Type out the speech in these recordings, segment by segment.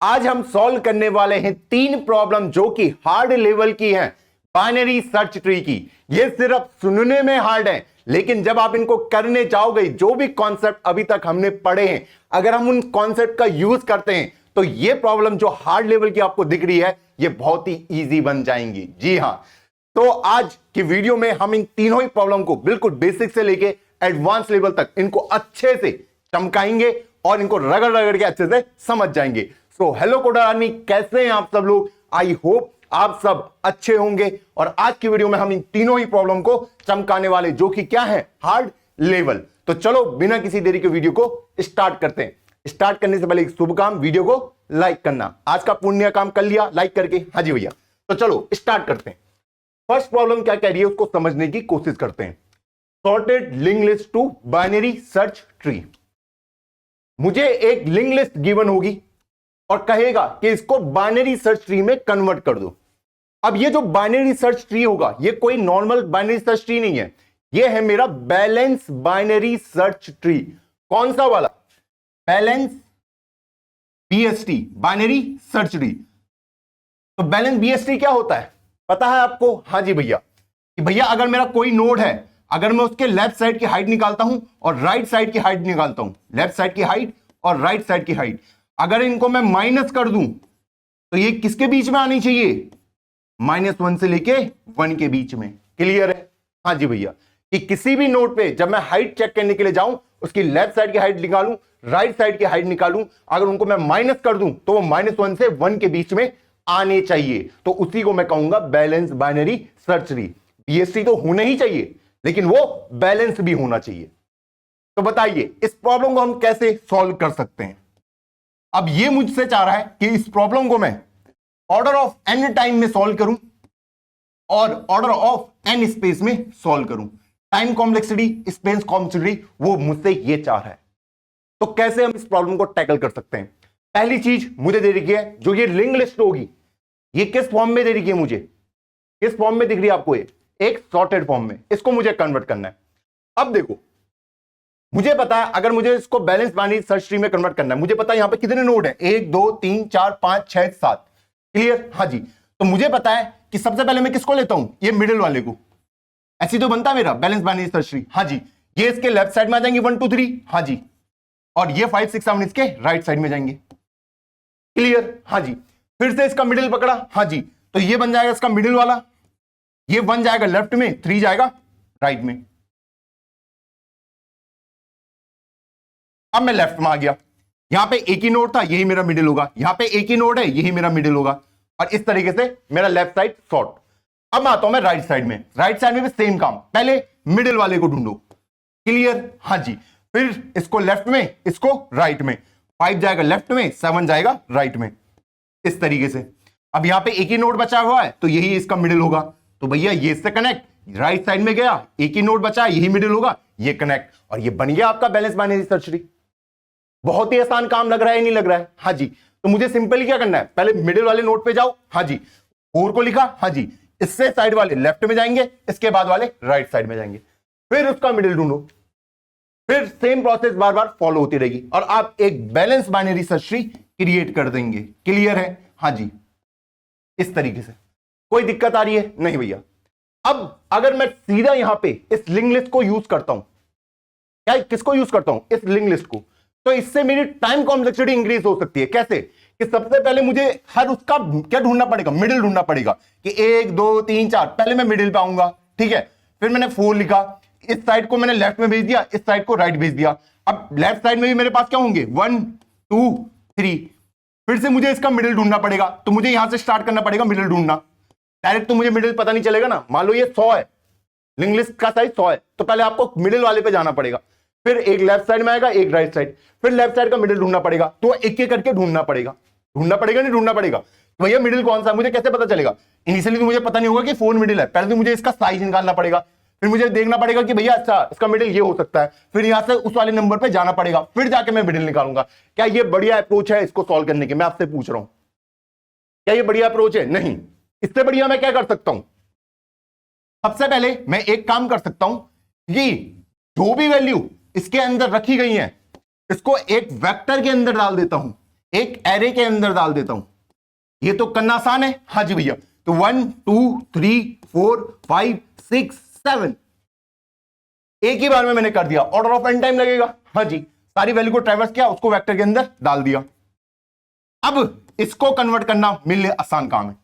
आज हम सॉल्व करने वाले हैं 3 प्रॉब्लम जो कि हार्ड लेवल की हैं, बाइनरी सर्च ट्री की। ये सिर्फ सुनने में हार्ड है, लेकिन जब आप इनको करने जाओगे, जो भी कॉन्सेप्ट अभी तक हमने पढ़े हैं, अगर हम उन कॉन्सेप्ट का यूज करते हैं तो ये प्रॉब्लम जो हार्ड लेवल की आपको दिख रही है, ये बहुत ही इजी बन जाएंगी। जी हां, तो आज की वीडियो में हम इन तीनों ही प्रॉब्लम को बिल्कुल बेसिक से लेके एडवांस लेवल तक इनको अच्छे से चमकाएंगे और इनको रगड़ रगड़ के अच्छे से समझ जाएंगे। सो हेलो कोडर आर्मी, कैसे हैं आप सब लोग? आई होप आप सब अच्छे होंगे। और आज की वीडियो में हम इन तीनों ही प्रॉब्लम को चमकाने वाले, जो कि क्या है, हार्ड लेवल। तो चलो बिना किसी देरी के वीडियो को स्टार्ट करते हैं। स्टार्ट करने से पहले एक शुभ काम, वीडियो को लाइक करना। आज का पुण्य काम कर लिया लाइक करके? हाँ जी भैया। तो चलो स्टार्ट करते हैं। फर्स्ट प्रॉब्लम क्या कह रही है उसको समझने की कोशिश करते हैं। Sorted link list to binary search tree. मुझे एक लिंक लिस्ट गिवन होगी और कहेगा कि इसको बाइनरी सर्च ट्री में कन्वर्ट कर दो। अब ये जो बाइनरी सर्च ट्री होगा, ये कोई नॉर्मल बाइनरी सर्च ट्री नहीं है, ये है मेरा बैलेंस बाइनरी सर्च ट्री। कौन सा वाला? Balance BST, binary search tree. तो बैलेंस बीएसटी क्या होता है पता है आपको? हाँ जी भैया, कि भैया अगर मेरा कोई नोड है, अगर मैं उसके लेफ्ट साइड की हाइट निकालता हूं और राइट साइड की हाइट निकालता हूं, लेफ्ट साइड की हाइट और राइट साइड की हाइट, अगर इनको मैं माइनस कर दूं तो ये किसके बीच में आनी चाहिए? -1 से लेके 1 के बीच में। क्लियर है? हाँ जी भैया, कि किसी भी नोड पे जब मैं हाइट चेक करने के लिए जाऊं, उसकी लेफ्ट साइड की हाइट निकालूं, राइट साइड की हाइट निकालूं, अगर उनको मैं माइनस कर दूं तो वो -1 से 1 के बीच में आने चाहिए। तो उसी को मैं कहूंगा balance binary search tree. BST तो होना ही चाहिए, लेकिन वो बैलेंस भी होना चाहिए। तो बताइए इस प्रॉब्लम को हम कैसे सॉल्व कर सकते हैं? अब ये मुझसे चाह रहा है कि इस प्रॉब्लम को मैं ऑर्डर ऑफ एन टाइम में सॉल्व करूं और ऑर्डर ऑफ एन स्पेस में सॉल्व करूं। टाइम कॉम्प्लेक्सिटी, स्पेस कॉम्प्लेक्सिटी, वो मुझसे ये चाह रहा है। तो कैसे हम इस प्रॉब्लम को टैकल कर सकते हैं? पहली चीज मुझे दे रखी है, जो ये लिंक लिस्ट होगी, ये किस फॉर्म में दे रखी है? मुझे किस फॉर्म में दिख रही है आपको? ये एक सॉर्टेड फॉर्म में। इसको मुझे कन्वर्ट करना है। अब देखो, मुझे पता है अगर मुझे इसको बैलेंस बाइनरी सर्च ट्री में कन्वर्ट करना है, मुझे पता है यहां पे कितने नोड है, 1 2 3 4 5 6 7। क्लियर? हाँ जी। तो मुझे पता है कि सबसे पहले मैं किसको लेता हूं, ये मिडिल वाले को। ऐसी तो बनता है मेरा बैलेंस बाइनरी सर्च ट्री। हाँ जी, ये इसके लेफ्ट साइड में आ जाएंगे 1 2 3। हाँ जी, और ये 5 6 7 इसके राइट साइड में जाएंगे। क्लियर? हाँ जी। फिर से इसका मिडिल पकड़ा। हाँ जी, तो ये बन जाएगा इसका मिडिल वाला, ये 1 जाएगा लेफ्ट में, 3 जाएगा राइट में। अब मैं लेफ्ट में आ गया, यहां पे एक ही नोड था, यही मेरा मिडिल होगा। यहां पे एक ही नोड है, यही मेरा मिडिल होगा। और इस तरीके से मेरा लेफ्ट साइड सॉर्ट। अब मैं आता हूं मैं राइट साइड में। राइट साइड में भी सेम काम, पहले मिडिल वाले को ढूंढो। क्लियर? हाँ जी। फिर इसको लेफ्ट में, इसको राइट में। 5 जाएगा लेफ्ट में, 7 जाएगा राइट में, इस तरीके से। अब यहां पे एक ही नोड बचा हुआ है, तो यही इसका मिडिल होगा। तो भैया ये इससे कनेक्ट, राइट साइड में गया, एक ही नोड बचा, यही मिडिल होगा, ये कनेक्ट, और ये बन गया आपका बैलेंस बाइनरी सर्च ट्री। बहुत ही आसान काम लग रहा है, नहीं लग रहा है? हाँ जी। तो मुझे सिंपली क्या करना है, पहले मिडिल वाले नोड पे जाओ। हाँ जी, 4 को लिखा। हाँ जी, इससे साइड वाले लेफ्ट में जाएंगे, इसके बाद वाले राइट साइड में जाएंगे, फिर उसका मिडिल ढूंढो। फिर सेम प्रोसेस बार बार फॉलो होती रहेगी और आप एक balance binary search tree create कर देंगे। क्लियर है? हाँ जी, इस तरीके से। कोई दिक्कत आ रही है? नहीं भैया। अब अगर मैं सीधा यहां पे इस लिंक लिस्ट को यूज करता हूं, क्या किसको यूज करता हूं? इस लिंक लिस्ट को, तो इससे मेरी टाइम कॉम्प्लेक्सिटी इंक्रीज हो सकती है। कैसे? कि सबसे पहले मुझे हर उसका क्या ढूंढना पड़ेगा, मिडिल ढूंढना पड़ेगा। कि 1 2 3 4, पहले मैं मिडिल पे आऊंगा। ठीक है, फिर मैंने 4 लिखा, इस साइड को मैंने लेफ्ट में भेज दिया, इस साइड को राइट भेज दिया। अब लेफ्ट साइड में भी मेरे पास क्या होंगे, 1 2 3। फिर से मुझे इसका मिडिल ढूंढना पड़ेगा, तो मुझे यहां से स्टार्ट करना पड़ेगा मिडिल ढूंढना। डायरेक्ट तो मुझे मिडिल पता नहीं चलेगा ना। मान लो ये 100 है, लिंक लिस्ट का साइज 100 है, तो पहले आपको मिडिल वाले पे जाना पड़ेगा। फिर एक लेफ्ट साइड में आएगा, एक राइट साइड, फिर लेफ्ट साइड का मिडिल ढूंढना पड़ेगा। तो एक एक करके ढूंढना पड़ेगा। नहीं ढूंढना पड़ेगा। तो भैया मिडिल कौन सा, मुझे कैसे पता चलेगा? इनिशियली तो मुझे पता नहीं होगा कि 4 मिडिल है, पहले तो मुझे इसका साइज निकालना पड़ेगा। फिर मुझे देखना पड़ेगा कि भैया अच्छा इसका मिडिल ये हो सकता है, फिर यहां से उस वाले नंबर पे जाना पड़ेगा, फिर जाके मैं मिडिल निकालूंगा। क्या ये बढ़िया अप्रोच है इसको सॉल्व करने की? मैं आपसे पूछ रहा हूं, क्या ये बढ़िया अप्रोच है? नहीं। इससे बढ़िया मैं क्या कर सकता हूं? सबसे पहले मैं एक काम कर सकता हूं कि जो भी वैल्यू इसके अंदर रखी गई है, इसको एक वेक्टर के अंदर डाल देता हूं। एक एरे के अंदर डाल देता हूं। ये तो करना आसान है। हाँ जी भैया, तो 1 2 3 4 5 6 7 एक ही बार में मैंने कर दिया। ऑर्डर ऑफ एन टाइम लगेगा। हाँ जी, सारी वैल्यू को ट्रैवर्स किया, उसको वेक्टर के अंदर डाल दिया। अब इसको कन्वर्ट करना मेरे लिए आसान काम है।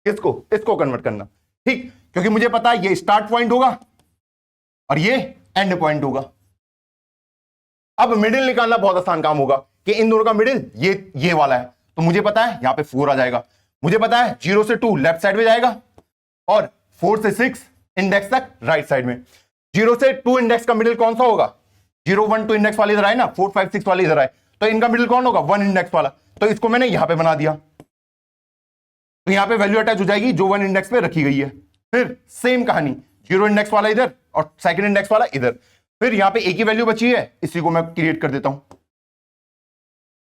इसको कन्वर्ट करना, ठीक, क्योंकि मुझे पता है ये स्टार्ट पॉइंट होगा और ये एंड पॉइंट होगा। अब मिडिल निकालना बहुत आसान काम होगा कि इन दोनों का मिडिल ये वाला है, तो मुझे पता है यहां पे 4 आ जाएगा। मुझे पता है 0 से 2 लेफ्ट साइड में जाएगा और 4 से 6 इंडेक्स तक राइट साइड में। 0 से 2 इंडेक्स का मिडिल कौन सा होगा? 0 1 2 इंडेक्स वाले इधर आए ना, 4 5 6 वाले इधर आए, तो इनका मिडिल कौन होगा? 1 इंडेक्स वाला। तो इसको मैंने यहां पे बना दिया, तो यहां पे वैल्यू अटैच हो जाएगी जो 1 इंडेक्स पे रखी गई है। फिर सेम कहानी, 0 इंडेक्स वाला इधर और सेकंड इंडेक्स वाला इधर। फिर यहां पे एक ही वैल्यू बची है, इसी को मैं क्रिएट कर देता हूं।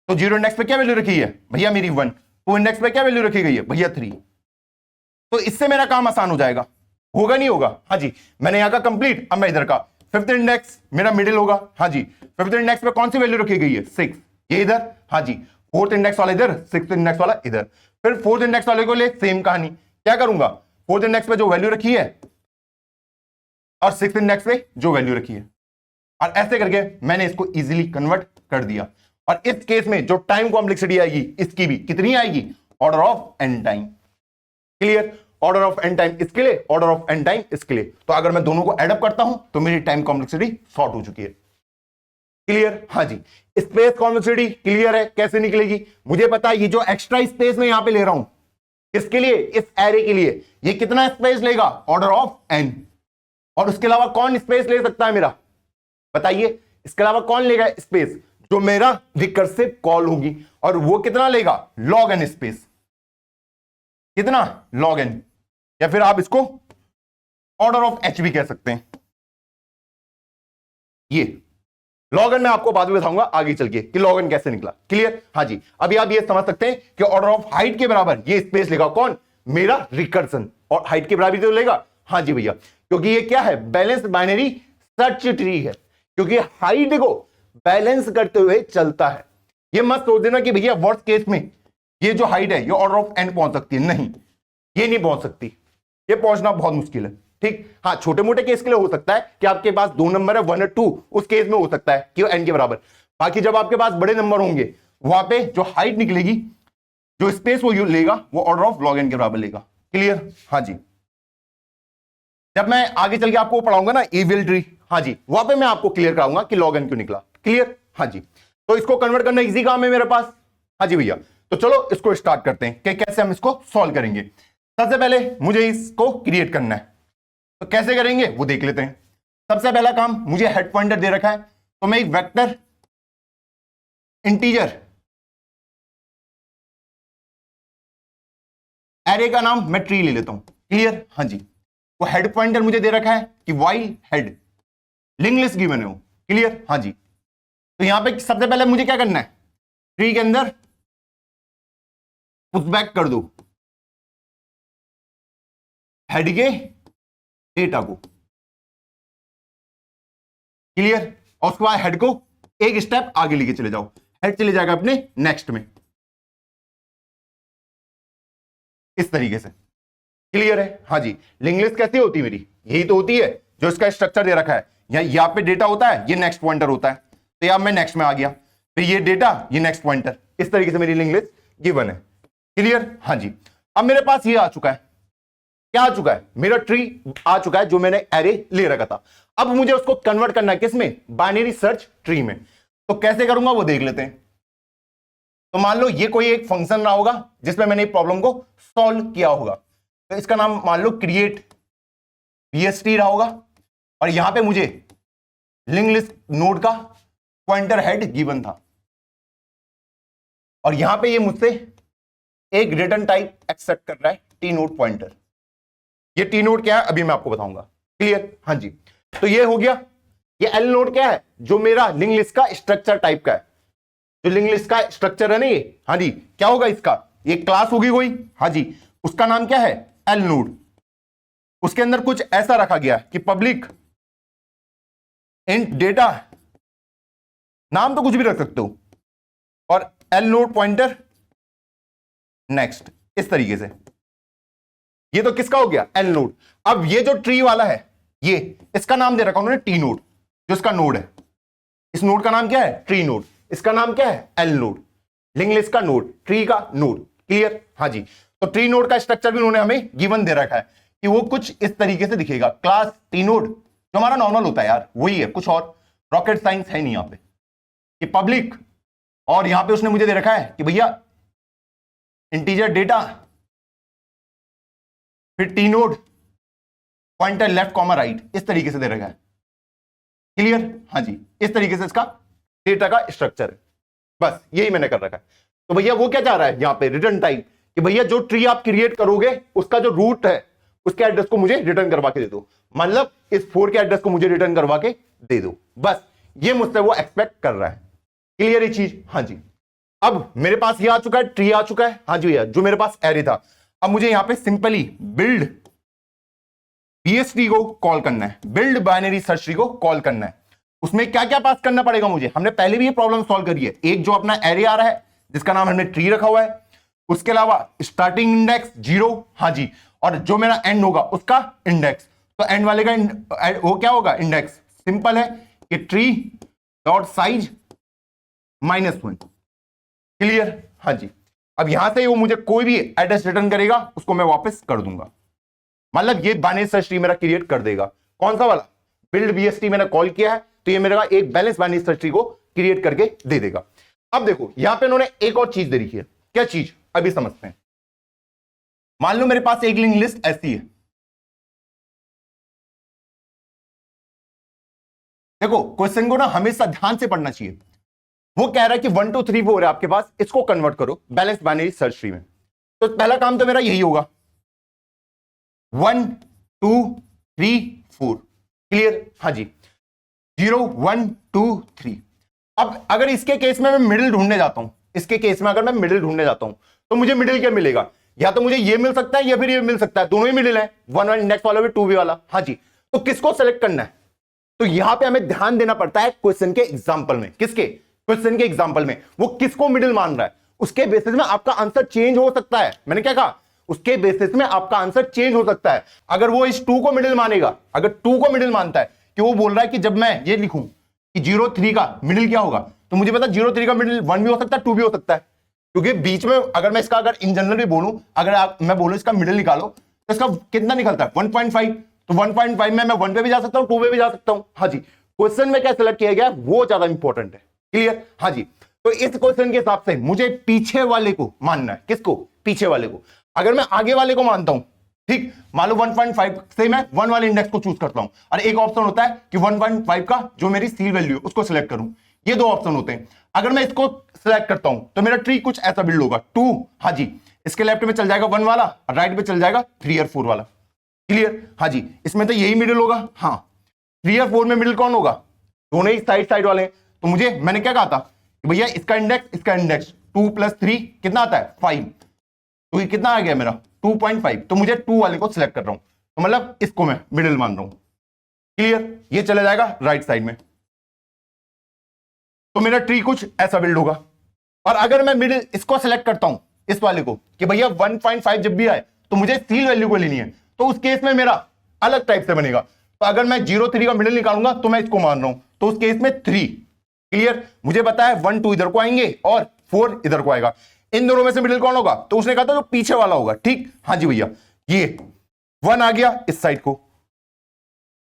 तो 0 इंडेक्स पे क्या वैल्यू रखी है भैया? मेरी 1। 2 इंडेक्स पे क्या वैल्यू रखी गई है भैया? 3। तो इससे मेरा काम आसान हो जाएगा। होगा नहीं होगा? हाँ जी, मैंने यहां का कंप्लीट। अब मैं इधर का 5th इंडेक्स मेरा मिडिल होगा। हाँ जी, 5th इंडेक्स पे कौन सी वैल्यू रखी गई है? 6, ये इधर। हाँ जी, 4th इंडेक्स वाला इधर, 6th इंडेक्स वाला इधर। फिर 4th इंडेक्स वाले को ले सेम कहानी, क्या करूंगा? 4th इंडेक्स पे जो वैल्यू रखी है और 6th इंडेक्स पे जो वैल्यू रखी है, और ऐसे करके मैंने इसको इजीली कन्वर्ट कर दिया। और इस केस में जो टाइम कॉम्प्लेक्सिटी आएगी इसकी भी कितनी आएगी? Order of N time. Clear? Order of N time इसके लिए, ऑर्डर ऑफ एन टाइम इसके लिए। तो अगर मैं दोनों को एडअप करता हूं तो मेरी टाइम कॉम्प्लेक्सिटी सॉर्ट हो चुकी है। क्लियर? हाँ जी, स्पेस कॉम्प्लेक्सिटी क्लियर है कैसे निकलेगी? मुझे पता है ये जो एक्स्ट्रा स्पेस में यहां पे ले रहा हूं, इसके लिए, इस एरे के लिए, ये कितना स्पेस लेगा? Order of N. और उसके अलावा कौन स्पेस ले सकता है मेरा? बताइए, इसके अलावा कौन लेगा स्पेस? जो मेरा रिकर्सिव कॉल होगी, और वो कितना लेगा? Log N space. कितना? लॉग एन, या फिर आप इसको ऑर्डर ऑफ एच भी कह सकते हैं। ये लॉग एन मैं आपको बाद में बताऊंगा आगे चल के कि लॉग एन कैसे निकला। क्लियर? हाँ जी, अभी आप ये समझ सकते हैं कि ऑर्डर ऑफ हाइट के बराबर ये स्पेस लेगा कौन? मेरा रिकर्सन। और हाइट के बराबर तो लेगा। हाँ जी भैया, क्योंकि ये क्या है? बैलेंस बाइनरी सर्च ट्री है, क्योंकि हाइट को बैलेंस करते हुए चलता है। ये मत सोच देना कि भैया वर्स्ट केस में ये जो हाइट है ये ऑर्डर ऑफ एन पहुंच सकती है। नहीं, ये नहीं पहुंच सकती, ये पहुंचना बहुत मुश्किल है। ठीक, हाँ, छोटे मोटे केस के लिए हो सकता है कि आपके पास 2 नंबर है, 1 और 2, उस केस में हो सकता है कि एन के बराबर। बाकी जब आपके पास बड़े नंबर होंगे, वहां पे जो हाइट निकलेगी, जो स्पेस वो लेगा, वो ऑर्डर ऑफ लॉग एन के बराबर लेगा। क्लियर? हाँ जी, जब मैं आगे चल के आपको पढ़ाऊंगा ना एवियल ट्री, हाँ जी, वहां पे मैं आपको क्लियर कराऊंगा कि लॉग एन क्यों निकला। क्लियर? हाँ जी, तो इसको कन्वर्ट करना इजी काम है मेरे पास। हाँ जी भैया, तो चलो इसको स्टार्ट करते हैं कि कैसे हम इसको सॉल्व करेंगे। सबसे पहले मुझे इसको क्रिएट करना है, तो कैसे करेंगे वो देख लेते हैं। सबसे पहला काम, मुझे हेड पॉइंटर दे रखा है, तो मैं एक वेक्टर इंटीजर एरे का नाम मैं ट्री ले लेता हूं। क्लियर? हाँ जी, वो हेड पॉइंटर मुझे दे रखा है कि while head link list given है वो। क्लियर? हाँ जी, तो यहां पे सबसे पहले मुझे क्या करना है? ट्री के अंदर पुश बैक कर दो हेड के डेटा को। क्लियर? और उसके बाद हेड को एक स्टेप आगे लेके चले जाओ, हेड चले जाएगा अपने नेक्स्ट में, इस तरीके से। क्लियर है? हाँ जी, लिंक लिस्ट कैसी होती है मेरी? यही तो होती है जो इसका स्ट्रक्चर दे रखा है। यहां पे डेटा होता है, ये नेक्स्ट पॉइंटर होता है, तो यहां मैं नेक्स्ट में आ गया, फिर ये डेटा, ये नेक्स्ट पॉइंटर, इस तरीके से मेरी लिंक लिस्ट गिवन है। क्लियर? हाँ जी, अब मेरे पास ये आ चुका है। क्या आ चुका है? मेरा ट्री आ चुका है जो मैंने एरे ले रखा था। अब मुझे उसको कन्वर्ट करना है किसमें? बाइनरी सर्च ट्री में। तो कैसे करूंगा वो देख लेते हैं। तो मान लो ये कोई एक फंक्शन रहा होगा जिसमें मैंने प्रॉब्लम को सॉल्व किया होगा, तो इसका नाम मान लो क्रिएट बीएसटी रहा होगा, और यहां पे मुझे लिंक लिस्ट नोड का पॉइंटर हेड गिवन था, और यहां पे ये मुझसे एक रिटर्न टाइप एक्सेप्ट कर रहा है, टी नोड पॉइंटर। ये टी नोड क्या है अभी मैं आपको बताऊंगा। क्लियर? हाँ जी, तो ये हो गया। ये एल नोड क्या है? जो मेरा लिंक लिस्ट का स्ट्रक्चर टाइप का है, जो लिंक लिस्ट का स्ट्रक्चर है ना ये, हाँ जी, क्या होगा इसका? ये क्लास होगी कोई, हाँ जी, उसका नाम क्या है? L node. उसके अंदर कुछ ऐसा रखा गया कि पब्लिक इंट डेटा, नाम तो कुछ भी रख सकते हो, और एल नोड पॉइंटर नेक्स्ट, इस तरीके से। ये तो किसका हो गया, एल नोड। अब ये जो ट्री वाला है, ये इसका नाम दे रखा उन्होंने टी नोड, जो इसका नोड है। इस नोड का नाम क्या है, ट्री नोड। इसका नाम क्या है, एल नोड। लिंक लिस्ट का नोड, ट्री का नोड। क्लियर, हाँ जी। तो ट्री नोड का स्ट्रक्चर भी उन्होंने हमें गिवन दे रखा है कि वो कुछ इस तरीके से दिखेगा। क्लास टी नोड जो हमारा नॉर्मल होता है यार, वही है, कुछ और रॉकेट साइंस है नहीं यहां पे। कि पब्लिक, और यहां पे उसने मुझे दे रखा है कि भैया इंटीजर डेटा, फिर T node pointer left comma right, इस तरीके से दे रखा है। क्लियर, हाँ जी। इस तरीके से इसका डेटा का स्ट्रक्चर है, बस यही मैंने कर रखा है। तो भैया वो क्या चाह रहा है यहां पे, रिटर्न टाइप, कि भैया जो ट्री आप क्रिएट करोगे उसका जो रूट है उसके एड्रेस को मुझे रिटर्न करवा के दे दो। मतलब इस 4 के एड्रेस को मुझे रिटर्न करवा के दे दो, बस ये मुझसे वो एक्सपेक्ट कर रहा है। क्लियर ये चीज, हाँ जी। अब मेरे पास ये आ चुका है, ट्री आ चुका है, हाँ जी भैया, जो मेरे पास एरे था। अब मुझे यहां पे सिंपली बिल्ड बीएसटी को कॉल करना है, बिल्ड बाइनरी सर्च ट्री को कॉल करना है। उसमें क्या क्या पास करना पड़ेगा मुझे, हमने पहले भी ये प्रॉब्लम सॉल्व करी है। एक जो अपना एरे आ रहा है जिसका नाम हमने ट्री रखा हुआ है, उसके अलावा स्टार्टिंग इंडेक्स 0, हाँ जी, और जो मेरा एंड होगा उसका इंडेक्स। तो एंड वाले का वो क्या होगा, इंडेक्स। सिंपल है कि ट्री डॉट साइज -1। क्लियर, हाँ जी। अब यहां से वो मुझे कोई भी एड्रेस रिटर्न करेगा उसको मैं वापस कर दूंगा। मतलब ये बाइनरी सर्च ट्री मेरा क्रिएट कर देगा। कौन सा वाला, बिल्ड बीएसटी मैंने कॉल किया है, तो ये मेरा एक बैलेंस बाइनरी सर्च ट्री को क्रिएट करके दे देगा। अब देखो यहां पे उन्होंने एक और चीज दे रखी है। क्या चीज, अभी समझते हैं। मान लो मेरे पास एक लिंक लिस्ट ऐसी है, देखो क्वेश्चन को ना हमेशा ध्यान से पढ़ना चाहिए। वो कह रहा है कि 1 2 3 4 है आपके पास, इसको कन्वर्ट करो बैलेंस बाइनरी सर्च ट्री में। तो पहला काम तो मेरा यही होगा, 1 2 3 4। क्लियर, हाँ जी, 0 1 2 3। अब अगर इसके केस में मैं मिडिल ढूंढने जाता हूं, इसके केस में अगर मैं मिडिल ढूंढने जाता हूं तो मुझे मिडिल क्या मिलेगा, या तो मुझे ये मिल सकता है या फिर ये मिल सकता है, दोनों ही मिडिल है, 1 1 इंडेक्स वाला भी 2 भी वाला। हाँ जी, तो किसको सेलेक्ट करना है, तो यहां पे हमें ध्यान देना पड़ता है क्वेश्चन के एग्जांपल में। किसके, क्वेश्चन के एग्जांपल में वो किसको मिडिल मान रहा है, उसके बेसिस में आपका आंसर चेंज हो सकता है। मैंने क्या कहा, उसके बेसिस में आपका आंसर चेंज हो सकता है। अगर वो इस 2 को मिडिल मानेगा, अगर 2 को मिडिल मानता है कि वो बोल रहा है कि जब मैं ये लिखूं कि 0 3 का मिडिल क्या होगा, तो मुझे पता 0 3 का मिडिल 1 भी हो सकता है 2 भी हो सकता है, क्योंकि बीच में अगर मैं इसका अगर इन जनरल भी बोलूं, अगर मैं बोलूं इसका मिडिल निकालो तो इसका कितना निकलता है 1.5। तो 1.5 में मैं 1 पे भी जा सकता हूं, 2 पे भी जा सकता हूं। हाँ जी, क्वेश्चन में क्या सिलेक्ट किया गया वो ज्यादा इंपॉर्टेंट है। क्लियर, हाँ जी। तो इस क्वेश्चन के हिसाब से मुझे पीछे वाले को मानना है। किसको, पीछे वाले को। अगर मैं आगे वाले को मानता हूं, ठीक, मान लो 1.5 से मैं 1 वाले इंडेक्स को चूज करता हूं, और एक ऑप्शन होता है कि 1.5 का जो मेरी सी वैल्यू है उसको सिलेक्ट करूं। ये 2 ऑप्शन होते हैं। अगर मैं इसको सिलेक्ट करता हूं तो मेरा ट्री कुछ ऐसा बिल्ड होगा, 2, हाँ जी, इसके लेफ्ट में चल जाएगा 1 वाला और राइट में चल जाएगा 3 और 4 वाला। क्लियर, हाँ जी, इसमें तो यही मिडिल होगा। हाँ, 3 और 4 में मिडिल कौन होगा, दोनों ही साइड साइड वाले। तो मुझे, मैंने क्या कहा था कि भैया इसका इंडेक्स 2 + 3 कितना आता है 5, तो ये कितना आ गया मेरा 2.5। तो मुझे 2 वाले को सिलेक्ट कर रहा हूं, तो मतलब इसको मैं मिडिल मान रहा हूं। क्लियर, ये चला जाएगा राइट साइड में, तो मेरा ट्री कुछ ऐसा बिल्ड होगा। और अगर मैं मिडिल इसको सिलेक्ट करता हूं, इस वाले को, कि भैया 1.5 जब भी आए तो मुझे सील वैल्यू को लेनी है, तो उस केस में मेरा अलग टाइप से बनेगा। तो अगर मैं 0 3 का मिडिल निकालूंगा तो मैं इसको मान रहा हूं, तो उस केस में 3। क्लियर, मुझे पता है 1 2 इधर को आएंगे और 4 इधर को आएगा। इन दोनों में से मिडिल कौन होगा, तो उसने कहा था जो पीछे वाला होगा। ठीक, हाँ जी भैया, ये 1 आ गया इस साइड को,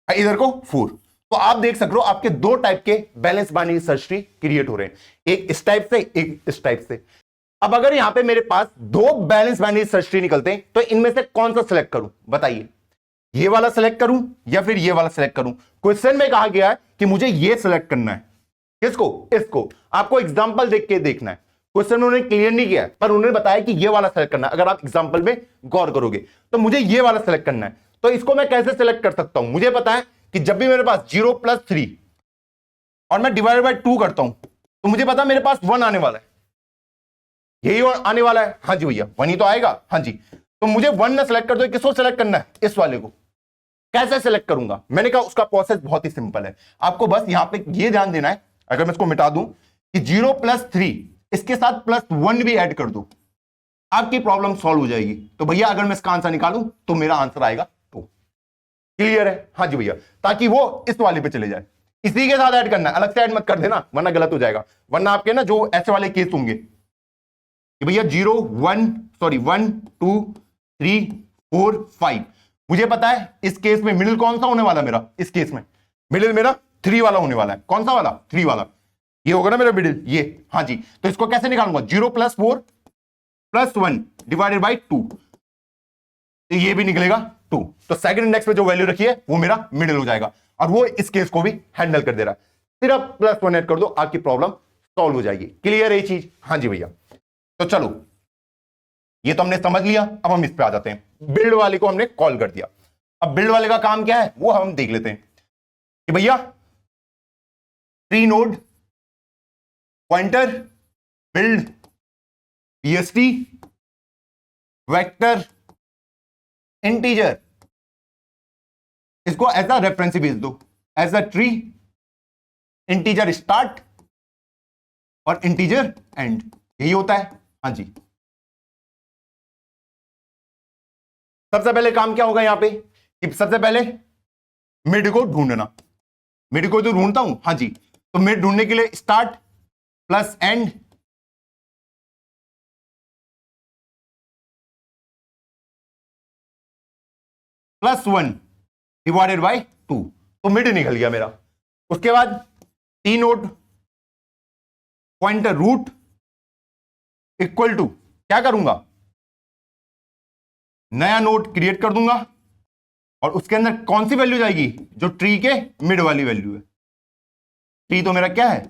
इधर को 4। तो आप देख सकते हो आपके 2 टाइप के balance binary search tree create हो रहे हैं, एक इस टाइप से, एक इस टाइप से। अब अगर यहां पे मेरे पास 2 बैलेंस बाइनरी सर्च ट्री निकलते हैं तो इनमें से कौन सा सिलेक्ट करूं, बताइए, ये वाला सिलेक्ट करूं या फिर ये वाला सिलेक्ट करूं। क्वेश्चन में कहा गया है कि मुझे ये सिलेक्ट करना है। किसको, इसको। आपको एग्जांपल देख के देखना है, क्वेश्चन में उन्होंने क्लियर नहीं किया है, पर उन्होंने बताया कि ये वाला सेलेक्ट करना है। अगर आप एग्जांपल में गौर करोगे तो मुझे ये वाला सेलेक्ट करना है। तो इसको मैं कैसे सेलेक्ट कर सकता हूं, मुझे पता है कि जब भी मेरे पास 0 + 3 और मैं डिवाइड बाय 2 करता हूं तो मुझे पता है मेरे पास 1 आने वाला है, यही आने वाला है। हाँ जी भैया, 1 ही तो आएगा। हाँ जी, तो मुझे 1 ना सेलेक्ट कर दो, किसको सेलेक्ट करना है, इस वाले को। कैसे सेलेक्ट करूंगा, मैंने कहा उसका प्रोसेस बहुत ही सिंपल है। आपको बस यहां पे ये ध्यान देना है, अगर मैं इसको मिटा दूं कि 0 + 3 इसके साथ +1 भी ऐड कर दो, आपकी प्रॉब्लम सॉल्व हो जाएगी। तो भैया अगर मैं इसका आंसर निकालूं तो मेरा आंसर आएगा 2। क्लियर है? हाँ जी भैया, ताकि वो इस वाले पे चले जाए। इसी के साथ ऐड करना है, अलग से ऐड मत कर देना वरना गलत हो जाएगा। वरना आपके ना जो ऐसे वाले केस होंगे कि भैया 0 1 2 3 4 5, मुझे पता है इस केस में मिडिल कौन सा होने वाला मेरा, इस केस में मिडिल मेरा 3 वाला होने वाला है। कौन सा वाला? 3 वाला, ये होगा ना मेरा मिडिल, ये। हाँ जी, तो इसको कैसे निकालूंगा? 0 + 4 + 1 डिवाइडेड बाई 2, तो ये भी निकलेगा 2। तो सेकंड इंडेक्स पे जो वैल्यू रखी है वो मेरा मिडिल हो जाएगा, और वो इस केस को भी हैंडल कर दे रहा है। सिर्फ +1 ऐड कर दो, आपकी प्रॉब्लम सॉल्व हो जाएगी। क्लियर है ये चीज? हाँ जी भैया। तो चलो, ये तो हमने समझ लिया, अब हम इस पे आ जाते हैं। बिल्ड वाले को हमने कॉल कर दिया, अब बिल्ड वाले का काम क्या है वो हम देख लेते हैं कि भैया tree node pointer build BST vector integer, इसको एज अ रेफरेंस भेज दो, as a tree integer start और इंटीजर एंड, यही होता है। हाँ जी, सबसे पहले काम क्या होगा यहां पे कि सबसे पहले मिड को ढूंढना। मिड को तो ढूंढता हूं, हाँ जी, तो मिड ढूंढने के लिए start plus end +1 divided by 2, तो मिड निकल गया मेरा। उसके बाद T node pointer root equal to, क्या करूंगा? नया नोड क्रिएट कर दूंगा, और उसके अंदर कौन सी वैल्यू जाएगी? जो ट्री के मिड वाली वैल्यू है। ट्री तो मेरा क्या है?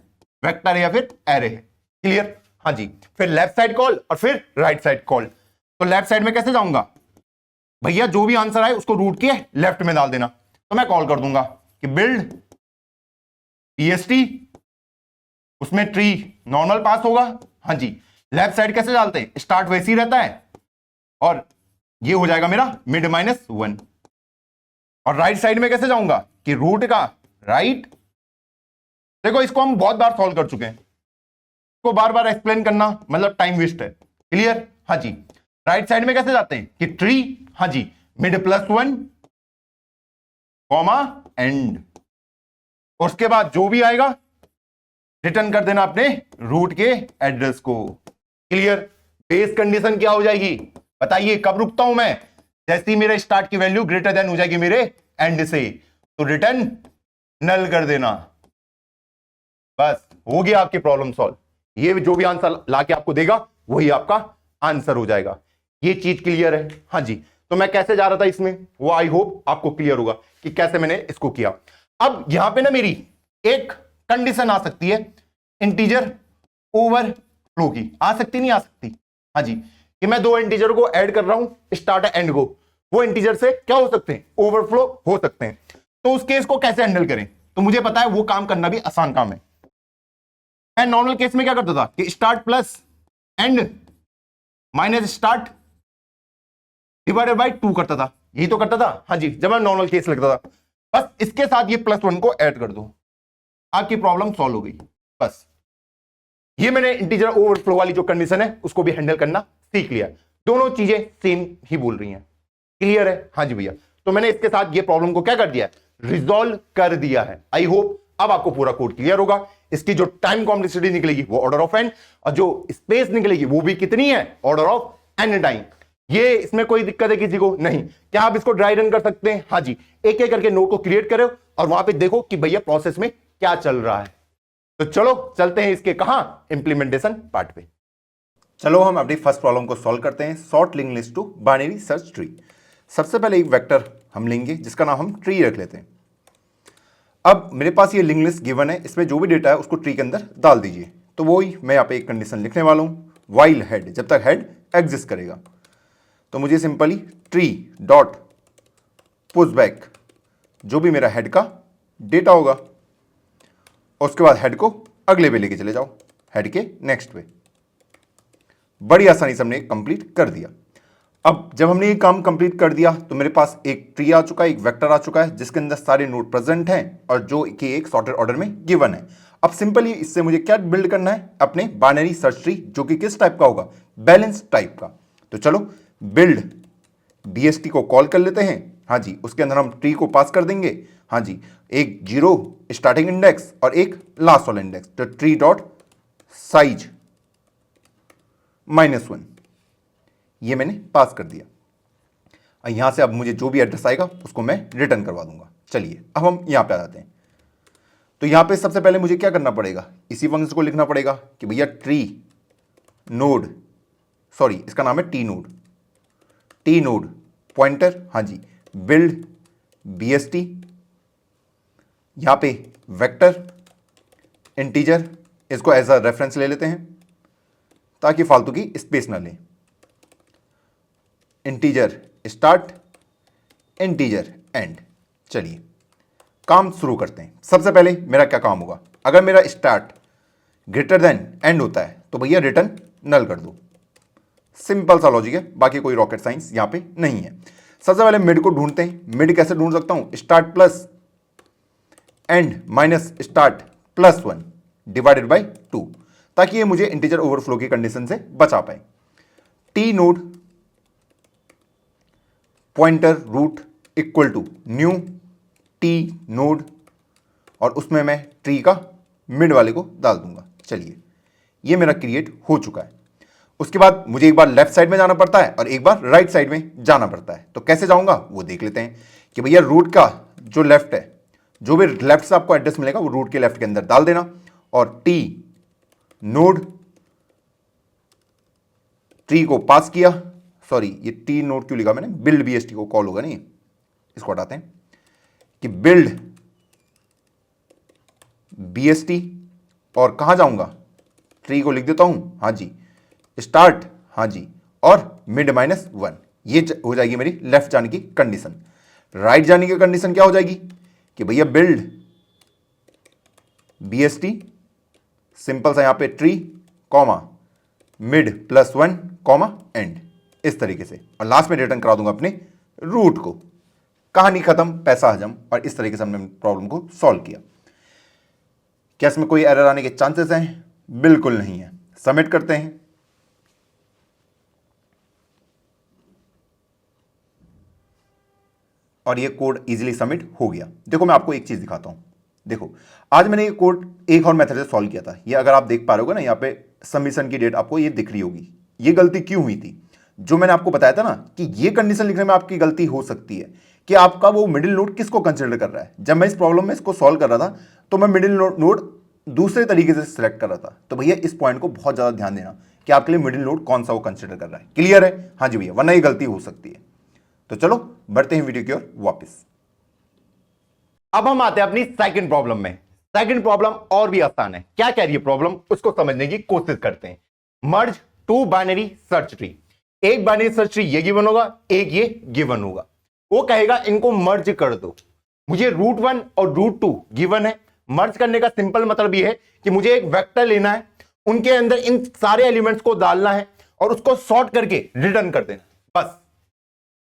वेक्टर है या फिर एरे है। क्लियर? हाँ जी, फिर लेफ्ट साइड कॉल और फिर राइट साइड कॉल। तो लेफ्ट साइड में कैसे जाऊंगा? भैया जो भी आंसर आए उसको रूट के लेफ्ट में डाल देना। तो मैं कॉल कर दूंगा कि बिल्ड BST, उसमें ट्री नॉर्मल पास होगा। हाँ जी, लेफ्ट साइड कैसे डालते हैं? स्टार्ट वैसे ही रहता है, और ये हो जाएगा मेरा मिड -1। और राइट साइड में कैसे जाऊंगा कि रूट का राइट, देखो इसको हम बहुत बार सॉल्व कर चुके हैं, इसको बार बार एक्सप्लेन करना मतलब टाइम वेस्ट है। क्लियर? हाँ जी, राइट साइड में कैसे जाते हैं कि ट्री, हाँ जी, मिड +1 कॉमा एंड, और उसके बाद जो भी आएगा रिटर्न कर देना अपने रूट के एड्रेस को। क्लियर? बेस कंडीशन क्या हो जाएगी बताइए? कब रुकता हूं मैं? जैसे ही मेरे स्टार्ट की वैल्यू ग्रेटर देन हो जाएगी मेरे एंड से, तो रिटर्न नल कर देना। बस हो गया आपकी प्रॉब्लम सॉल्व। ये जो भी आंसर लाके आपको देगा वही आपका आंसर हो जाएगा। ये चीज क्लियर है? हाँ जी, तो मैं कैसे जा रहा था इसमें वो आई होप आपको क्लियर होगा कि कैसे मैंने इसको किया। अब यहां पे ना मेरी एक कंडीशन आ सकती है इंटीजर ओवरफ्लो की, आ सकती नहीं आ सकती? हाँ जी, कि मैं दो इंटीजर को ऐड कर रहा हूं स्टार्ट एंड को, वो इंटीजर से क्या हो सकते हैं? ओवरफ्लो हो सकते हैं। तो उस केस को कैसे हैंडल करें? तो मुझे पता है वो काम करना भी आसान काम है। मैं नॉर्मल केस में क्या करता था कि start plus and minus start divided by 2 करता था, यही तो करता था। हाँ जी, जब मैं नॉर्मल केस लगता था, बस इसके साथ ये +1 को ऐड कर दो, आपकी प्रॉब्लम सॉल्व हो गई। बस ये मैंने इंटीजर ओवरफ्लो वाली जो कंडीशन है उसको भी हैंडल करना सीख लिया। दोनों चीजें सेम ही बोल रही हैं। क्लियर है? हाँ जी भैया, तो मैंने इसके साथ ये प्रॉब्लम को क्या कर दिया? रिजॉल्व कर दिया है। आई होप अब आपको पूरा कोड क्लियर होगा। इसकी जो टाइम कॉम्प्लेक्सिटी निकलेगी वो ऑर्डर ऑफ एन, और जो स्पेस निकलेगी वो भी कितनी है? Order of N time. ये इसमें कोई दिक्कत है किसी को? नहीं। क्या आप इसको ड्राई रन कर सकते हैं? हाँ जी, एक एक करके नोट को क्रिएट करो और वहां पे देखो कि भैया प्रोसेस में क्या चल रहा है। तो चलो चलते हैं इसके कहां? इंप्लीमेंटेशन पार्ट पे। चलो हम अपनी फर्स्ट प्रॉब्लम को सॉल्व करते हैं। Sort link list to binary search tree. सबसे पहले एक वेक्टर हम लेंगे जिसका नाम हम ट्री रख लेते हैं। अब मेरे पास ये लिंक लिस्ट गिवन है, इसमें जो भी डेटा है उसको ट्री के अंदर डाल दीजिए। तो वही मैं यहाँ पे एक कंडीशन लिखने वाला हूँ, वाइल हेड, जब तक हेड एग्जिस्ट करेगा। तो मुझे सिंपली ट्री डॉट पुशबैक जो भी मेरा हेड का डेटा होगा, उसके बाद हेड को अगले पे लेके चले जाओ, हेड के नेक्स्ट पे। बड़ी आसानी से हमने कंप्लीट कर दिया। अब जब हमने ये काम कंप्लीट कर दिया तो मेरे पास एक ट्री आ चुका है, एक वेक्टर आ चुका है जिसके अंदर सारे नोड प्रेजेंट हैं और जो कि एक सॉर्टेड ऑर्डर में गिवन है। अब सिंपली इससे मुझे क्या बिल्ड करना है, अपने बाइनरी सर्च ट्री, जो कि किस टाइप का होगा, बैलेंस टाइप का। तो चलो बिल्ड बीएसटी को कॉल कर लेते हैं। हाँ जी, उसके अंदर हम ट्री को पास कर देंगे। हाँ जी, एक 0 स्टार्टिंग इंडेक्स और एक लास्ट वाला इंडेक्स। तो ट्री डॉट साइज -1 ये मैंने पास कर दिया। यहां से अब मुझे जो भी एड्रेस आएगा उसको मैं रिटर्न करवा दूंगा। चलिए अब हम यहां पे आ जाते हैं। तो यहां पे सबसे पहले मुझे क्या करना पड़ेगा, इसी फंक्शन को लिखना पड़ेगा कि भैया ट्री नोड, सॉरी इसका नाम है टी नोड पॉइंटर। हाँ जी, बिल्ड बीएसटी, यहां पे वेक्टर इंटीजर, इसको एज अ रेफरेंस ले लेते हैं ताकि फालतू की स्पेस ना लें। Integer start, integer and. चलिए काम शुरू करते हैं। सबसे पहले मेरा क्या काम होगा, अगर मेरा स्टार्ट ग्रेटर देन एंड होता है तो भैया रिटर्न नल कर दो। सिंपल सा लॉजिक है, बाकी कोई रॉकेट साइंस यहां पे नहीं है। सबसे पहले मिड को ढूंढते हैं। मिड कैसे ढूंढ सकता हूं, start plus and minus start +1 divided by 2, ताकि ये मुझे इंटीजर ओवरफ्लो की कंडीशन से बचा पाए। T node pointer root equal to new T node, और उसमें मैं ट्री का मिड वाले को डाल दूंगा। चलिए ये मेरा क्रिएट हो चुका है। उसके बाद मुझे एक बार लेफ्ट साइड में जाना पड़ता है और एक बार राइट साइड में जाना पड़ता है। तो कैसे जाऊंगा वो देख लेते हैं कि भैया रूट का जो लेफ्ट है, जो भी लेफ्ट से आपको एड्रेस मिलेगा वो रूट के लेफ्ट के अंदर डाल देना, और टी नोड ट्री को पास किया। सॉरी ये टी नोड क्यों लिखा मैंने, बिल्ड बीएसटी को कॉल होगा नहीं, इसको हटाते हैं कि बिल्ड बीएसटी, और कहां जाऊंगा, ट्री को लिख देता हूं। हाँ जी, स्टार्ट, हाँ जी, और मिड -1, ये हो जाएगी मेरी लेफ्ट जाने की कंडीशन। राइट जाने की कंडीशन क्या हो जाएगी कि भैया बिल्ड बीएसटी, सिंपल सा यहां पे tree comma mid +1 comma and, इस तरीके से, और लास्ट में रिटर्न करा दूंगा अपने रूट को। कहानी खत्म, पैसा हजम। और इस तरीके से हमने प्रॉब्लम को सॉल्व किया। क्या इसमें कोई एरर आने के चांसेस हैं? बिल्कुल नहीं है। सबमिट करते हैं। और ये कोड इजीली सबमिट हो गया। देखो मैं आपको एक चीज दिखाता हूं। देखो आज मैंने ये कोड एक और मेथड से सॉल्व किया था। ये अगर आप देख पा रहे हो ना, यहाँ पे सबमिशन की डेट आपको ये दिख रही होगी। ये गलती क्यों हुई थी, जो मैंने आपको बताया था ना कि ये कंडीशन लिखने में आपकी गलती हो सकती है कि आपका वो मिडिल नोड किसको कंसिडर कर रहा है। जब मैं इस प्रॉब्लम में इसको सॉल्व कर रहा था तो मैं मिडिल नोड दूसरे तरीके से सिलेक्ट कर रहा था। तो भैया इस पॉइंट को बहुत ज्यादा ध्यान देना कि आपके लिए मिडिल नोड कौन सा वो कंसिडर कर रहा है। क्लियर है? हाँ जी भैया, वरना ये गलती हो सकती है। तो चलो बढ़ते हैं वीडियो की ओर वापस। अब हम आते हैं अपनी सेकंड प्रॉब्लम में। सेकंड प्रॉब्लम और भी आसान है। क्या कह रही है प्रॉब्लम, उसको समझने की कोशिश करते हैं। मर्ज टू बाइनरी सर्च ट्री। एक बाइनरी सर्च ट्री ये गिवन होगा, एक ये गिवन होगा। वो कहेगा इनको मर्ज कर दो। मुझे √1 और √2 गिवन है। मर्ज करने का सिंपल मतलब ये है कि मुझे एक वेक्टर लेना है, उनके अंदर इन सारे एलिमेंट्स को डालना है और उसको सॉर्ट करके रिटर्न कर देना। बस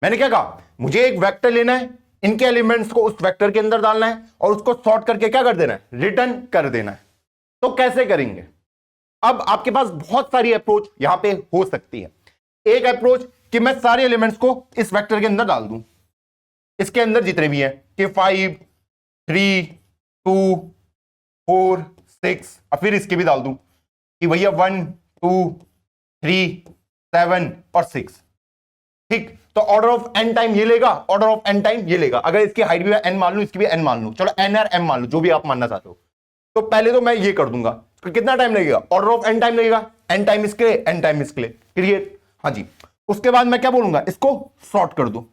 मैंने क्या कहा, मुझे एक वेक्टर लेना है, इनके एलिमेंट्स को उस वेक्टर के अंदर डालना है और उसको सॉर्ट करके क्या कर देना है, रिटर्न कर देना है। तो कैसे करेंगे? अब आपके पास बहुत सारी अप्रोच यहां पे हो सकती है। एक अप्रोच कि मैं सारे एलिमेंट्स को इस वेक्टर के अंदर डाल दूं, इसके अंदर जितने भी हैं कि 5, 3, 2, 4, 6, और फिर इसके भी डाल दूं कि भैया 1, 2, 3, 7 और 6। ठीक, तो ऑर्डर ऑफ एन टाइम ये लेगा, ऑर्डर ऑफ एन टाइम ये लेगा। अगर इसकी हाइट भी एन मान लू, इसकी भी एन मान लू, चलो एन और एम मान लू, जो भी आप मानना चाहते हो। तो पहले तो मैं ये कर दूंगा, तो कितना टाइम लगेगा, ऑर्डर ऑफ एन टाइम लगेगा। एन टाइम इसके लिए, एन टाइम इसके लिए, क्रिएट। हाँ जी, उसके बाद मैं क्या बोलूंगा, इसको सॉर्ट कर दो।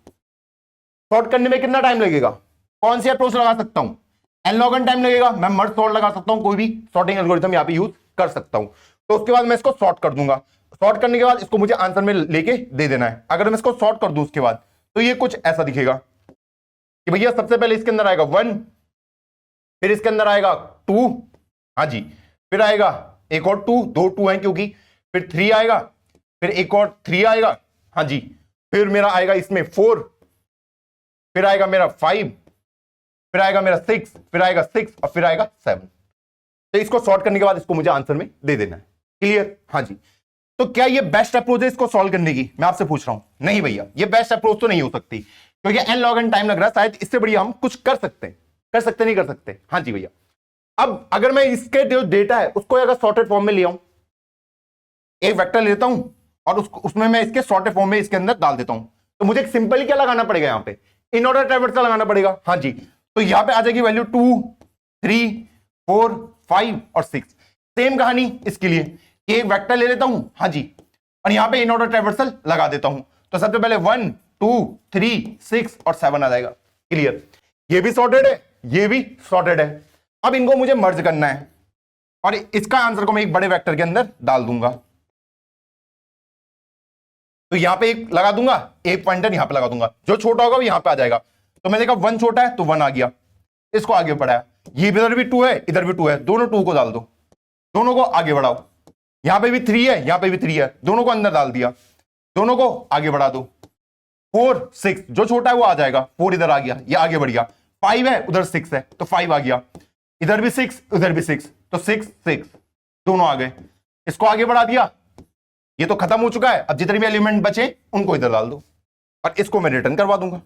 सॉर्ट करने में कितना टाइम लगेगा, कौन सी अप्रोच लगा सकता हूं, एन log n टाइम लगेगा। मैं मर्ज सॉर्ट लगा सकता हूं, कोई भी सॉर्टिंग एल्गोरिथम यहां पे यूज कर सकता हूं। तो उसके बाद मैं इसको सॉर्ट कर दूंगा। सॉर्ट करने के बाद इसको मुझे आंसर में लेके दे देना है। अगर मैं इसको सॉर्ट कर दूं उसके बाद, तो ये कुछ ऐसा दिखेगा कि भैया सबसे पहले इसके अंदर आएगा 1, फिर इसके अंदर आएगा 2, हाँ जी, फिर आएगा एक और 2, 2 2 हैं क्योंकि, फिर 3 आएगा, फिर एक और 3 आएगा, हाँ जी, फिर मेरा आएगा इसमें 4, फिर आएगा मेरा 5, फिर आएगा मेरा 6, फिर आएगा 6 और फिर आएगा 7। तो इसको सॉर्ट करने के बाद इसको मुझे आंसर में दे देना है। क्लियर? हाँ जी। तो क्या ये बेस्ट अप्रोच है इसको सॉल्व करने की? मैं आपसे पूछ रहा हूं। नहीं भैया, ये बेस्ट अप्रोच तो नहीं हो सकती, क्योंकि n log n टाइम लग रहा है। शायद इससे बढ़िया हम कुछ कर सकते हैं। कर सकते नहीं कर सकते? हाँ जी भैया। अब अगर मैं इसके जो डेटा है उसको अगर सॉर्टेड फॉर्म में ले आऊं, एक वेक्टर लेता हूं और उसमें मैं इसके सॉर्टेड फॉर्म में इसके अंदर डाल देता हूं, तो मुझे सिंपली क्या लगाना पड़ेगा? यहां पे इन ऑर्डर ट्रैवर्सल लगाना पड़ेगा। हाँ जी। तो यहां पे आ जाएगी वैल्यू 2, 3, 4, 5 और 6। सेम कहानी इसके लिए, एक वेक्टर ले लेता हूं, हाँ जी, और यहां पे इन ऑर्डर ट्रैवर्सल लगा देता हूं। तो सबसे पहले 1, 2, 3, 6 और 7 आ जाएगा। क्लियर? ये भी सॉर्टेड है, ये भी सॉर्टेड है। अब इनको मुझे मर्ज करना है और इसका आंसर को मैं एक बड़े वेक्टर के अंदर डाल दूंगा। तो यहां पे एक लगा दूंगा, एक पॉइंटर यहां पे लगा दूंगा, जो छोटा होगा वो यहां पे आ जाएगा। तो मैंने कहा 1 छोटा है तो 1 आ गया, इसको आगे बढ़ाया। ये इधर भी 2 है, इधर भी 2 है, दोनों 2 को डाल दो, दोनों को आगे बढ़ाओ। यहां पे भी 3 है, यहां पे भी 3 है, दोनों को अंदर डाल दिया, दोनों को आगे बढ़ा दो। 4, 6, जो छोटा है वो आ जाएगा, 4 इधर आ गया, ये आगे बढ़ गया। 5 है, उधर 6 है तो 5 आ गया, इधर भी 6, उधर भी 6, तो 6, 6 दोनों आ गए। इसको आगे बढ़ा दिया, ये तो खत्म हो चुका है। अब जितने भी एलिमेंट बचे उनको इधर डाल दो और इसको मैं रिटर्न करवा दूंगा।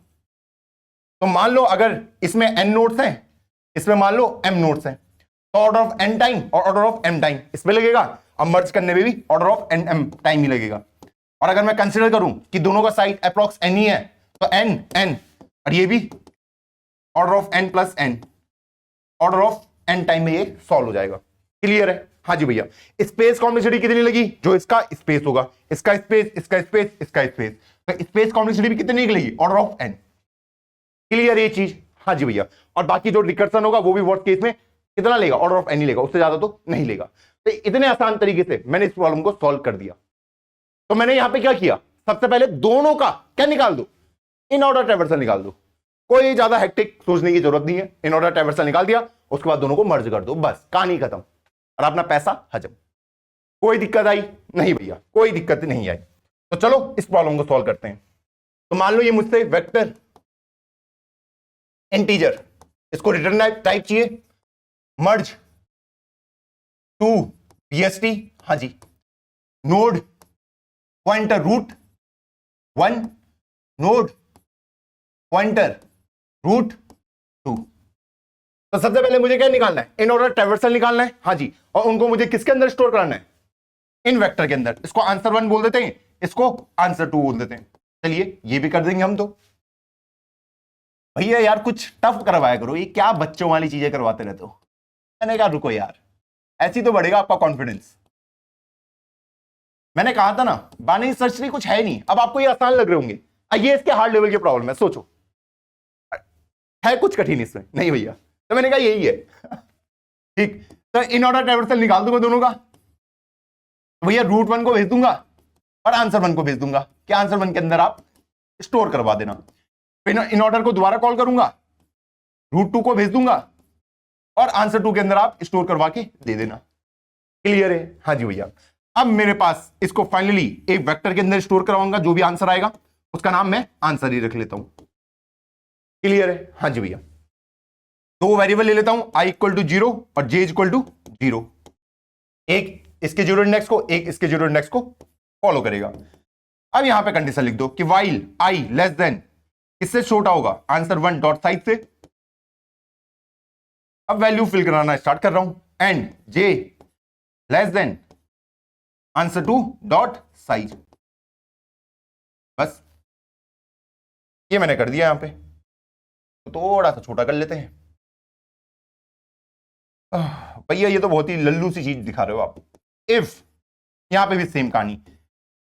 तो मान लो अगर इसमें n नोड्स हैं, इसमें मान लो m नोड्स हैं, तो ऑर्डर ऑफ n टाइम और ऑर्डर ऑफ m टाइम इसमें लगेगा। अब मर्ज करने में भी order of n m time ही लगेगा। और अगर मैं कंसीडर करूं कि दोनों का साइज अप्रॉक्स n ही है, तो n n और ये भी order of n plus n, order of n time में ये सॉल्व हो जाएगा। क्लियर है? हाँ जी भैया। स्पेस कॉम्प्लेक्सिटी कितनी लगी? जो इसका स्पेस होगा, इसका स्पेस, इसका स्पेस, इसका स्पेस, तो स्पेस कॉम्प्लेक्सिटी भी कितनी निकलेगी? Order of n। क्लियर ये चीज? हाँ जी भैया। और बाकी जो रिकर्सन होगा वो भी वर्स्ट केस में कितना लेगा? ऑर्डर ऑफ n ही लेगा, उससे ज्यादा तो नहीं लेगा। तो इतने आसान तरीके से मैंने इस प्रॉब्लम को सॉल्व कर दिया। तो मैंने यहां पे क्या किया? सबसे पहले दोनों का क्या निकाल दो? इन ऑर्डर ट्रैवर्सल निकाल दो। कोई ज्यादा हेक्टिक सोचने की जरूरत नहीं है। इन ऑर्डर ट्रैवर्सल निकाल दिया, उसके बाद दोनों को मर्ज कर दो, बस कहानी खत्म और अपना पैसा हजम। कोई दिक्कत आई? नहीं भैया, कोई दिक्कत नहीं आई। तो चलो इस प्रॉब्लम को सॉल्व करते हैं। तो मान लो ये मुझसे वेक्टर इंटीजर, इसको रिटर्न टाइप चाहिए, मर्ज टू pst, हाँ जी, node pointer root 1, node pointer root 2। तो सबसे पहले मुझे क्या निकालना है? इन ऑर्डर ट्रैवर्सल निकालना है, हाँ जी, और उनको मुझे किसके अंदर स्टोर करना है? इन वेक्टर के अंदर। इसको आंसर 1 बोल देते हैं, इसको आंसर 2 बोल देते हैं। चलिए ये भी कर देंगे हम। तो भैया यार कुछ टफ करवाया करो, ये क्या बच्चों वाली चीजें करवाते रहते हो। मैंने कहा रुको यार, ऐसी तो बढ़ेगा आपका कॉन्फिडेंस। मैंने कहा था ना बाइनरी सर्च ट्री कुछ है नहीं। अब आपको ये आसान लग रहे होंगे, ये इसके हार्ड लेवल के प्रॉब्लम है। सोचो है कुछ कठिन इसमें? नहीं भैया। तो मैंने कहा यही है। ठीक, तो इन ऑर्डर ट्रैवर्सल निकाल दूंगा दोनों का। भैया रूट 1 को भेज दूंगा और आंसर 1 को भेज दूंगा कि आंसर 1 के अंदर आप स्टोर करवा देना। फिर इन ऑर्डर को दोबारा कॉल करूंगा, रूट 2 को भेज दूंगा और आंसर 2 के अंदर आप स्टोर करवा के दे देना। क्लियर है? हाँ जी भैया। अब मेरे पास इसको फाइनली एक वेक्टर के अंदर स्टोर करवाऊंगा, जो भी आंसर आएगा उसका नाम मैं आंसर ही रख लेता हूं। क्लियर है? हाँ जी भैया। 2 वेरिएबल ले लेता हूं, i इक्वल टू 0 और j इक्वल टू 0। एक इसके जीरो इंडेक्स को, एक इसके जीरो इंडेक्स को फॉलो करेगा। अब यहां पे कंडीशन लिख दो कि while i लेस देन किससे छोटा होगा? आंसर 1 डॉट साइज से। अब वैल्यू फिल कराना स्टार्ट कर रहा हूं, and j less than answer 2 dot size. बस ये मैंने कर दिया। यहां पे तो थोड़ा सा छोटा कर लेते हैं। भैया ये तो बहुत ही लल्लू सी चीज दिखा रहे हो आप। इफ, यहां पे भी सेम कहानी,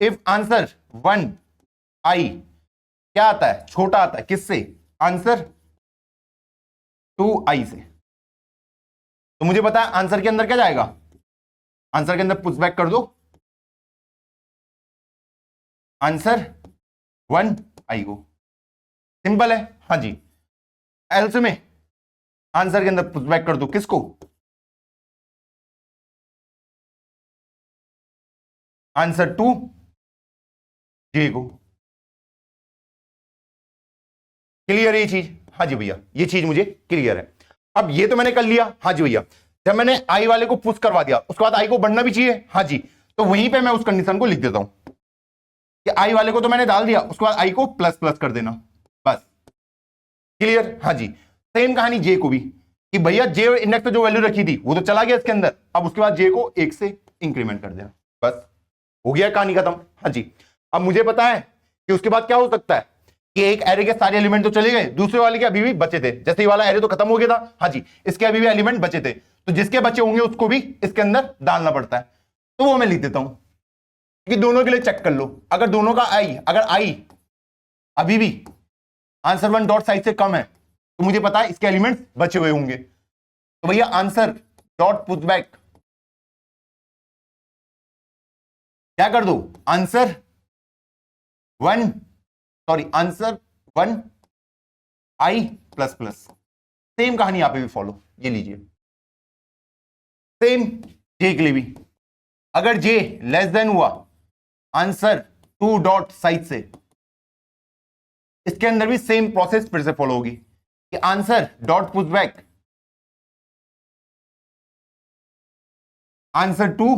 इफ आंसर 1 i क्या आता है? छोटा आता है किससे? आंसर 2 i से। तो मुझे पता है आंसर के अंदर क्या जाएगा? आंसर के अंदर पुश बैक कर दो आंसर 1 i को। सिंपल है? हाँ जी। एल्स में आंसर के अंदर पुश बैक कर दो किसको? आंसर 2 j को। क्लियर है ये चीज? हाँ जी भैया, ये चीज मुझे क्लियर है। अब ये तो मैंने कर लिया। हाँ जी भैया, जब मैंने आई वाले को पुश करवा दिया उसके बाद आई को बढ़ना भी चाहिए, हाँ जी, तो वहीं पे मैं उस कंडीशन को लिख देता हूं कि आई वाले को तो मैंने डाल दिया, उसके बाद आई को प्लस प्लस कर देना, बस। क्लियर? हाँ जी। सेम कहानी जे को भी कि भैया जे इंडेक्स पे जो वैल्यू रखी थी वो तो चला गया इसके अंदर, अब उसके बाद जे को 1 से इंक्रीमेंट कर देना, बस हो गया कहानी खत्म। हाँ जी। अब मुझे पता है कि उसके बाद क्या हो सकता है कि एक एरे के सारे एलिमेंट तो चले गए, दूसरे वाले के अभी भी बचे थे, जैसे ये वाला एरे तो खत्म हो गया था, हाँ जी, इसके अभी भी एलिमेंट बचे थे, तो जिसके बचे होंगे उसको भी इसके अंदर डालना पड़ता है, तो वो मैं लिख देता हूं कि दोनों के लिए चेक कर लो, अगर दोनों का अगर आई अभी भी आंसर 1 डॉट साइज से कम है तो मुझे पता है इसके एलिमेंट्स बचे हुए होंगे, तो भैया आंसर डॉट पुट बैक क्या कर दो, आंसर 1 आई प्लस प्लस। सेम कहानी यहां पे भी फॉलो, ये लीजिए, सेम जे के लिए भी, अगर जे लेस देन हुआ आंसर 2 डॉट साइज से, इसके अंदर भी सेम प्रोसेस फिर से फॉलो होगी कि answer dot put back answer 2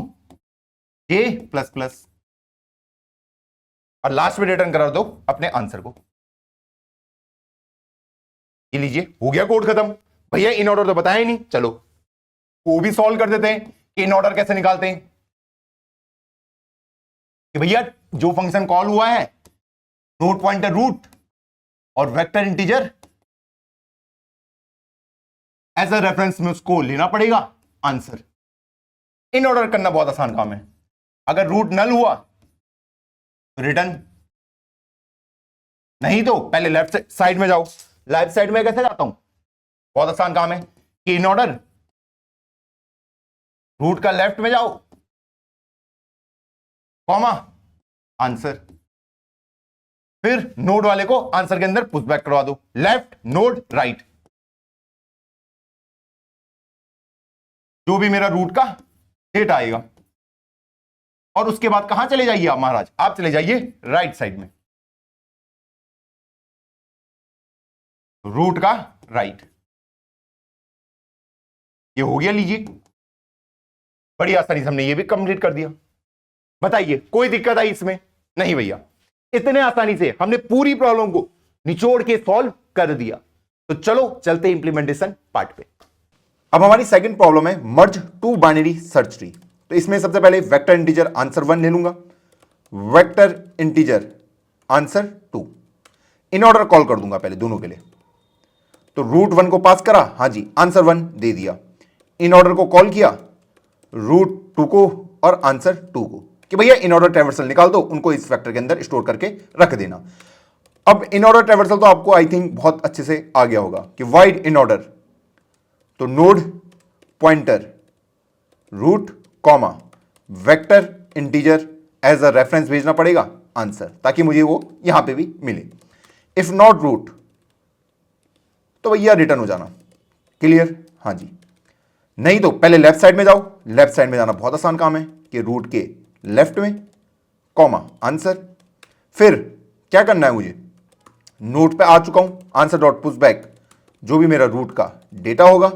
जे प्लस प्लस, और लास्ट में रिटर्न करा दो अपने आंसर को। ये लीजिए, हो गया कोड खत्म। भैया इन ऑर्डर तो बताया ही नहीं, चलो वो भी सॉल्व कर देते हैं कि इन ऑर्डर कैसे निकालते हैं। कि भैया जो फंक्शन कॉल हुआ है नोट पॉइंटर रूट और vector integer as a reference में उसको लेना पड़ेगा आंसर। इन ऑर्डर करना बहुत आसान काम है। अगर रूट नल हुआ तो रिटर्न, नहीं तो पहले लेफ्ट साइड में जाओ। लेफ्ट साइड में कैसे जाता हूं, बहुत आसान काम है कि इन ऑर्डर रूट का लेफ्ट में जाओ कॉमा आंसर, फिर नोड वाले को आंसर के अंदर पुश बैक करवा दो, लेफ्ट नोड राइट, जो भी मेरा रूट का डेटा आएगा। और उसके बाद कहां चले जाइए आप महाराज, आप चले जाइए राइट साइड में, रूट का राइट। ये हो गया, लीजिए बड़ी आसानी से हमने ये भी कंप्लीट कर दिया। बताइए कोई दिक्कत आई इसमें? नहीं भैया, इतने आसानी से हमने पूरी प्रॉब्लम को निचोड़ के सॉल्व कर दिया। तो चलो चलते इंप्लीमेंटेशन पार्ट पे। अब हमारी सेकंड प्रॉब्लम है मर्ज टू बाइनरी सर्च ट्री। तो इसमें सबसे पहले वेक्टर इंटीजर आंसर 1 ले लूंगा, vector integer answer 2, in order call कर दूंगा पहले दोनों के लिए। तो रूट 1 को पास करा, हाँ जी, आंसर 1 दे दिया। इन ऑर्डर को कॉल किया, रूट 2 को और आंसर 2 को, कि भैया इन ऑर्डर ट्रैवर्सल निकाल दो, उनको इस वेक्टर के अंदर स्टोर करके रख देना। अब इन ऑर्डर ट्रैवर्सल तो आपको आई थिंक बहुत अच्छे से आ गया होगा कि वाइड इन ऑर्डर, तो node pointer root comma vector integer as a reference भेजना पड़ेगा आंसर, ताकि मुझे वो यहां पे भी मिले। इफ नॉट रूट तो भैया रिटर्न हो जाना। क्लियर? हाँ जी। नहीं तो पहले लेफ्ट साइड में जाओ, लेफ्ट साइड में जाना बहुत आसान काम है कि रूट के लेफ्ट में कॉमा आंसर, फिर क्या करना है मुझे, नोट पे आ चुका हूं, आंसर डॉट पुश बैक जो भी मेरा रूट का डेटा होगा,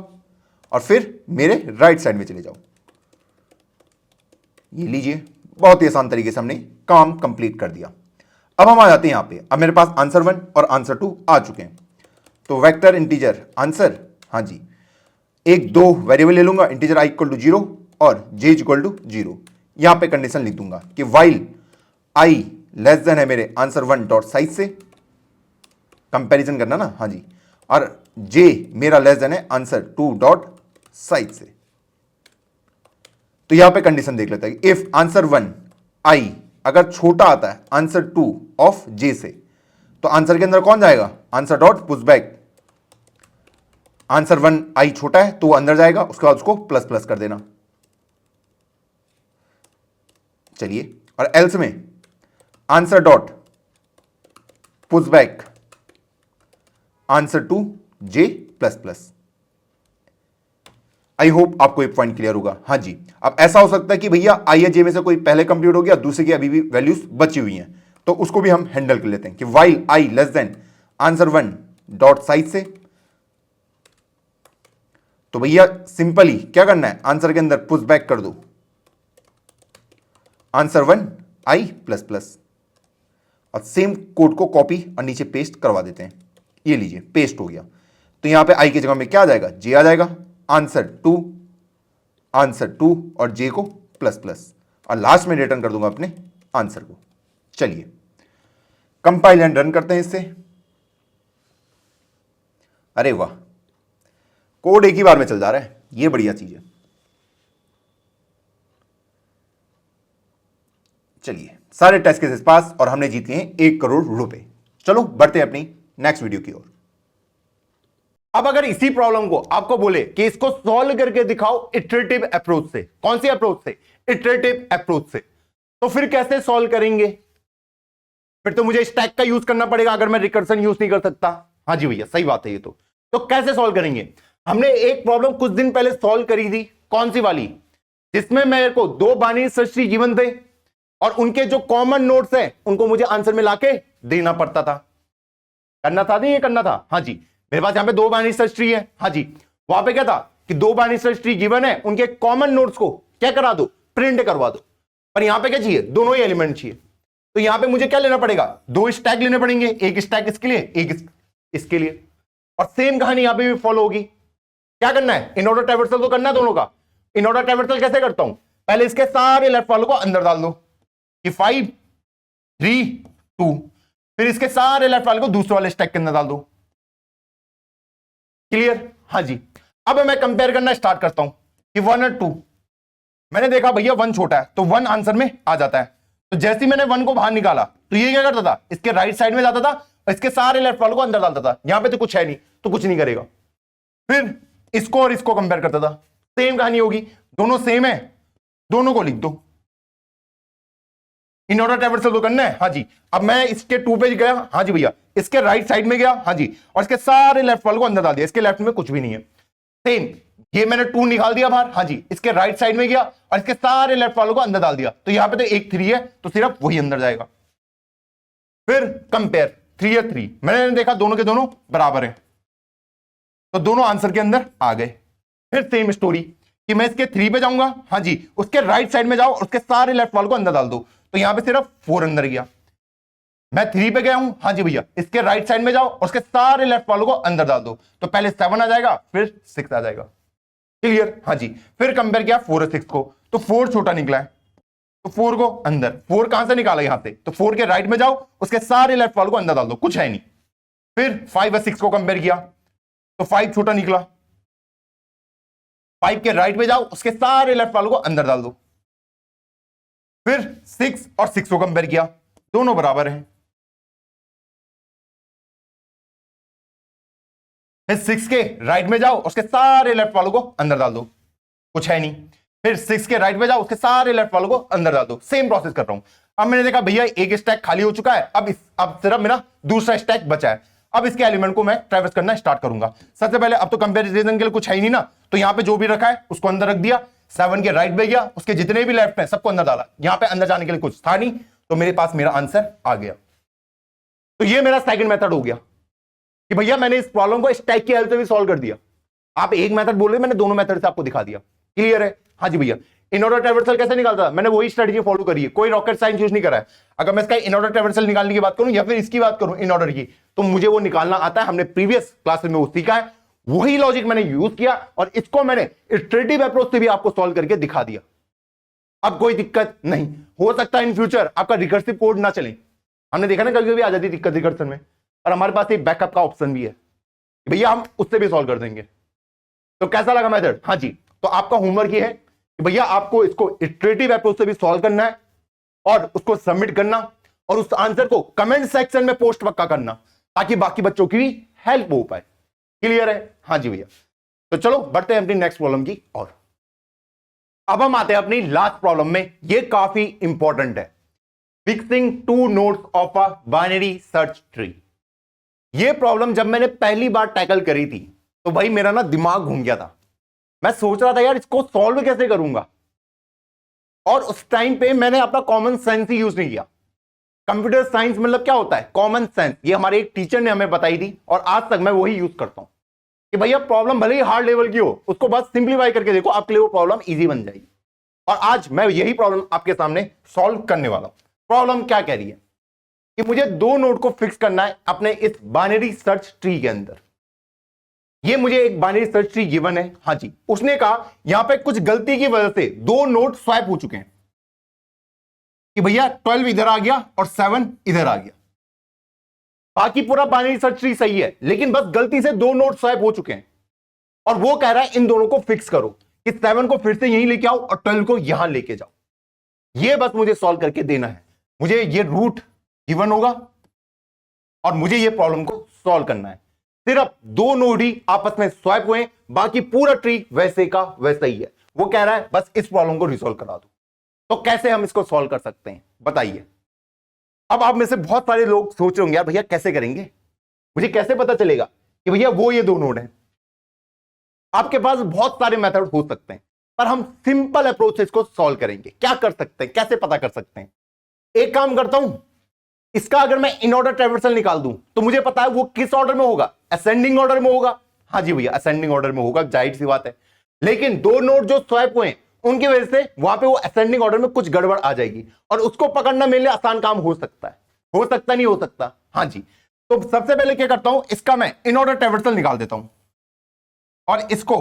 और फिर मेरे राइट साइड में चले जाओ। ये लीजिए, बहुत ही आसान तरीके से हमने काम कंप्लीट कर दिया। अब हम आ जाते हैं यहां पे, अब मेरे पास आंसर 1 और आंसर 2 आ चुके हैं। तो वेक्टर इंटीजर आंसर, हाँ जी, एक दो वेरिएबल ले लूंगा, इंटीजर आई इक्वल टू 0 और जे इक्वल टू 0। यहां पे कंडीशन लिख दूंगा कि वाइल आई लेस देन है मेरे आंसर 1 डॉट साइज से, कंपैरिजन करना ना, हाँ जी, और जे मेरा लेस देन है आंसर 2 डॉट साइज से। तो यहां पे कंडीशन देख लेते हैं, इफ आंसर 1 आई अगर छोटा आता है आंसर 2 ऑफ जे से, तो आंसर के अंदर कौन जाएगा, answer dot push back, answer 1 आई छोटा है तो वो अंदर जाएगा, उसके बाद उसको प्लस प्लस कर देना। चलिए, और एल्स में answer dot push back answer 2 J plus plus. I hope आपको एक पॉइंट क्लियर होगा। हाँ जी, अब ऐसा हो सकता है कि भैया आई या जे में से कोई पहले कंप्लीट हो गया, दूसरे की अभी भी वैल्यूज बची हुई हैं, तो उसको भी हम हैंडल कर लेते हैं कि while I less than answer 1 dot size से, तो भैया सिंपली क्या करना है, आंसर के अंदर पुश बैक कर दो आंसर 1 i प्लस प्लस, और सेम कोड को कॉपी और नीचे पेस्ट करवा देते हैं। ये लीजिए पेस्ट हो गया। तो यहां पे i की जगह में क्या आ जाएगा, j आ जाएगा, आंसर 2 और j को प्लस प्लस, और लास्ट में रिटर्न कर दूंगा अपने आंसर को। चलिए कंपाइल एंड रन करते हैं इससे। अरे वाह, कोड एक ही बार में चल जा रहा है, ये बढ़िया चीज है। चलिए सारे टेस्ट केसेस पास और हमने जीते हैं 1 करोड़ रुपए। चलो बढ़ते हैं अपनी नेक्स्ट वीडियो की ओर। अब अगर इसी प्रॉब्लम को आपको बोले कि इसको सॉल्व करके दिखाओ इटरेटिव अप्रोच से, कौन सी अप्रोच से, इटरेटिव अप्रोच से, तो फिर कैसे सॉल्व करेंगे? फिर तो मुझे स्टैक का यूज करना पड़ेगा अगर मैं रिकर्सन यूज नहीं कर सकता। हाँ जी भैया सही बात है ये तो कैसे सॉल्व करेंगे? हमने एक प्रॉब्लम कुछ दिन पहले सॉल्व करी थी, कौन सी वाली, जिसमें मेरे को 2 बाइनरी सर्च ट्री गिवन थे और उनके जो कॉमन नोड्स हैं उनको मुझे आंसर में लाके देना पड़ता था। करना था नहीं, ये करना था। हाँ जी, मेरे पास यहां पे 2 बाइनरी सर्च ट्री है। हाँ जी, वहां पे क्या था कि 2 बाइनरी सर्च ट्री गिवन है, उनके कॉमन नोड्स को क्या करा दो, प्रिंट करवा दो। पर यहां पे क्या चाहिए, दोनों ही एलिमेंट चाहिए। तो यहां पे मुझे क्या लेना पड़ेगा, 2 स्टैक लेने पड़ेंगे, एक स्टैक इसके लिए, एक इसके लिए। और सेम कहानी यहां पे भी फॉलो होगी। क्या करना है, इन ऑर्डर ट्रैवर्सल तो करना है दोनों का। इन ऑर्डर ट्रैवर्सल कैसे करता हूं, पहले इसके सारे लेफ्ट वालों को अंदर डाल दो कि 5 3 2, फिर इसके सारे लेफ्ट वाले को दूसरे वाले स्टैक के अंदर डाल दो। क्लियर? हाँ जी। अब मैं कंपेयर करना स्टार्ट करता हूं कि 1 और 2। मैंने देखा भैया 1 छोटा है तो 1 आंसर में आ जाता है। तो जैसे ही मैंने 1 को बाहर निकाला तो ये क्या करता था, इसके राइट साइड में जाता था और इसके सारे लेफ्ट वालों को अंदर डालता था। यहां पे तो कुछ है नहीं तो कुछ नहीं करेगा। फिर इसको और इसको कंपेयर करता था, सेम कहानी होगी, दोनों सेम है, दोनों को लिख दो। इन ऑर्डर ट्रैवर्सल तो करना है। हाँ जी, अब मैं इसके 2 पे गया, हाँ जी भैया, इसके राइट साइड में गया, हाँ जी, और इसके सारे लेफ्ट वालों को अंदर डाल दिया। इसके लेफ्ट में कुछ भी नहीं है। सेम ये मैंने 2 निकाल दिया बाहर, हाँ जी, इसके राइट साइड में गया और इसके सारे लेफ्ट वालों को अंदर डाल दिया। तो यहां पे तो एक 3 है तो सिर्फ वही अंदर जाएगा। फिर कंपेयर 3 या 3, मैंने देखा दोनों के दोनों बराबर हैं तो दोनों आंसर के अंदर आ गए। फिर सेम स्टोरी कि मैं इसके 3 पे जाऊंगा, हाँ जी, उसके राइट साइड में जाओ और उसके सारे लेफ्ट वालों को अंदर डाल दो। तो यहां पे सिर्फ 4 अंदर गया। मैं 3 पे गया हूं, हाँ जी भैया, इसके राइट साइड में जाओ और उसके सारे लेफ्ट वालों को अंदर डाल दो। तो पहले 7 आ जाएगा फिर 6 आ जाएगा। क्लियर? हाँ जी। फिर कंपेयर किया 4 और 6 को, तो 4 छोटा निकला है तो 4 को अंदर, 4 कहां से निकाला यहां से, तो 4 के राइट में जाओ उसके सारे लेफ्ट वालों को अंदर डाल दो, कुछ है नहीं। फिर 5 और 6 को कंपेयर किया तो 5 छोटा निकला, 5 के राइट में जाओ उसके सारे लेफ्ट वालों को अंदर डाल दो। फिर 6 और 6 को कंपेयर किया, दोनों बराबर हैं। फिर 6 के राइट में जाओ उसके सारे लेफ्ट वालों को अंदर डाल दो, कुछ है नहीं। फिर 6 के राइट में जाओ उसके सारे लेफ्ट वालों को अंदर डाल दो। सेम प्रोसेस कर रहा हूं। अब मैंने देखा भैया एक स्टैक खाली हो चुका है, अब सिर्फ मेरा दूसरा स्टैक बचा है। अब इसके एलिमेंट को मैं ट्रैवर्स करना स्टार्ट करूंगा। सबसे पहले अब तो कंपैरिजन के लिए कुछ है ही नहीं ना, तो यहां पे जो भी रखा है उसको अंदर रख दिया। 7 के राइट में गया, उसके जितने भी लेफ्ट हैं सबको अंदर डाला। यहां पे अंदर जाने के लिए कुछ था नहीं तो मेरे पास मेरा आंसर आ गया। तो ये मेरा सेकंड मेथड हो गया कि भैया मैंने इस प्रॉब्लम को स्टैक की हेल्प से भी सॉल्व कर दिया। आप एक मेथड बोल रहे, मैंने दोनों मेथड से आपको दिखा दिया। क्लियर है? हाँ जी भैया। इन ऑर्डर ट्रैवर्सल कैसे निकालता था, मैंने वही स्ट्रेटजी फॉलो करी है, कोई रॉकेट साइंस यूज नहीं करा है। अगर मैं इसका इन ऑर्डर ट्रैवर्सल निकालने की बात करूं या फिर इसकी बात करूं इन ऑर्डर की, तो मुझे वो निकालना आता है। हमने प्रीवियस क्लासेस में वो सीखा है, वही लॉजिक मैंने यूज किया और इसको मैंने इटरेटिव अप्रोच से भी आपको सॉल्व करके दिखा दिया। अब कोई दिक्कत नहीं। हो सकता है इन फ्यूचर आपका रिकर्सिव कोड ना चले, हमने देखा ना कभी कभी आ जाती दिक्कत रिकर्सन में, और हमारे पास एक बैकअप का ऑप्शन भी है, भैया हम उससे भी सॉल्व कर देंगे। तो कैसा लगा मेथड? हाँ जी। तो आपका होमवर्क ये है कि भैया आपको इसको इटरेटिव अप्रोच से भी सॉल्व करना है और उसको सबमिट करना और उस आंसर को कमेंट सेक्शन में पोस्ट पक्का करना ताकि बाकी बच्चों की भी हेल्प हो पाए। क्लियर है? हाँ जी भैया। तो चलो बढ़ते हैं अपनी नेक्स्ट प्रॉब्लम की और अब हम आते हैं अपनी लास्ट प्रॉब्लम में। ये काफी इंपॉर्टेंट है, fixing 2 nodes of a binary search tree. ये प्रॉब्लम जब मैंने पहली बार टैकल करी थी तो भाई मेरा ना दिमाग घूम गया था। मैं सोच रहा था यार इसको सॉल्व कैसे करूंगा, और उस टाइम पे मैंने अपना कॉमन सेंस ही यूज नहीं किया। कंप्यूटर साइंस मतलब क्या होता है, कॉमन सेंस। ये हमारे एक टीचर ने हमें बताई थी और आज तक मैं वही यूज करता हूं। कि भैया प्रॉब्लम भले ही हार्ड लेवल की हो, उसको बस सिंप्लीफाई करके देखो, आपके लिए वो प्रॉब्लम इजी बन जाएगी। और आज मैं यही प्रॉब्लम आपके सामने सॉल्व करने वाला हूं। प्रॉब्लम क्या कह रही है कि मुझे दो नोड को फिक्स करना है अपने इस बाइनरी सर्च ट्री के अंदर। ये मुझे एक बाइनरी सर्च ट्री गिवन है। हां जी, उसने कहा यहां पे कुछ गलती की वजह से दो नोड स्वैप हो चुके हैं कि भैया 12 इधर आ गया और 7 इधर आ गया। बाकी पूरा बाइनरी सर्च ट्री सही है, लेकिन बस गलती से दो नोड स्वैप हो चुके हैं और वो कह रहा है इन दोनों को फिक्स करो कि 7 को फिर से यहीं लेके आओ और 12 को यहां लेके जाओ। ये बस मुझे सॉल्व करके देना है। मुझे ये रूट गिवन होगा और मुझे ये प्रॉब्लम को सॉल्व करना है। सिर्फ दो नोड ही आपस में स्वैप हुए, बाकी पूरा ट्री वैसे का वैसा ही है। वो कह रहा है बस इस प्रॉब्लम को रिजॉल्व करा दो। तो कैसे हम इसको सॉल्व कर सकते हैं बताइए। अब आप में से बहुत सारे लोग सोच रहे होंगे यार भैया कैसे करेंगे, मुझे कैसे पता चलेगा कि भैया वो ये दो नोड हैं। आपके पास बहुत सारे मेथड हो सकते हैं, पर हम सिंपल अप्रोच से इसको सॉल्व करेंगे। क्या कर सकते हैं, कैसे पता कर सकते हैं। एक काम करता हूं, इसका अगर मैं इन ऑर्डर ट्रावर्सल निकाल दूं तो मुझे पता है वो किस ऑर्डर में होगा, असेंडिंग ऑर्डर में होगा। हां जी भैया, असेंडिंग ऑर्डर में होगा, जाहिर सी बात है। लेकिन दो नोड जो स्वैप हुए उनकी वजह से वहां पे वो असेंडिंग ऑर्डर में कुछ गड़बड़ आ जाएगी और उसको पकड़ना मेरे लिए आसान काम हो सकता है। हो सकता नहीं हो सकता। हां जी, तो सबसे पहले क्या करता हूं, इसका मैं इन ऑर्डर ट्रावर्सल निकाल देता हूं और इसको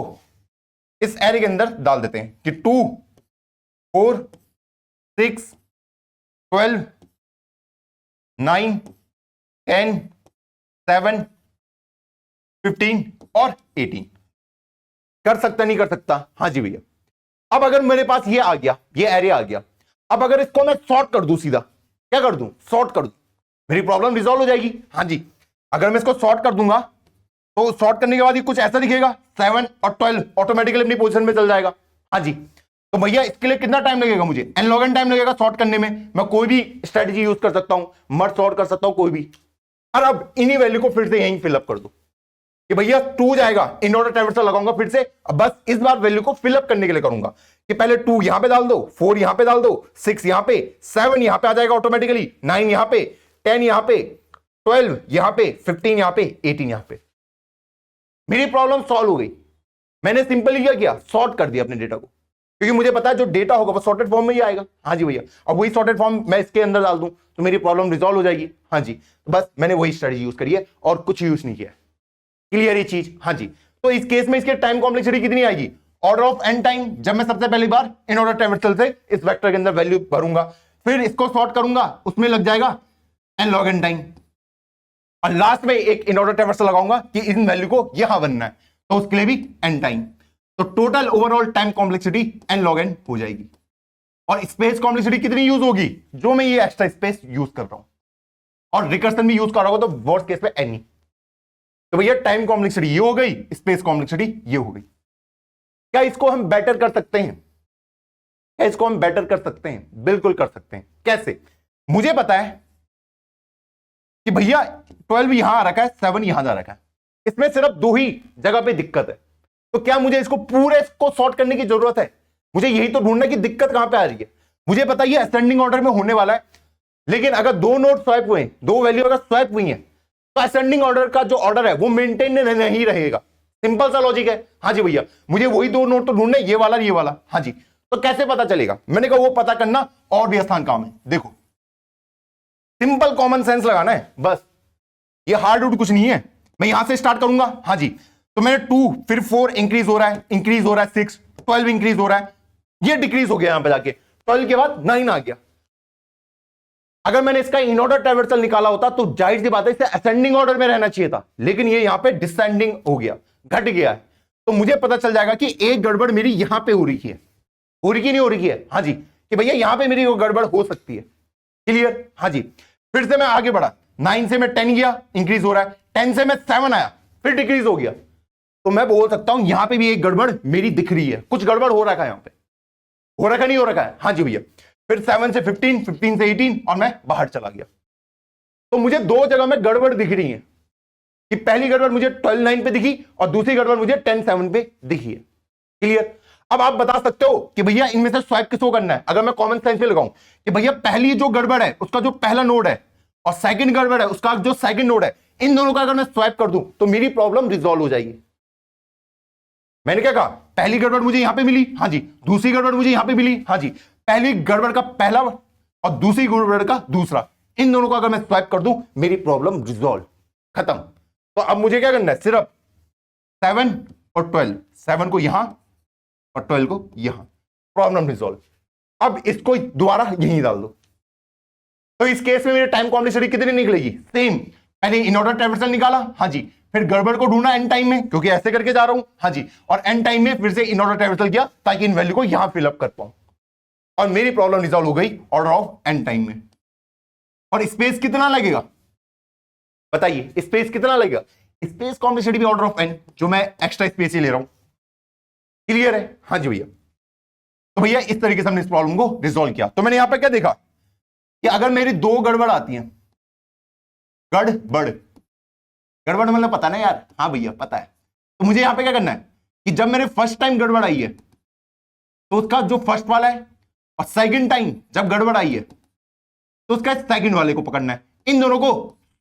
इस एरे के अंदर डाल देते हैं कि 2 4 6 12 9 10 7 15 और 18। कर सकता नहीं कर सकता। हां जी भैया, अब अगर मेरे पास ये आ गया, ये एरे आ गया, अब अगर इसको मैं सॉर्ट कर दूं, सीधा क्या कर दूं, सॉर्ट कर दूं, मेरी प्रॉब्लम रिजॉल्व हो जाएगी। हां जी, अगर मैं इसको सॉर्ट कर दूंगा तो सॉर्ट करने के बाद ये कुछ ऐसा दिखेगा, 7 और 12 ऑटोमेटिकली अपनी पोजीशन में चल जाएगा। हां जी, तो भैया इसके लिए कितना टाइम लगेगा, मुझे n log n टाइम लगेगा सॉर्ट करने में। मैं कोई भी स्ट्रेटजी यूज कर सकता हूं, मर्ज सॉर्ट कर सकता हूं कोई भी। और अब इन्हीं वैल्यू को फिर से यहीं फिलअप कर दो कि भैया 2 जाएगा, इन ऑर्डर ट्रावर्सल लगाऊंगा फिर से। अब बस इस बार वैल्यू को फिलअप करने के लिए करूंगा कि पहले 2 यहां पे डाल दो, 4 यहां पे डाल दो, 6 यहां पे, 7 यहां पे आ जाएगा ऑटोमेटिकली, 9 यहां पे, 10 यहां पे, 12 यहां पे, 15 यहां पे, 18 यहां पे। मेरी प्रॉब्लम सॉल्व हो गई। मैंने सिंपली क्या किया, सॉर्ट कर दिया अपने डेटा को, क्योंकि मुझे पता है जो डेटा होगा वो सॉर्टेड फॉर्म में ही आएगा। हाँ जी भैया, अब वही सॉर्टेड फॉर्म मैं इसके अंदर डाल दूं तो मेरी प्रॉब्लम रिजॉल्व हो जाएगी। हाँ जी, तो बस मैंने वही स्ट्रेटजी यूज करी है और कुछ यूज नहीं किया। क्लियर ये चीज। हाँ जी, तो इस केस में इसके टाइम कॉम्प्लेक्सिटी कितनी आएगी, ऑर्डर ऑफ n टाइम। जब मैं सबसे पहली बार इन ऑर्डर ट्रावर्सल से इस वेक्टर के अंदर वैल्यू भरूंगा, फिर इसको सॉर्ट करूंगा, उसमें लग जाएगा n log n टाइम, और लास्ट में एक इन ऑर्डर ट्रावर्सल लगाऊंगा कि इन वैल्यू को यहां बनना है, तो उसके लिए भी n टाइम। तो total overall time complexity n log n हो जाएगी। और स्पेस कॉम्प्लेक्सिटी कितनी यूज होगी, जो मैं ये एक्स्ट्रा स्पेस यूज कर रहा हूं, और रिकर्सन भी यूज कर रहा होगा तो वर्स्ट केस पे n ही। तो भैया टाइम कॉम्प्लेक्सिटी ये हो गई, स्पेस कॉम्प्लेक्सिटी ये हो गई। क्या इसको हम बेटर कर सकते हैं, क्या इसको हम बेटर कर सकते हैं, बिल्कुल कर सकते हैं। कैसे, मुझे पता है कि भैया 12 यहां आ रखा है, 7 यहां जा रखा है, इसमें सिर्फ दो ही जगह पे दिक्कत है। तो क्या मुझे इसको पूरे को सॉर्ट करने की जरूरत है, मुझे यही तो ढूंढना कि दिक्कत कहां पे आ रही है। मुझे पता है ये असेंडिंग ऑर्डर में होने वाला है, लेकिन अगर दो नोड स्वैप हुए, दो वैल्यू अगर स्वैप हुई है, तो असेंडिंग ऑर्डर का जो ऑर्डर है वो मेंटेन नहीं रहेगा। सिंपल सा लॉजिक है। हाँ जी भैया, मुझे वही दो नोड तो ढूंढने, ये वाला ये वाला। हाँ जी, तो कैसे पता चलेगा, मैंने कहा वो पता करना और भी आसान काम है। देखो, सिंपल कॉमन सेंस लगाना है बस, ये हार्ड रूट कुछ नहीं है। मैं यहां से स्टार्ट करूंगा। हाँ जी, तो मैंने 2 फिर 4 इंक्रीज हो रहा है, इंक्रीज हो रहा है, 6 12 इंक्रीज हो रहा है, ये डिक्रीज हो गया, यहां पे जाके 12 के बाद 9 आ गया। अगर मैंने इसका इन ऑर्डर ट्रावर्सल निकाला होता तो जाहिर सी बात है इसे असेंडिंग ऑर्डर में रहना चाहिए था, लेकिन ये यहां पे डिसेंडिंग हो गया, घट गया है। तो मुझे पता चल जाएगा कि एक गड़बड़ मेरी यहां पे हो रही है, हो रही की नहीं हो रही है। हाँ जी, कि भैया यहां पे मेरी गड़बड़ हो सकती है। क्लियर। हाँ जी, फिर से मैं आगे बढ़ा, 9 से मैं 10 गया, इंक्रीज हो रहा है, 10 से मैं 7 आया, फिर डिक्रीज हो गया। तो मैं बोल सकता हूं यहां पे भी एक गड़बड़ मेरी दिख रही है, कुछ गड़बड़ हो रखा है, यहां पे हो रखा नहीं हो रखा है। हाँ जी भैया, फिर 7 से 15, 15 से 18 और मैं बाहर चला गया। तो मुझे दो जगह में गड़बड़ दिख रही है, कि पहली गड़बड़ मुझे 12-9 पे दिखी और दूसरी गड़बड़ मुझे 10-7 पे दिखी है। क्लियर। अब आप बता सकते हो कि भैया इनमें से स्वैप किसको करना है। अगर मैं कॉमन सेंस पे लगाऊं कि भैया पहली जो गड़बड़ है उसका जो पहला नोड है और सेकंड गड़बड़ है उसका जो सेकंड नोड है, इन दोनों का अगर मैं स्वैप कर दूं तो मेरी प्रॉब्लम रिजॉल्व हो जाएगी। मैंने क्या कहा, पहली गड़बड़ मुझे यहां पे मिली, हाँ जी, दूसरी गड़बड़ मुझे यहां पे मिली, हाँ जी, पहली गड़बड़ का पहला और दूसरी गड़बड़ का दूसरा, इन दोनों को अगर मैं स्वैप कर दूं मेरी प्रॉब्लम रिजॉल्व, खत्म। तो अब मुझे क्या करना है, सिर्फ 7 और 12, 7 को यहां और 12 को यहां, प्रॉब्लम रिजॉल्व। अब इसको दोबारा यहीं डाल दो, तो इस केस में मेरी टाइम कॉम्प्लेक्सिटी कितनी निकलेगी, सेम। मैंने इन ऑर्डर ट्रैवर्सल निकाला, हाँ जी, फिर गड़बड़ को ढूंढना एन टाइम में, क्योंकि ऐसे करके जा रहा हूं, हाँ जी, और एन टाइम में फिर से इन ऑर्डर ट्रैवर्सल किया ताकि इन वैल्यू को यहां फिलअप कर पाऊं, और मेरी प्रॉब्लम रिजॉल्व हो गई ऑर्डर ऑफ एन टाइम में। और स्पेस कितना लगेगा बताइए, स्पेस कितना लगेगा, स्पेस कॉम्प्लेक्सिटी भी ऑर्डर ऑफ एन, जो मैं एक्स्ट्रा स्पेस ही ले रहा हूं। क्लियर है, हाँ जी भैया। तो भैया इस तरीके से हमने इस प्रॉब्लम को रिजॉल्व किया। तो मैंने यहां पर क्या देखा कि अगर मेरी दो गड़बड़ आती हैं, गड़बड़, गड़बड़ मतलब पता ना यार, हाँ भैया पता है। तो मुझे यहां पे क्या करना है कि जब मेरे फर्स्ट टाइम गड़बड़ आई है तो उसका जो फर्स्ट वाला है, और सेकंड टाइम जब गड़बड़ आई है तो उसका सेकंड वाले को पकड़ना है, इन दोनों को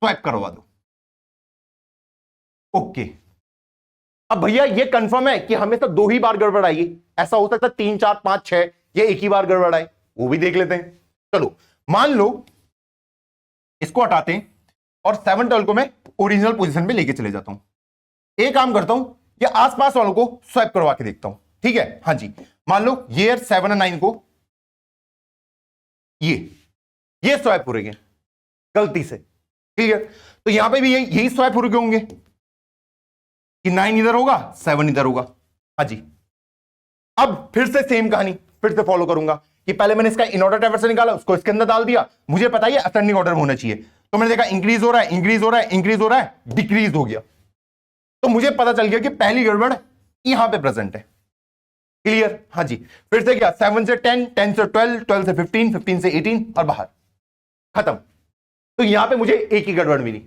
स्वैप करवा दो। ओके, अब भैया ये कंफर्म है कि हमेशा दो ही बार गड़बड़ आएगी, ऐसा हो सकता है 3 4 5 6 ये एक ही बार गड़बड़ आए, वो भी देख लेते हैं। चलो मान लो इसको हटाते हैं और 7 12 को मैं ओरिजिनल पोजीशन पे लेके चले जाता हूं। एक काम करता हूं, ये आसपास वालों को स्वैप करवा के देखता हूं, ठीक है, हाँ जी। मान लो ये 7 और 9 को ये स्वैप हो रहे हैं गलती से, ठीक है, तो यहां पे भी यही स्वैप हो रहे होंगे कि 9 इधर होगा 7 इधर होगा, हाँ जी। अब फिर से सेम कहानी फिर से फॉलो करूंगा कि पहले मैंने इसका इन ऑर्डर ट्रैवर्सल निकाला, उसको इसके अंदर डाल दिया, मुझे पता है असेंडिंग ऑर्डर में होना चाहिए, तो मैंने देखा इंक्रीज हो रहा है, इंक्रीज हो रहा है, इंक्रीज हो रहा है, डिक्रीज हो गया, तो मुझे पता चल गया कि पहली गड़बड़ यहां पे प्रेजेंट है। क्लियर, हाँ जी। फिर से क्या, 7 से 10, 10 से 12, 12 से 15, 15 से 18 और बाहर, खत्म। तो यहां पे मुझे एक ही गड़बड़ मिली।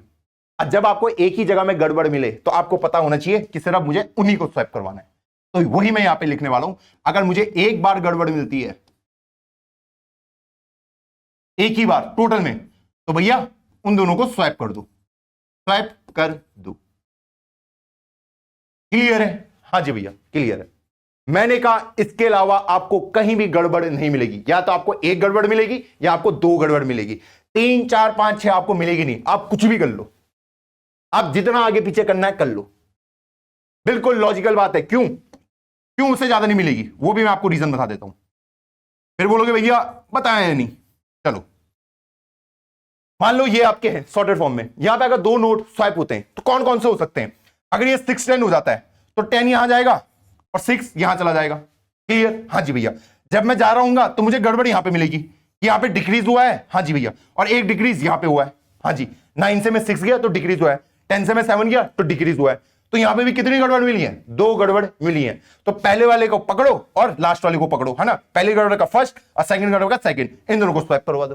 अब जब आपको एक ही जगह में गड़बड़ मिले तो आपको पता होना चाहिए कि सिर्फ मुझे उन्हीं को स्वैप करवाना है, तो वही मैं यहां पे लिखने वाला हूं। अगर मुझे एक बार गड़बड़ मिलती है, एक ही बार टोटल में, तो भैया उन दोनों को स्वैप कर दो, स्वैप कर दो। क्लियर है, हाँ जी भैया क्लियर है। मैंने कहा इसके अलावा आपको कहीं भी गड़बड़ नहीं मिलेगी, या तो आपको एक गड़बड़ मिलेगी या आपको दो गड़बड़ मिलेगी, 3 4 5 6 आपको मिलेगी नहीं। आप कुछ भी कर लो, आप जितना आगे पीछे करना है कर लो, बिल्कुल लॉजिकल बात है। क्यों उससे ज्यादा नहीं मिलेगी, वो भी मैं आपको रीजन बता देता हूं, फिर बोलोगे भैया बताया नहीं। चलो मान लो ये आपके हैं सॉर्टेड फॉर्म में, यहां पे अगर दो नोट स्वाइप होते हैं तो कौन कौन से हो सकते हैं। अगर ये 6 10 हो जाता है तो 10 यहां जाएगा और 6 यहां चला जाएगा। क्लियर, हाँ जी भैया। जब मैं जा रहा हूं तो मुझे गड़बड़ यहां पे मिलेगी, यहां पे डिक्रीज हुआ है, हाँ जी भैया, और एक डिक्रीज यहां पे हुआ है, हाँ जी। 9 से मैं 6 गया तो डिक्रीज हुआ है, 10 से मैं 7 गया तो डिक्रीज हुआ है, तो यहां पे भी कितनी गड़बड़ मिली है, दो गड़बड़ मिली है। तो पहले वाले को पकड़ो और लास्ट वाले को पकड़ो, है ना, पहली गड़बड़ का फर्स्ट और सेकंड गड़बड़ का सेकंड, इन दोनों को स्वैप करवा दो।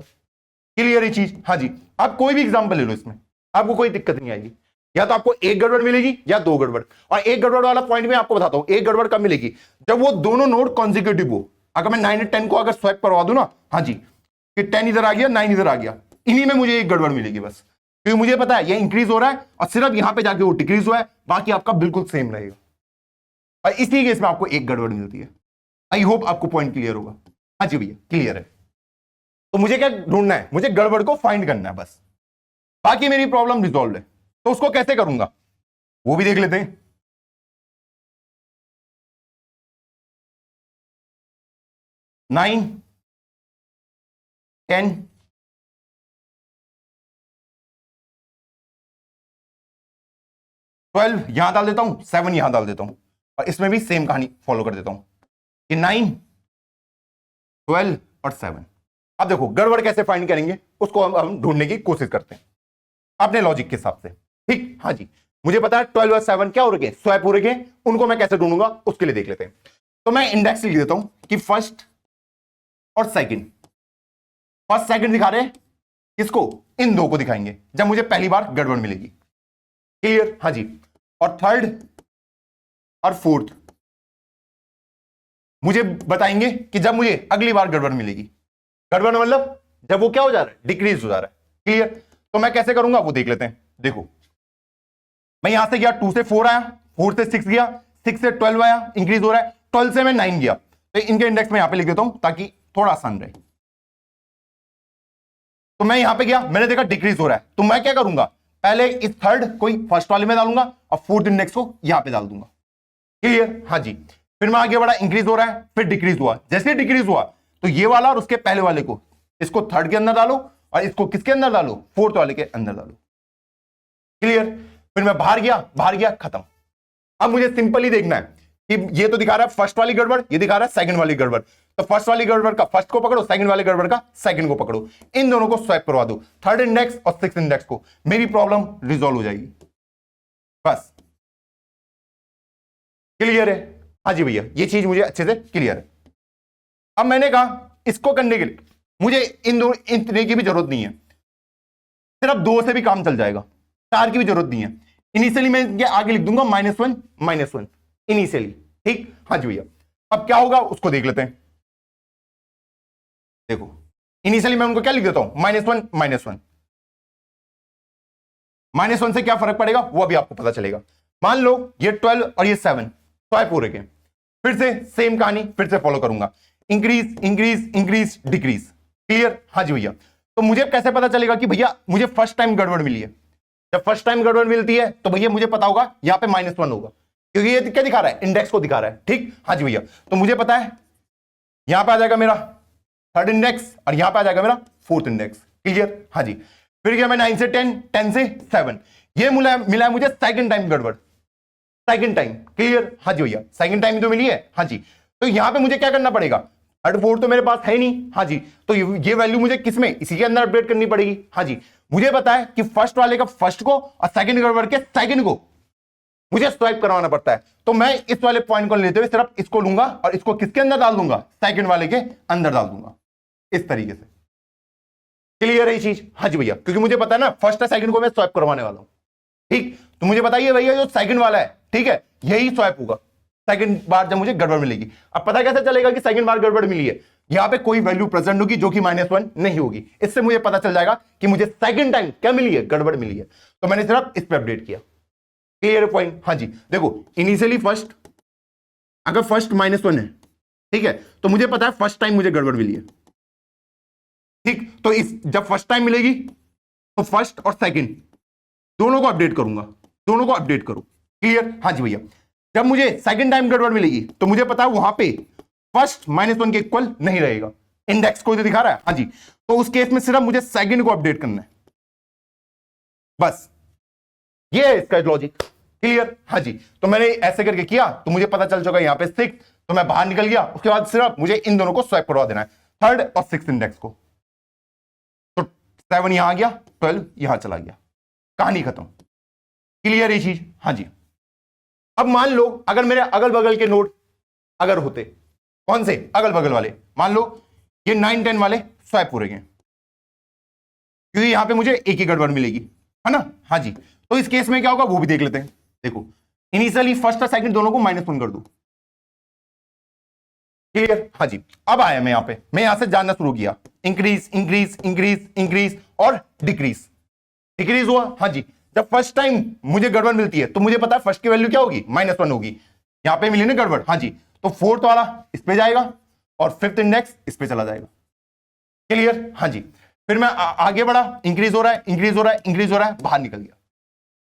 क्लियर है चीज, हाँ जी। आप कोई भी एग्जांपल ले लो, इसमें आपको कोई दिक्कत नहीं आएगी, या तो आपको एक गड़बड़ मिलेगी या दो गड़बड़। और एक गड़बड़ वाला पॉइंट में आपको बताता हूं, एक गड़बड़ कब मिलेगी, जब वो दोनों नोड कॉन्जिक्यूटिव हो। अगर मैं 9 और 10 को अगर स्वैप करवा दूं ना, हाँ जी, कि 10 इधर आ गया 9 इधर आ गया, इन्हीं में मुझे एक गड़बड़ मिलेगी बस, क्योंकि मुझे पता है ये इंक्रीज हो रहा है और सिर्फ यहां पे जाके वो डिक्रीज हुआ है, बाकी आपका बिल्कुल सेम रहेगा। और इसी केस में आपको एक गड़बड़ मिलती है। आई होप आपको पॉइंट क्लियर होगा। हाँ जी भैया क्लियर है। तो मुझे क्या ढूंढना है, मुझे गड़बड़ को फाइंड करना है बस, बाकी मेरी प्रॉब्लम रिजॉल्व है। तो उसको कैसे करूंगा वो भी देख लेते हैं। नाइन 10 12 यहां डाल देता हूं, 7 यहां डाल देता हूं, और इसमें भी सेम कहानी फॉलो कर देता हूं कि 9 12 और 7। अब देखो गड़बड़ कैसे फाइंड करेंगे उसको हम ढूंढने की कोशिश करते हैं अपने लॉजिक के हिसाब से, ठीक। हाँ जी, मुझे पता है 12 और 7 क्या हो रखे, स्वैप हो रखे, उनको मैं कैसे ढूंढूंगा उसके लिए देख लेते हैं। तो मैं इंडेक्स लिख देता हूं कि फर्स्ट और सेकंड, फर्स्ट सेकंड दिखा रहे हैं किसको, इन दो को दिखाएंगे जब मुझे पहली बार गड़बड़ मिलेगी। क्लियर, हाँ जी। और थर्ड और फोर्थ मुझे बताएंगे कि जब मुझे अगली बार गड़बड़ मिलेगी। गड़बड़ मतलब जब वो क्या हो जा रहा है, डिक्रीज हो जा रहा है। क्लियर, तो मैं कैसे करूंगा वो देख लेते हैं। देखो मैं यहां से गया 2 से 4 आया, 4 से 6 गया, 6 से 12 आया, इंक्रीज हो रहा है, 12 से मैं 9 गया, तो इनके इंडेक्स में यहां पे लिख देता हूं ताकि थोड़ा आसान रहे। तो मैं यहां पे गया, मैंने देखा डिक्रीज हो रहा है, तो मैं क्या करूंगा, पहले इस थर्ड कोई फर्स्ट वाले में डालूंगा और फोर्थ इंडेक्स को यहां पे डाल दूंगा। क्लियर? हाँ जी। फिर मैं आगे बढ़ा, इंक्रीज हो रहा है, फिर डिक्रीज हुआ, जैसे डिक्रीज हुआ तो ये वाला और उसके पहले वाले को, इसको थर्ड के अंदर डालो और इसको किसके अंदर डालो, फोर्थ वाले के अंदर डालो। क्लियर? फिर मैं बाहर गया, खत्म। अब मुझे सिंपली देखना है कि ये तो दिखा रहा है फर्स्ट वाली गड़बड़, ये दिखा रहा है सेकंड वाली गड़बड़, तो फर्स्ट वाली गड़बड़ का फर्स्ट को पकड़ो, सेकंड वाली गड़बड़ का सेकंड को पकड़ो, इन दोनों को स्वैप करवा दो, थर्ड इंडेक्स और सिक्स्थ इंडेक्स को, मेरी प्रॉब्लम रिजॉल्व हो जाएगी। बस। क्लियर है? हाँ जी भैया, ये चीज मुझे अच्छे से क्लियर है। अब मैंने कहा इसको करने के लिए मुझे इन तरह की भी जरूरत नहीं है, सिर्फ 2 से भी काम चल जाएगा, 4 की भी जरूरत नहीं है। इनिशियली मैं ये आगे लिख दूंगा -1 इनिशियली। ठीक? हाँ जी भैया। अब क्या होगा उसको देख लेते हैं। देखो इनिशियली मैं उनको क्या लिख देता हूं, -1 -1 से क्या फर्क पड़ेगा वो अभी आपको पता चलेगा। मान लो ये 12 और ये 7 स्वैप हो रहे हैं, फिर से सेम कहानी फिर से फॉलो करूंगा, increase increase increase decrease. Clear? हाँ जी भैया। तो मुझे कैसे पता चलेगा कि भैया मुझे फर्स्ट टाइम गड़बड़ मिली है? जब फर्स्ट टाइम गड़बड़ मिलती है तो भैया मुझे पता होगा यहां पे -1 होगा, क्योंकि ये क्या दिखा रहा है, इंडेक्स को दिखा रहा है। ठीक? हाँ जी भैया। तो मुझे पता है यहां पे आ जाएगा मेरा थर्ड इंडेक्स और यहां पे आ जाएगा मेरा फोर्थ इंडेक्स। क्लियर? हाँ जी। फिर गया मैं 9 से 10, 10 से 7, ये मिला है मुझे सेकंड टाइम गड़बड़, सेकंड टाइम। क्लियर? हाँ जी भैया, सेकंड टाइम तो मिली है। हाँ जी। तो यहां पे मुझे क्या करना पड़ेगा, थर्ड फोर्थ तो मेरे पास है नहीं। हाँ जी। तो ये वैल्यू मुझे किसमें, इसी के अंदर अपडेट करनी पड़ेगी। हाँ जी। मुझे पता है कि फर्स्ट वाले का फर्स्ट को और सेकंड गड़बड़ के सेकंड को मुझे स्वाइप करवाना पड़ता है, तो मैं इस वाले पॉइंट को लेते हुए सिर्फ इसको लूंगा और इसको किसके अंदर डाल दूंगा, सेकंड वाले के अंदर डाल दूंगा, इस तरीके से। क्लियर है ये चीज? हाँ जी भैया, क्योंकि मुझे पता है ना फर्स्ट और सेकंड को मैं स्वाइप करवाने वाला हूं। ठीक? तो मुझे बताइए भैया जो सेकंड वाला है, ठीक है, यही स्वाइप होगा सेकंड बार जब मुझे गड़बड़ मिलेगी। अब पता कैसे चलेगा कि सेकंड बार गड़बड़ मिली है, यहां पे कोई वैल्यू प्रेजेंट होगी जो कि -1 नहीं होगी, इससे मुझे पता चल जाएगा कि मुझे सेकंड टाइम क्या मिली है, गड़बड़ मिली है। तो मैंने सिर्फ इस पे अपडेट किया। Clear point? हाँ जी। देखो इनिशियली फर्स्ट, अगर फर्स्ट -1 है, ठीक है, तो मुझे पता है फर्स्ट टाइम मुझे गड़बड़ मिली है। ठीक? तो इस जब फर्स्ट टाइम मिलेगी तो फर्स्ट और सेकंड दोनों को अपडेट करूंगा, दोनों को अपडेट करो। क्लियर? हाँ जी भैया। जब मुझे सेकंड टाइम गड़बड़ मिलेगी तो मुझे पता है वहां पे फर्स्ट -1 के इक्वल नहीं रहेगा, इंडेक्स को जो दिखा रहा है। हाँ जी। तो उस केस में सिर्फ मुझे सेकंड को अपडेट करना है, बस ये है इसका लॉजिक। क्लियर? हाँ जी। तो मैंने ऐसे करके किया तो मुझे पता चल चुका यहां पे 6, तो मैं बाहर निकल गया। उसके बाद सिर्फ मुझे इन दोनों को स्वैप करवा देना है, थर्ड और सिक्स्थ इंडेक्स को। तो 7 यहां आ गया, 12 यहां चला गया, कहानी खत्म। क्लियर ये चीज? हाँ जी। अब मान लो अगर मेरे अगल बगल के नोड अगर होते, कौन से अगल बगल वाले, मान लो ये 9, 10 वाले स्वैप हो रहे हैं, क्योंकि यहां पे मुझे एक ही गड़बड़ मिलेगी, है ना? हाँ जी। तो इस केस में क्या होगा वो भी देख लेते हैं। देखो इनिशियली फर्स्ट और सेकंड दोनों को -1 कर दो। क्लियर? हाँ जी। अब आया मैं यहां से जानना शुरू किया, इंक्रीज इंक्रीज इंक्रीज इंक्रीज और डिक्रीज। डिक्रीज हुआ। हाँ जी। जब फर्स्ट टाइम मुझे गड़बड़ मिलती है तो मुझे पता है फर्स्ट की वैल्यू क्या होगी, -1 होगी, यहां पे मिली ना गड़बड़। हाँ जी। तो फोर्थ वाला इस पे जाएगा और फिफ्थ इंडेक्स इस पे चला जाएगा। क्लियर? हाँ जी। फिर मैं आगे बढ़ा, इंक्रीज हो रहा है इंक्रीज हो रहा है इंक्रीज हो रहा है, बाहर निकल गया।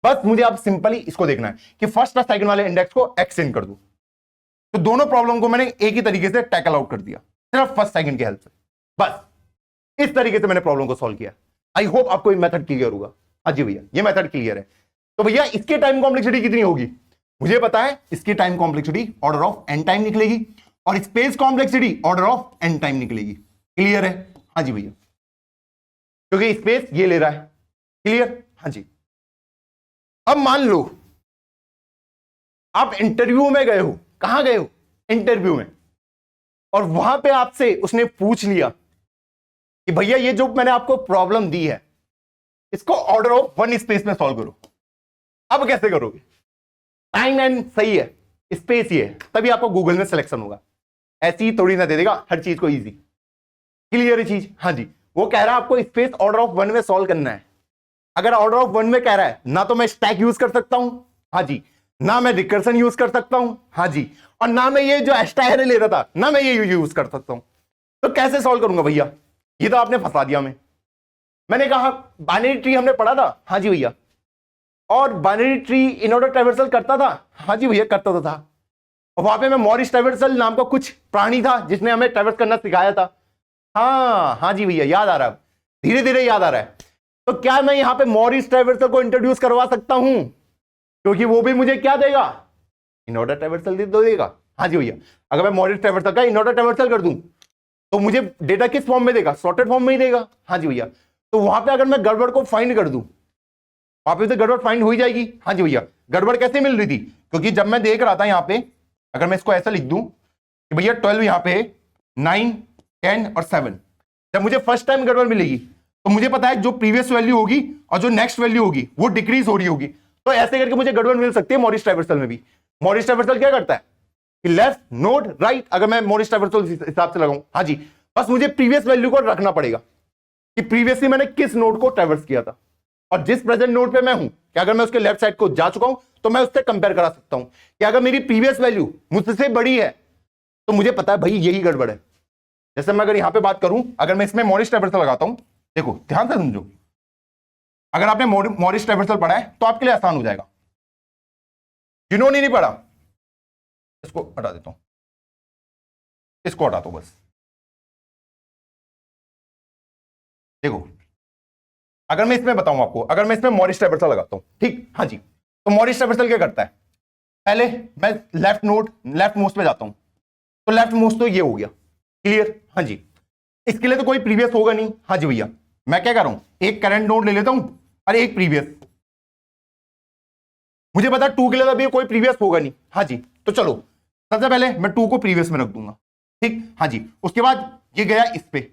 बस मुझे अब सिंपली इसको देखना है कि फर्स्ट और सेकंड वाले इंडेक्स को एक्सटेंड कर दूं। तो दोनों प्रॉब्लम को मैंने एक ही तरीके से टैकल आउट कर दिया, सिर्फ फर्स्ट सेकंड की हेल्प से। बस इस तरीके से मैंने प्रॉब्लम को सॉल्व किया। आई होप आपको ये मेथड क्लियर होगा। हाँ जी भैया, ये मेथड क्लियर है। तो भैया इसकी टाइम कॉम्प्लेक्सिटी कितनी होगी, मुझे पता है इसकी time complexity order of n time निकलेगी और space complexity order of n time निकलेगी। क्लियर है? हाँ जी भैया, क्योंकि स्पेस ये ले रहा है। क्लियर? हाँ जी। अब मान लो आप इंटरव्यू में गए हो, कहां गए हो, इंटरव्यू में, और वहां पे आपसे उसने पूछ लिया कि भैया ये जो मैंने आपको प्रॉब्लम दी है इसको ऑर्डर ऑफ 1 स्पेस में सॉल्व करो। अब कैसे करोगे? टाइम एंड सही है, स्पेस ही है, तभी आपको गूगल में सिलेक्शन होगा। ऐसी ही थोड़ी ना दे देगा हर चीज को इजी। क्लियर है चीज? हाँ जी। वो कह रहा है आपको स्पेस ऑर्डर ऑफ 1 में सॉल्व करना है। अगर ऑर्डर ऑफ 1 में कह रहा है ना तो मैं स्टैक यूज कर सकता हूं, हाँ जी, ना मैं रिकर्सन यूज कर सकता हूं, हाँ जी, और ना मैं ये जो एक्स्ट्रा एरे ले रहा था ना मैं ये यूज कर सकता हूं। तो कैसे सॉल्व करूंगा भैया? ये तो आपने फंसा दिया मैंने कहा बाइनरी ट्री हमने पढ़ा था, हाँ जी भैया, और binary tree in order traversal करता था, हाँ जी भैया करता तो था। और वहां पे मैं मॉरिस ट्रैवर्सल नाम का कुछ प्राणी था जिसने हमें ट्रैवर्स करना सिखाया था। हाँ जी भैया याद आ रहा है, धीरे धीरे याद आ रहा है। तो क्या मैं यहां पे मॉरिस ट्रैवर्सल को इंट्रोड्यूस करवा सकता हूं? क्योंकि वो भी मुझे क्या देगा, इन ऑर्डर ट्रैवर्सल देगा। हाँ जी भैया, अगर मैं मॉरिस ट्रैवर्सल का इन ऑर्डर ट्रैवर्सल कर दूं तो मुझे डेटा किस फॉर्म में देगा, सॉर्टेड फॉर्म में ही देगा। हाँ जी भैया, तो वहां पे अगर मैं गड़बड़ को फाइंड कर दूं वहां पे तो गड़बड़ फाइंड हो ही जाएगी। हाँ जी भैया, गड़बड़ कैसे मिल रही थी? क्योंकि जब मैं देख रहा था यहां पे, अगर मैं इसको ऐसा लिख दूं कि भैया 12 यहां पे 9, 10 और 7, जब मुझे फर्स्ट टाइम गड़बड़ मिलेगी तो मुझे पता है जो प्रीवियस वैल्यू होगी और जो नेक्स्ट वैल्यू होगी वो डिक्रीज हो रही होगी। तो ऐसे करके मुझे गड़बड़ मिल सकती है मॉरिस ट्रैवर्सल में भी। मॉरिस ट्रैवर्सल क्या करता है कि लेफ्ट नोड राइट, अगर मैं मॉरिस ट्रैवर्सल हिसाब से लगाऊं, हाँ जी, बस मुझे प्रीवियस वैल्यू को रखना पड़ेगा कि प्रीवियसली मैंने किस नोड को ट्रैवर्स किया था, और जिस प्रेजेंट नोड पे मैं हूं कि अगर मैं उसके लेफ्ट साइड को जा चुका हूं तो मैं उससे कंपेयर करा सकता हूं कि अगर मेरी प्रीवियस वैल्यू मुझसे बड़ी है तो मुझे पता है भाई यही गड़बड़ है। जैसे मैं अगर यहां पे बात करूं, अगर मैं इसमें मॉरिस ट्रैवर्सल लगाता हूं, देखो ध्यान से समझो, अगर आपने मॉरिस ट्रैवर्सल पढ़ा है तो आपके लिए आसान हो जाएगा। जिन्होंने नहीं पढ़ा इसको हटा देता हूं, इसको हटा दो बस। देखो अगर मैं इसमें बताऊं आपको, अगर मैं इसमें मॉरिस ट्रैवर्सल लगाता हूं, ठीक, हाँ जी, तो मॉरिस ट्रैवर्सल क्या करता है, पहले मैं लेफ्ट मोस्ट पे जाता हूं, तो लेफ्ट मोस्ट तो ये हो गया, क्लियर, हाँ जी, इसके लिए तो कोई प्रीवियस होगा नहीं। हाँ जी भैया, मैं क्या कर रहा हूं, एक करंट नोड ले लेता हूं और एक प्रीवियस, मुझे पता 2 के लिए अभी कोई प्रीवियस होगा नहीं। हाँ जी, तो चलो सबसे पहले मैं 2 को प्रीवियस में रख दूंगा, ठीक, हाँ जी, उसके बाद ये गया इस पे,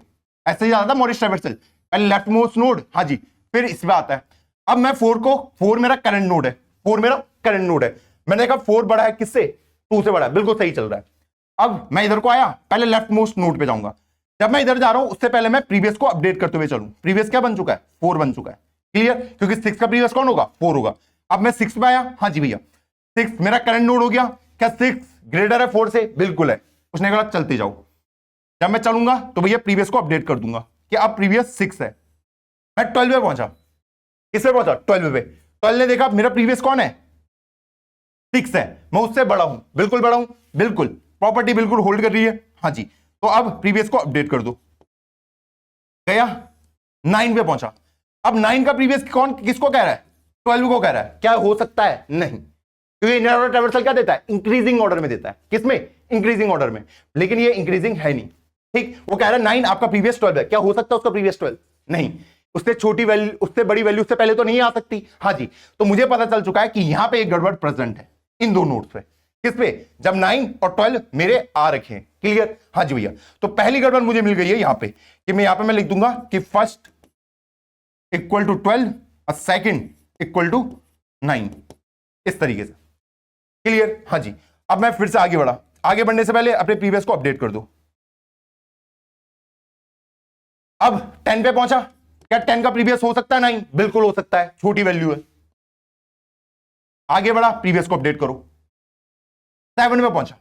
ऐसे ही जाता था मॉरिस ट्रैवर्सल, पहले लेफ्ट मोस्ट नोड, हाँ जी, फिर इस पे आता है। अब मैं 4 मेरा करंट नोड है, 4 मेरा करंट नोड है, मैंने कहा 4 बड़ा है किससे, 2 से बड़ा है, बिल्कुल सही चल रहा है। अब मैं इधर को आया, पहले लेफ्ट मोस्ट नोड पे जाऊंगा, जब मैं इधर जा रहा हूं उससे पहले मैं प्रीवियस को अपडेट करते हुए चलूं। प्रीवियस क्या बन चुका है, 4 बन चुका है, क्लियर, क्योंकि 6 का प्रीवियस कौन होगा, 4 होगा। अब मैं 6 पे आया, हाँ जी भैया, 6 मेरा करंट नोड हो गया, क्या 6 ग्रेटर है 4 से, बिल्कुल है, उसने कहा चलते जाओ। जब मैं चलूंगा तो भैया प्रीवियस को अपडेट कर दूंगा कि अब प्रीवियस 6 है, मैं 12 पे पहुंचा, किससे पहुंचा, 12 पे, 12 ने देखा मेरा प्रीवियस कौन है, 6 है, मैं उससे बड़ा हूं, बिल्कुल बड़ा हूं, बिल्कुल प्रॉपर्टी बिल्कुल होल्ड कर रही है। हाँ जी, तो अब प्रीवियस को अपडेट कर दो, गया 9 पे पहुंचा। अब 9 का प्रीवियस कौन किसको कह रहा है, 12 को कह रहा है, क्या हो सकता है, नहीं, क्योंकि इन ऑर्डर ट्रैवर्सल क्या देता है, इंक्रीजिंग ऑर्डर में देता है, किसमें, इंक्रीजिंग ऑर्डर में, लेकिन ये इंक्रीजिंग है नहीं, ठीक, वो कह रहा है 9 आपका प्रीवियस 12 है, क्या हो सकता है उसका प्रीवियस 12, नहीं, उससे छोटी वैल्यू, उससे बड़ी वैल्यू उससे पहले तो नहीं आ सकती। हाँ जी, तो मुझे पता चल चुका है कि यहां पे एक गड़बड़ प्रेजेंट है इन दो नोड्स पे, किस पे, जब 9 और 12 मेरे आ रखे हैं, क्लियर। हाँ जी भैया, तो पहली गड़बड़ मुझे मिल गई है यहां पे, कि मैं यहां पे मैं लिख दूंगा कि फर्स्ट इक्वल टू 12 और सेकंड इक्वल टू 9, इस तरीके से, क्लियर। हाँ जी, अब मैं फिर से आगे बढ़ा, आगे बढ़ने से पहले अपने प्रीवियस को अपडेट कर दो। अब 10 पे पहुंचा, क्या 10 का प्रीवियस हो सकता है, 9, बिल्कुल हो सकता है, छोटी वैल्यू है। आगे बढ़ा, प्रीवियस को अपडेट करो, 7 पे पहुंचा,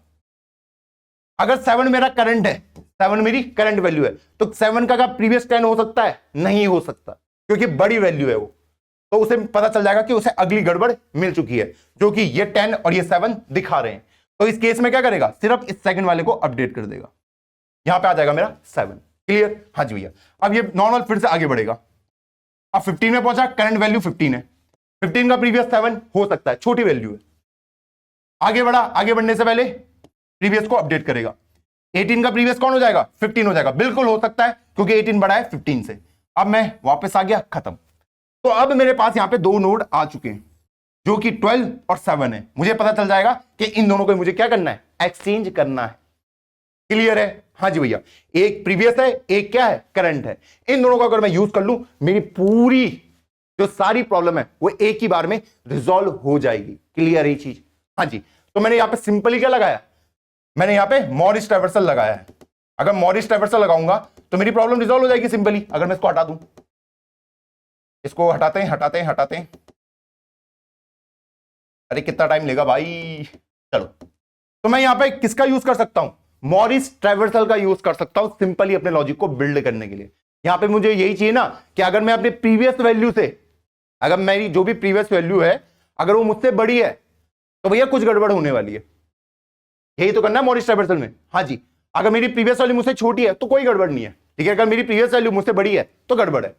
अगर 7 मेरा करंट है, 7 मेरी करंट वैल्यू है, तो 7 का प्रीवियस 10 हो सकता है, नहीं हो सकता, क्योंकि बड़ी वैल्यू है वो, तो उसे पता चल जाएगा कि उसे अगली गड़बड़ मिल चुकी है, जो कि ये 10 और ये 7 दिखा रहे हैं। तो इस केस में क्या करेगा, सिर्फ इस सेकंड वाले को अपडेट कर देगा, यहां पे आ जाएगा मेरा 7, क्लियर। हाँ जी भैया, अब ये नॉर्मल फिर से आगे बढ़ेगा, अब 15 में पहुंचा, करंट वैल्यू 15 है, 15 का प्रीवियस 7 हो सकता है, छोटी वैल्यू है। आगे बढ़ा, आगे बढ़ने से पहले प्रीवियस को अपडेट करेगा, 18 का प्रीवियस कौन हो जाएगा, 15 हो जाएगा, बिल्कुल हो सकता है, क्योंकि 18 बड़ा है 15 से। अब मैं वापस आ गया, खत्म। तो अब मेरे पास यहां पे 2 नोड आ चुके हैं, जो कि 12 और 7 है। मुझे पता चल जाएगा कि इन दोनों को मुझे क्या करना है, एक्सचेंज करना है, क्लियर है। हाँ जी भैया, एक प्रीवियस है, एक क्या है, करंट है, इन दोनों को अगर मैं यूज कर लूं, मेरी पूरी जो सारी प्रॉब्लम है वो एक ही बार में रिजॉल्व हो जाएगी, क्लियर है ये चीज। हाँ जी, तो मैंने यहां पे सिंपली क्या लगाया, मैंने यहां पे मॉरिस ट्रैवर्सल लगाया है। अगर मॉरिस ट्रैवर्सल लगाऊंगा तो मेरी प्रॉब्लम रिजॉल्व हो जाएगी सिंपली। अगर मैं इसको हटा दूं, इसको हटाते हैं, अरे कितना टाइम लेगा भाई, चलो। तो मैं यहां पे किसका यूज कर सकता हूं, मॉरिस ट्रैवर्सल का यूज कर सकता हूं सिंपली अपने लॉजिक को बिल्ड करने के लिए। यहां पे मुझे यही चाहिए ना कि अगर मैं अपने प्रीवियस वैल्यू से, अगर मेरी जो भी प्रीवियस वैल्यू है अगर वो मुझसे बड़ी है तो भैया कुछ गड़बड़ होने वाली है। यही तो करना है मॉरिस ट्रैवर्सल में। हाँ जी, अगर मेरी प्रीवियस वैल्यू मुझसे छोटी है तो कोई गड़बड़ नहीं है, ठीक है। अगर मेरी प्रीवियस वैल्यू मुझसे बड़ी है तो गड़बड़ है।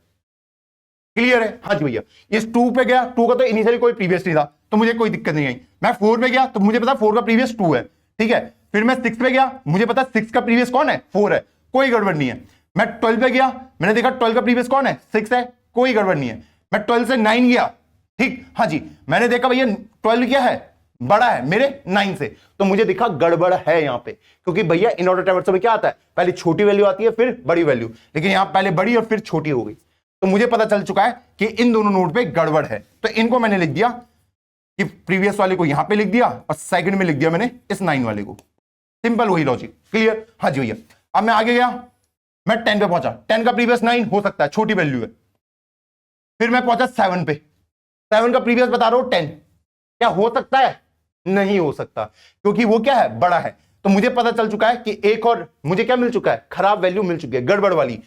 क्लियर है? हाँ जी भैया। इस 2 पे गया, 2 का तो इनिशियली कोई प्रीवियस नहीं था तो मुझे कोई दिक्कत नहीं आई। मैं 4 पे गया तो मुझे पता 4 का प्रीवियस 2 है, ठीक है। फिर मैं 6 पे गया, मुझे पता 6 का प्रीवियस कौन है, 4 है, कोई गड़बड़ नहीं है। मैं 12 पे गया, मैंने देखा 12 का प्रीवियस कौन है, 6 है, कोई गड़बड़ नहीं है। मैं 12 से 9 गया, ठीक, हाँ जी, मैंने देखा भैया 12 क्या है, बड़ा है मेरे 9 से, तो मुझे दिखा गड़बड़ है यहां पे, क्योंकि भैया इन ऑर्डर ट्रैवर्सल में क्या आता है, पहले छोटी वैल्यू आती है फिर बड़ी वैल्यू, लेकिन यहां पहले बड़ी और फिर छोटी हो गई। तो मुझे पता चल चुका है कि इन दोनों नोड पे गड़बड़ है, तो इनको मैंने लिख दिया कि प्रीवियस वाले को यहां पे लिख दिया और सेकंड में लिख दिया मैंने इस 9 वाले को। सिंपल वही लॉजिक। क्लियर? हाँ जी भैया। अब मैं आगे गया, मैं 10 पे पहुंचा, 10 का प्रीवियस 9 हो सकता है, छोटी वैल्यू है। फिर मैं पहुंचा 7 पे, 7 का प्रीवियस बता रहा हूं 10, क्या हो सकता है, नहीं हो सकता, क्योंकि वो क्या है, बड़ा है। तो मुझे पता चल चुका है कि एक और मुझे क्या मिल चुका है, खराब वैल्यू मिल चुकी है, गड़बड़ वाली।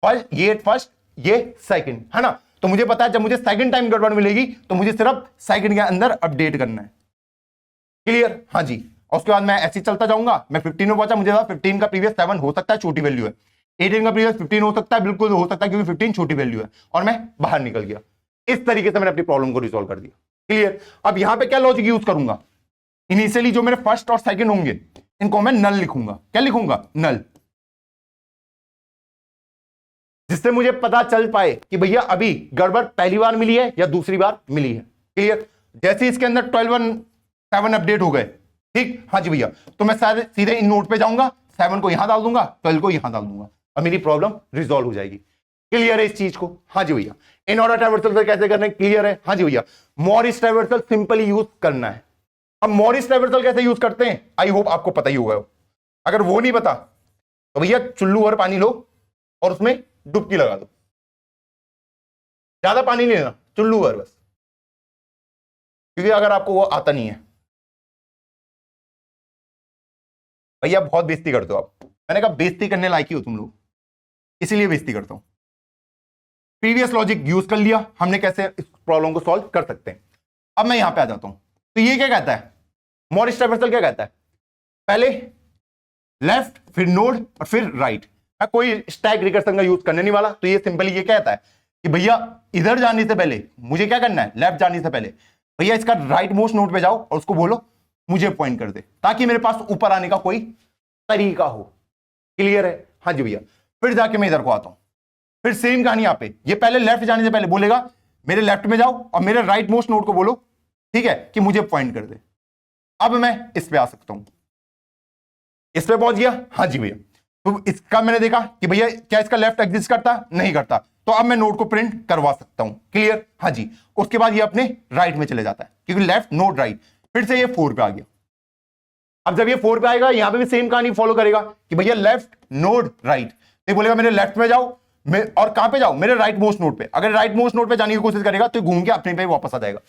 फर्स्ट ये सेकंड, है ना। तो मुझे पता है जब मुझे सेकंड टाइम गड़बड़ मिलेगी तो मुझे सिर्फ सेकंड के अंदर अपडेट करना है। क्लियर? हाँ जी। और उसके बाद मैं ऐसे चलता जाऊंगा, मैं 15 में पहुंचा, मुझे 15 का प्रीवियस 7 हो सकता है, छोटी वैल्यू है। 18 का प्रीवियस 15 हो सकता है, बिल्कुल हो सकता है, क्योंकि 15 छोटी वैल्यू है, और मैं बाहर निकल गया। इस तरीके से मैंने अपनी प्रॉब्लम को रिजॉल्व कर दिया। क्लियर? अब यहां पे क्या लॉजिक यूज करूंगा, इनिशियली जो मेरे फर्स्ट और सेकंड होंगे इनको मैं नल लिखूंगा। क्या लिखूंगा? नल, जिससे मुझे पता चल पाए कि भैया अभी गड़बड़ पहली बार मिली है या दूसरी बार मिली है। क्लियर? जैसे इसके अंदर 12 और 7 अपडेट हो गए, ठीक, हाँ जी भैया, तो मैं सीधे इन नोट पे जाऊंगा, 7 को यहां डाल दूंगा, 12 को यहां डाल दूंगा, और मेरी प्रॉब्लम रिजॉल्व हो जाएगी। क्लियर है इस चीज को? हाँ जी भैया। इन ऑर्डर ट्रैवर्सल कैसे करना है, क्लियर है? हाँ जी भैया। मॉरिस ट्रैवर्सल सिंपली यूज करना है। अब मॉरिस ट्रैवर्सल कैसे यूज करते हैं, आई होप आपको पता ही होगा। अगर वो नहीं पता तो भैया चुल्लू और पानी लो और उसमें डुबकी लगा दो, ज्यादा पानी नहीं लेना, चुल्लू भर बस, क्योंकि अगर आपको वो आता नहीं है, भैया बहुत बेइज्जती करते हो आप। मैंने कहा बेइज्जती करने लायक ही हो तुम लोग, इसीलिए बेइज्जती करता हूं। प्रीवियस लॉजिक यूज कर लिया हमने, कैसे इस प्रॉब्लम को सॉल्व कर सकते हैं। अब मैं यहां पे आ जाता हूं, तो ये क्या कहता है, मॉरिस ट्रैवर्सल क्या कहता है, पहले लेफ्ट फिर नोड और फिर राइट। मैं कोई स्टैक रिकर्सन का यूज करने नहीं वाला, तो ये सिंपली ये कहता है कि भैया इधर जाने से पहले मुझे क्या करना है, लेफ्ट जाने से पहले भैया इसका राइट मोस्ट नोड पे जाओ और उसको बोलो मुझे पॉइंट कर दे, ताकि मेरे पास ऊपर आने का कोई तरीका हो। क्लियर है? हाँ जी भैया। फिर जाके मैं इधर को आता हूं, फिर सेम कहानी यहां पे, ये पहले लेफ्ट जाने से पहले बोलेगा मेरे लेफ्ट में जाओ और मेरे राइट मोस्ट नोड को बोलो, ठीक है, कि मुझे पॉइंट कर दे। अब मैं इस पे आ सकता हूं, इस पे पहुंच गया, हाँ जी भैया। तो इसका मैंने देखा कि भैया क्या इसका लेफ्ट एग्जिस्ट करता, नहीं करता, तो अब मैं नोड को प्रिंट करवा सकता हूं। क्लियर? हाँ जी। उसके बाद ये अपने राइट में चले जाता है, क्योंकि लेफ्ट नोड राइट, फिर से ये 4 पे आ गया। अब जब ये 4 पे आएगा यहां पे भी सेम कहानी फॉलो करेगा कि भैया लेफ्ट नोड राइट, तो बोलेगा मेरे लेफ्ट में जाओ, और कहां पे जाओ, मेरे राइट मोस्ट नोड पे। अगर राइट मोस्ट नोड पे जाने की कोशिश करेगा तो घूम के अपने पे वापस आ जाएगा,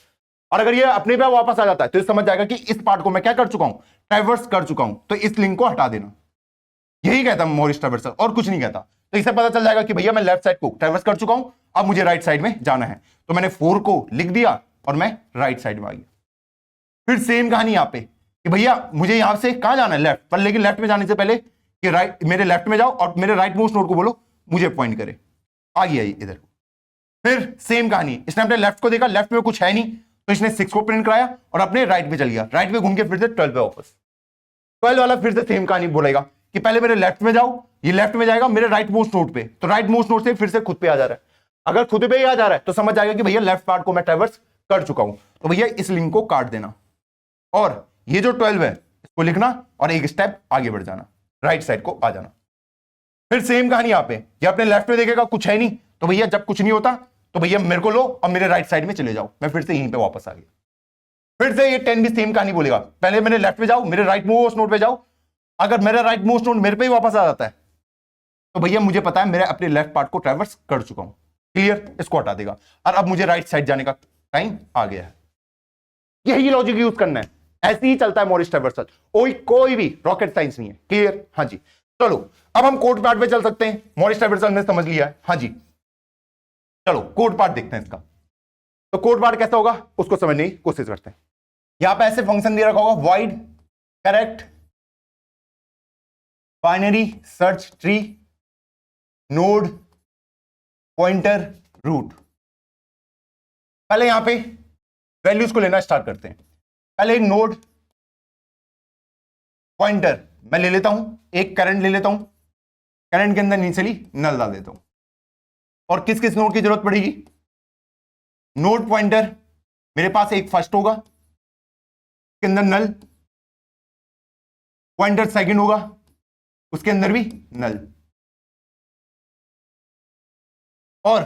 और अगर ये अपने पे वापस आ जाता है तो समझ जाएगा कि इस पार्ट को मैं क्या कर चुका हूं, ट्रैवर्स कर चुका हूं, तो इस लिंक को हटा देना। यही कहता मॉरिस ट्रैवर्सल, और कुछ नहीं कहता। तो इससे पता चल जाएगा कि भैया मैं लेफ्ट साइड को ट्रैवर्स कर चुका हूं, अब मुझे राइट साइड में जाना है। तो मैंने 4 को लिख दिया और मैं राइट साइड में आ गया। फिर सेम कहानी यहां पे कि भैया मुझे यहां से कहां जाना है, लेफ्ट पर, लेकिन लेफ्ट में जाने से पहले कि राइट, मेरे लेफ्ट में जाओ और मेरे राइट मोस्ट नोड को बोलो मुझे पॉइंट करे। आ गया इधर। फिर सेम कहानी, इसने अपने लेफ्ट को देखा, लेफ्ट में कुछ है नहीं, तो इसने 6 को प्रिंट कराया और अपने राइट पे चल गया, राइट पे घूम के फिर से 12 पे वापस। 12 वाला फिर से सेम कहानी बोलेगा कि पहले मेरे लेफ्ट में जाओ, ये लेफ्ट में जाएगा मेरे राइट मोस्ट नोड पे, तो राइट मोस्ट नोड से फिर से खुद पे आ जा रहा है। अगर खुद पे ही आ जा रहा है तो समझ जाएगा कि भैया लेफ्ट पार्ट को मैं ट्रैवर्स कर चुका हूं, तो भैया इस लिंक को काट देना, और ये जो 12 है इसको लिखना और एक स्टेप आगे बढ़ जाना, राइट साइड को आ जाना। फिर सेम कहानी यहां पे, ये अपने लेफ्ट में देखेगा कुछ है नहीं, तो भैया जब कुछ नहीं होता तो भैया मेरे को लो और मेरे राइट साइड में चले जाओ, मैं फिर से यहीं पे वापस आ गया। फिर से ये 10 भी सेम कहानी बोलेगा, पहले मेरे लेफ्ट में जाओ, मेरे राइट मोस्ट नोड पे जाओ, अगर मेरा राइट मोस्ट नोड मेरे पे ही वापस आ जाता है तो भैया मुझे पता है मेरे अपने लेफ्ट पार्ट को ट्रैवर्स कर चुका हूं। क्लियर? इसको हटा देगा, और अब मुझे राइट साइड जाने का टाइम आ गया है। यही लॉजिक यूज करना है, ऐसे ही चलता है मॉरिस ट्रैवर्सल, कोई भी रॉकेट साइंस नहीं है। क्लियर? हाँ जी। चलो अब हम कोड पार्ट पे चल सकते हैं, मॉरिस ट्रैवर्सल ने समझ लिया है। हाँ जी, चलो कोड पार्ट देखते हैं इसका। तो कोड पार्ट कैसा होगा उसको समझने की कोशिश करते हैं। यहां पे ऐसे फंक्शन दे रखा होगा, void correct binary search tree node pointer root. पहले यहां पे वैल्यूज को लेना स्टार्ट करते हैं। पहले एक नोड पॉइंटर मैं ले लेता हूं, एक करंट ले लेता हूं, करंट के अंदर इनिशियली नल डाल देता हूं। और किस किस नोड की जरूरत पड़ेगी? नोड पॉइंटर मेरे पास एक फर्स्ट होगा, उसके अंदर नल, पॉइंटर सेकंड होगा, उसके अंदर भी नल, और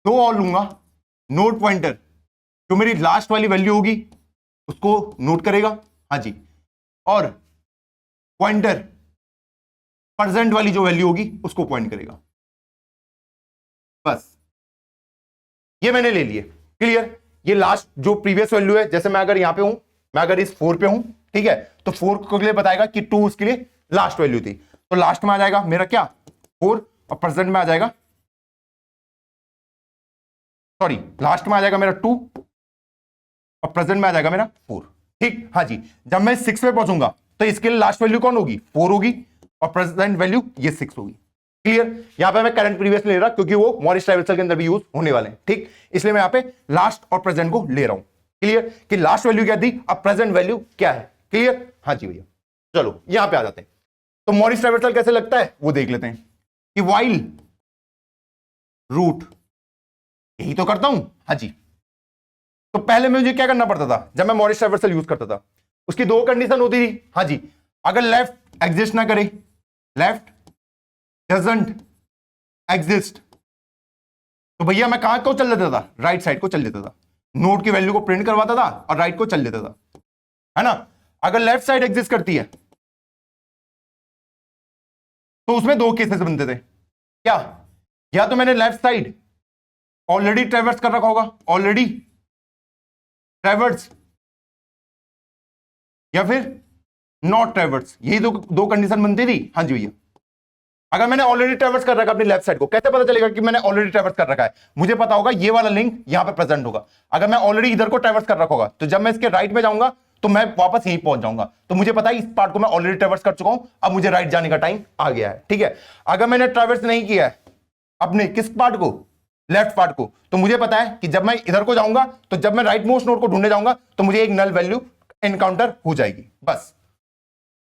दो और लूंगा। नोड पॉइंटर जो मेरी लास्ट वाली वैल्यू होगी उसको नोट करेगा, हाँ जी, और पॉइंटर प्रेजेंट वाली जो वैल्यू होगी उसको पॉइंट करेगा। बस ये मैंने ले लिए। क्लियर? ये लास्ट जो प्रीवियस वैल्यू है, जैसे मैं अगर यहां पे हूं, मैं अगर इस 4 पे हूं, ठीक है, तो 4 के लिए बताएगा कि 2 उसके लिए लास्ट वैल्यू थी, तो लास्ट में आ जाएगा मेरा क्या 4, और प्रेजेंट में आ जाएगा, सॉरी, लास्ट में आ जाएगा मेरा 2 और प्रेजेंट में आ जाएगा मेरा 4। ठीक? हाँ जी। जब मैं 6 पे पहुंचूंगा तो इसके लिए लास्ट वैल्यू कौन होगी? 4 होगी, और प्रेजेंट वैल्यू ये 6 होगी। क्लियर? यहां पे मैं करंट प्रीवियस ले रहा क्योंकि वो मॉरिस ट्रैवर्सल के अंदर भी यूज होने वाले हैं। ठीक? इसलिए मैं यहां पे लास्ट और प्रेजेंट को ले रहा हूं। क्लियर? कि लास्ट वैल्यू क्या थी, अब प्रेजेंट वैल्यू क्या है। क्लियर? हाँ जी भैया। चलो यहां पे आ जाते हैं। तो मॉरिस ट्रैवर्सल कैसे लगता है वो देख लेते हैं कि व्हाइल रूट, यही तो करता हूं। हाँ जी। तो पहले मुझे क्या करना पड़ता था जब मैं मॉरिस ट्रैवर्सल यूज करता था? उसकी दो कंडीशन होती थी। हाँ जी, अगर लेफ्ट एग्जिस्ट ना करे, लेफ्ट डजंट एग्जिस्ट, तो भैया मैं कहां को चल देता था? राइट साइड को चल देता था, नोड की वैल्यू को प्रिंट करवाता था और राइट को चल देता था, है ना। अगर लेफ्ट साइड एग्जिस्ट करती है तो उसमें दो केसेस बनते थे। क्या? या तो मैंने लेफ्ट साइड ऑलरेडी ट्रैवर्स कर रखा होगा, ऑलरेडी ट्रैवर्स, या फिर नॉट ट्रैवर्स, यही दो कंडीशन बनती थी। हाँ जी भैया। अगर मैंने ऑलरेडी ट्रैवर्स कर रखा अपनी लेफ्ट साइड को, कैसे पता चलेगा कि मैंने ऑलरेडी ट्रैवर्स कर रखा है? मुझे पता होगा ये वाला लिंक यहां पे प्रेजेंट होगा। अगर मैं ऑलरेडी इधर को ट्रैवर्स कर रखा होगा तो जब मैं इसके राइट में जाऊंगा तो मैं वापस यहीं पहुंच जाऊंगा, तो मुझे पता है इस पार्ट को मैं ऑलरेडी ट्रैवर्स कर चुका हूं, अब मुझे राइट जाने का टाइम आ गया है। ठीक है? अगर मैंने ट्रैवर्स नहीं किया है अपने किस पार्ट को, लेफ्ट पार्ट को, तो मुझे पता है कि जब मैं इधर को जाऊंगा तो जब मैं राइट मोस्ट नोड को ढूंढने जाऊंगा तो मुझे एक नल वैल्यू एनकाउंटर हो जाएगी। बस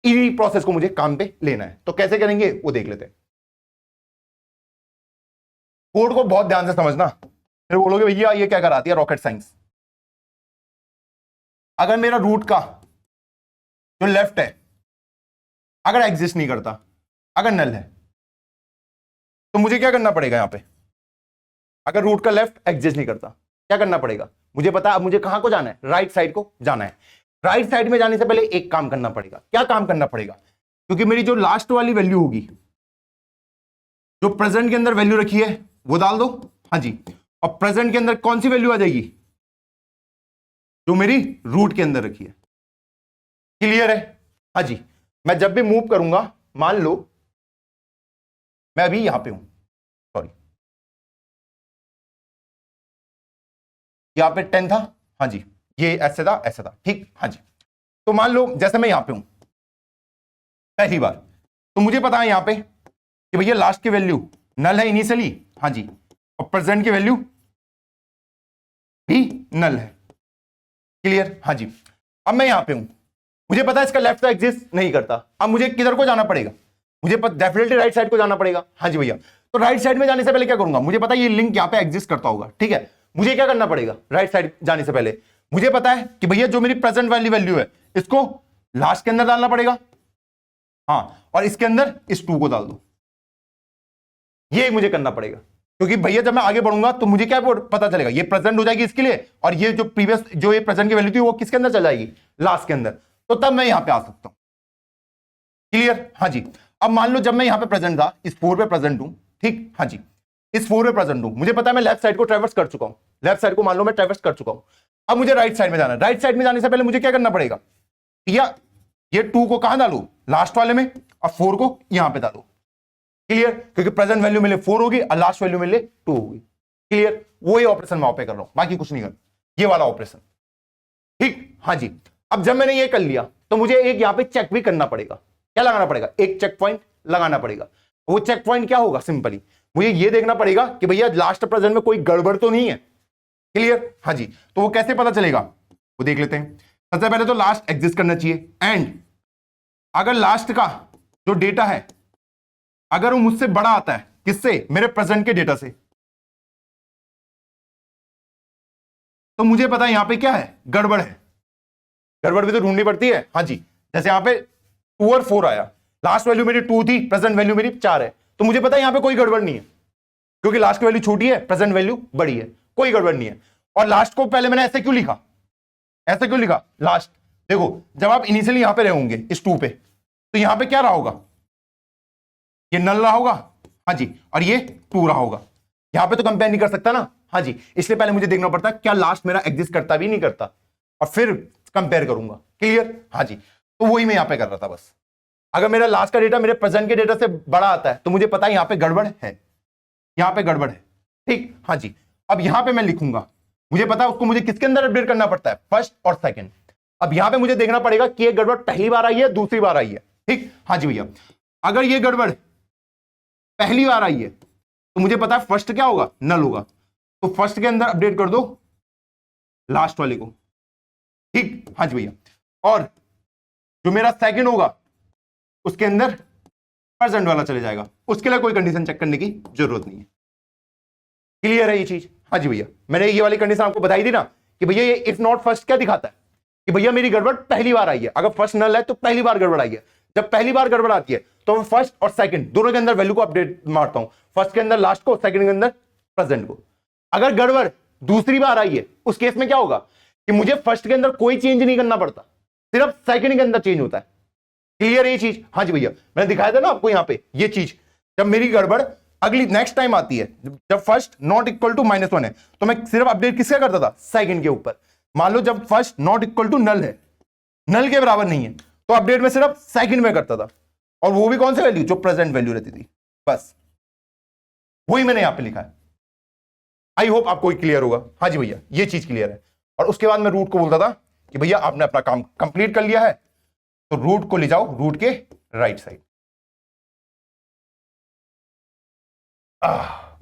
इसी प्रोसेस को मुझे काम पे लेना है। तो कैसे करेंगे वो देख लेते हैं। कोड को बहुत ध्यान से समझना, फिर बोलोगे भैया ये क्या कराती है रॉकेट साइंस। अगर मेरा रूट का जो लेफ्ट है अगर एग्जिस्ट नहीं करता, अगर नल है, तो मुझे क्या करना पड़ेगा यहां पे? अगर रूट का लेफ्ट एग्जिस्ट नहीं करता क्या करना पड़ेगा? मुझे पता है अब मुझे कहां को जाना है, राइट साइड को जाना है। राइट साइड में जाने से पहले एक काम करना पड़ेगा। क्या काम करना पड़ेगा? क्योंकि मेरी जो लास्ट वाली वैल्यू होगी, जो प्रेजेंट के अंदर वैल्यू रखी है वो डाल दो। हाँ जी। और प्रेजेंट के अंदर कौन सी वैल्यू आ जाएगी? जो मेरी रूट के अंदर रखी है। क्लियर है? हाँ जी। मैं जब भी मूव करूंगा, मान लो मैं अभी यहां पे हूं, सॉरी यहां पे 10 था, हाँ जी, ये ऐसे था ऐसे था, ठीक। हाँ जी। तो मान लो जैसे मैं यहां पे हूं पहली बार, तो मुझे पता है यहां पे कि भैया लास्ट की वैल्यू नल है इनिशियली, हाँ जी, और प्रेजेंट की वैल्यू भी नल है। क्लियर? हाँ जी। अब मैं यहां पे हूं, मुझे पता है इसका लेफ्ट साइड एग्जिस्ट नहीं करता, अब मुझे किधर को जाना पड़ेगा? मुझे डेफिनेटली राइट साइड को जाना पड़ेगा। हाँ जी भैया। तो राइट साइड में जाने से पहले क्या करूंगा? मुझे पता है ये लिंक यहां पे एग्जिस्ट करता होगा, ठीक है। मुझे क्या करना पड़ेगा? राइट साइड जाने से पहले मुझे पता है कि भैया जो मेरी प्रेजेंट वाली वैल्यू है इसको लास्ट के अंदर डालना पड़ेगा, हाँ, और इसके अंदर इस 2 को डाल दो। ये मुझे करना पड़ेगा, क्योंकि भैया जब मैं आगे बढ़ूंगा तो मुझे क्या पता चलेगा? ये प्रेजेंट हो जाएगी इसके लिए, और ये जो प्रीवियस जो ये प्रेजेंट की वैल्यू थी वो किसके अंदर चल जाएगी? लास्ट के अंदर। तो तब मैं यहां पे आ सकता हूं। क्लियर? हाँ जी। अब मान लो जब मैं यहां पे प्रेजेंट था, इस 4 पे प्रेजेंट हूं, ठीक। हाँ जी, इस 4 पे प्रेजेंट हूं, मुझे पता है मैं लेफ्ट साइड को ट्रैवर्स कर चुका हूं, लेफ्ट साइड को मान लो मैं ट्रैवर्स कर चुका हूं, अब मुझे राइट साइड में जाना है। राइट साइड में जाने से पहले मुझे क्या करना पड़ेगा, या ये 2 को कहां डालू, लास्ट वाले में, और 4 को यहां पे डालो। क्लियर, क्योंकि प्रेजेंट वैल्यू मिले 4 होगी और लास्ट वैल्यू मिले 2 होगी। क्लियर, वही ऑपरेशन मैं वहां पे कर रहा हूं, बाकी कुछ नहीं कर, ये वाला ऑपरेशन। ठीक, हाँ जी। अब जब मैंने ये कर लिया तो मुझे एक यहां पे चेक भी करना पड़ेगा। क्या लगाना पड़ेगा, एक चेक पॉइंट लगाना पड़ेगा। वो चेक पॉइंट क्या होगा, सिंपली मुझे ये देखना पड़ेगा कि भैया लास्ट प्रेजेंट में कोई गड़बड़ तो नहीं है। क्लियर, हाँ जी। तो वो कैसे पता चलेगा, वो देख लेते हैं। सबसे पहले तो लास्ट एग्जिस्ट करना चाहिए, एंड अगर लास्ट का जो डेटा है अगर वो मुझसे बड़ा आता है, किससे, मेरे प्रेजेंट के डेटा से, तो मुझे पता है यहां पे क्या है, गड़बड़ है। गड़बड़ भी तो ढूंढनी पड़ती है। हाँ जी, जैसे यहां पे 2 और 4 आया, लास्ट वैल्यू मेरी 2 थी, प्रेजेंट वैल्यू मेरी 4 है, तो मुझे पता है यहां पे कोई गड़बड़ नहीं है, क्योंकि लास्ट की वैल्यू छोटी है, प्रेजेंट वैल्यू बड़ी है, कोई गड़बड़ नहीं है। और लास्ट को पहले मैंने ऐसे क्यों लिखा, ऐसे क्यों लिखा लास्ट, देखो जब आप इनिशियली यहां पे रहे होंगे इस 2 पे, तो यहां पे क्या रहा होगा, ये नल रहा होगा, हाँ जी, और ये 2 रहा होगा। यहां पे तो कंपेयर नहीं कर सकता ना, हाँ जी, इसलिए पहले मुझे देखना पड़ता है क्या लास्ट मेरा एग्जिस्ट करता भी नहीं करता, और फिर कंपेयर करूंगा। क्लियर, हाँ जी। तो वही मैं यहां पे कर रहा था बस। अगर मेरा लास्ट का डेटा मेरे प्रेजेंट के डेटा से बड़ा आता है तो मुझे पता है यहां पे गड़बड़ है, यहां पे गड़बड़ है। ठीक, हाँ जी। अब यहां पे मैं लिखूंगा, मुझे पता है उसको मुझे किसके अंदर अपडेट करना पड़ता है, फर्स्ट और सेकंड। अब यहां पे मुझे देखना पड़ेगा कि ये गड़बड़ पहली बार आई है, दूसरी बार आई है। ठीक, हाँ जी भैया। अगर ये गड़बड़ पहली बार आई है तो मुझे पता है फर्स्ट क्या होगा, नल होगा, तो फर्स्ट के अंदर अपडेट कर दो लास्ट वाले को। ठीक, हाँ जी भैया। और जो मेरा सेकंड होगा उसके अंदर प्रेजेंट वाला चले जाएगा, उसके लिए कोई कंडीशन चेक करने की जरूरत नहीं है। क्लियर है ये चीज, हाँ जी भैया। मैंने ये वाली कंडीशन आपको बताई थी ना कि भैया ये इफ नॉट फर्स्ट क्या दिखाता है कि भैया मेरी गड़बड़ पहली बार आई है, अगर फर्स्ट नल है तो पहली बार गड़बड़ आई है। जब पहली बार गड़बड़ आती है तो मैं फर्स्ट और सेकंड दोनों के अंदर वैल्यू को अपडेट मारता हूं, फर्स्ट के अंदर लास्ट को, सेकंड के अंदर प्रेजेंट को। अगर गड़बड़ दूसरी बार आई है उस केस में क्या होगा कि मुझे फर्स्ट के अंदर कोई चेंज नहीं करना पड़ता, सिर्फ सेकंड के अंदर चेंज होता है। क्लियर ये चीज, हाँ जी भैया। मैंने दिखाया था ना आपको यहां पे ये चीज, जब मेरी गड़बड़ अगली नेक्स्ट टाइम आती है, जब फर्स्ट नॉट इक्वल टू -1 है तो मैं सिर्फ अपडेट किसका करता था, सेकंड के ऊपर। मान लो जब first not equal to null है, नल के बराबर नहीं है, तो अपडेट में सिर्फ सेकंड में करता था, और वो भी कौन सी वैल्यू, जो प्रेजेंट वैल्यू रहती थी। बस वही मैंने यहां पे लिखा है। आई होप आपको क्लियर होगा। हाँ जी भैया, ये चीज क्लियर है। और उसके बाद मैं रूट को बोलता था कि भैया आपने अपना काम कंप्लीट कर लिया है, तो रूट को ले जाओ रूट के राइट साइड।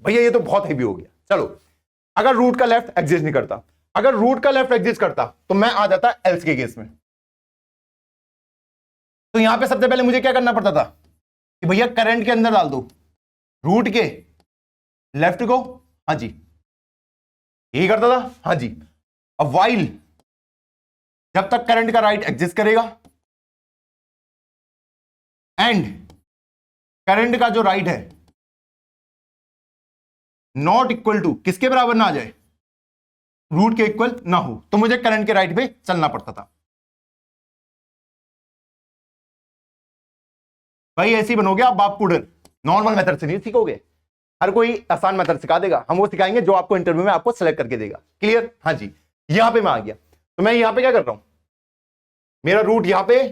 भैया ये तो बहुत हेवी हो गया। चलो, अगर रूट का लेफ्ट एग्जिस्ट नहीं करता, अगर रूट का लेफ्ट एग्जिस्ट करता तो मैं आ जाता एल्स के केस में। तो यहां पे सबसे पहले मुझे क्या करना पड़ता था कि भैया करंट के अंदर डाल दो रूट के लेफ्ट को, हाँ जी, यही करता था, हाँ जी। अब वाइल जब तक करंट का राइट एग्जिस्ट करेगा एंड करंट का जो राइट है नॉट इक्वल टू किसके बराबर ना आ जाए, रूट के इक्वल ना हो, तो मुझे करंट के राइट पे चलना पड़ता था। भाई ऐसे ही बनोगे आप बाप पुडर, नॉर्मल मेथड से नहीं सीखोगे। हर कोई आसान मेथड सिखा देगा, हम वो सिखाएंगे जो आपको इंटरव्यू में आपको सेलेक्ट करके देगा। क्लियर, हाँ जी। यहां पे मैं आ गया, तो मैं यहां पे क्या कर रहा हूं, मेरा रूट यहां पे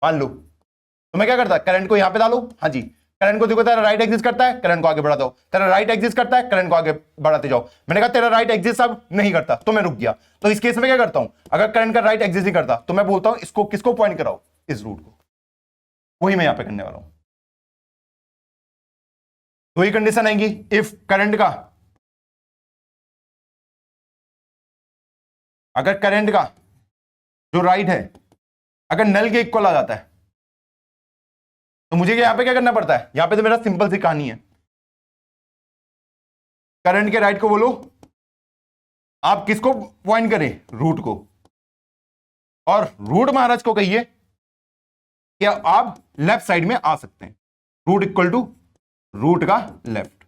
मान लो, तो मैं क्या करता, करंट को यहां पे डालो, हाँ जी। करंट को देखो तेरा राइट एग्जिस्ट करता है, करंट को आगे बढ़ा दो, तेरा राइट एग्जिस्ट करता है, करंट को आगे बढ़ाते जाओ। मैंने कहा तेरा राइट एग्जिस्ट अब नहीं करता, तो मैं रुक गया। तो इस केस में क्या करता हूं, अगर करंट का राइट एग्जिस्ट नहीं करता तो मैं बोलता हूं इसको किसको पॉइंट कराओ, इस रूट को। वही मैं यहां पे करने वाला हूं। तो ये कंडीशन आएगी इफ करंट का, अगर करंट का जो राइट है अगर नल के इक्वल आ जाता है तो मुझे यहां पे क्या करना पड़ता है, यहां पे तो मेरा सिंपल सी कहानी है, करंट के राइट को बोलो, आप किसको पॉइंट करें, रूट को, और रूट महाराज को कहिए कि आप लेफ्ट साइड में आ सकते हैं, रूट इक्वल टू रूट का लेफ्ट।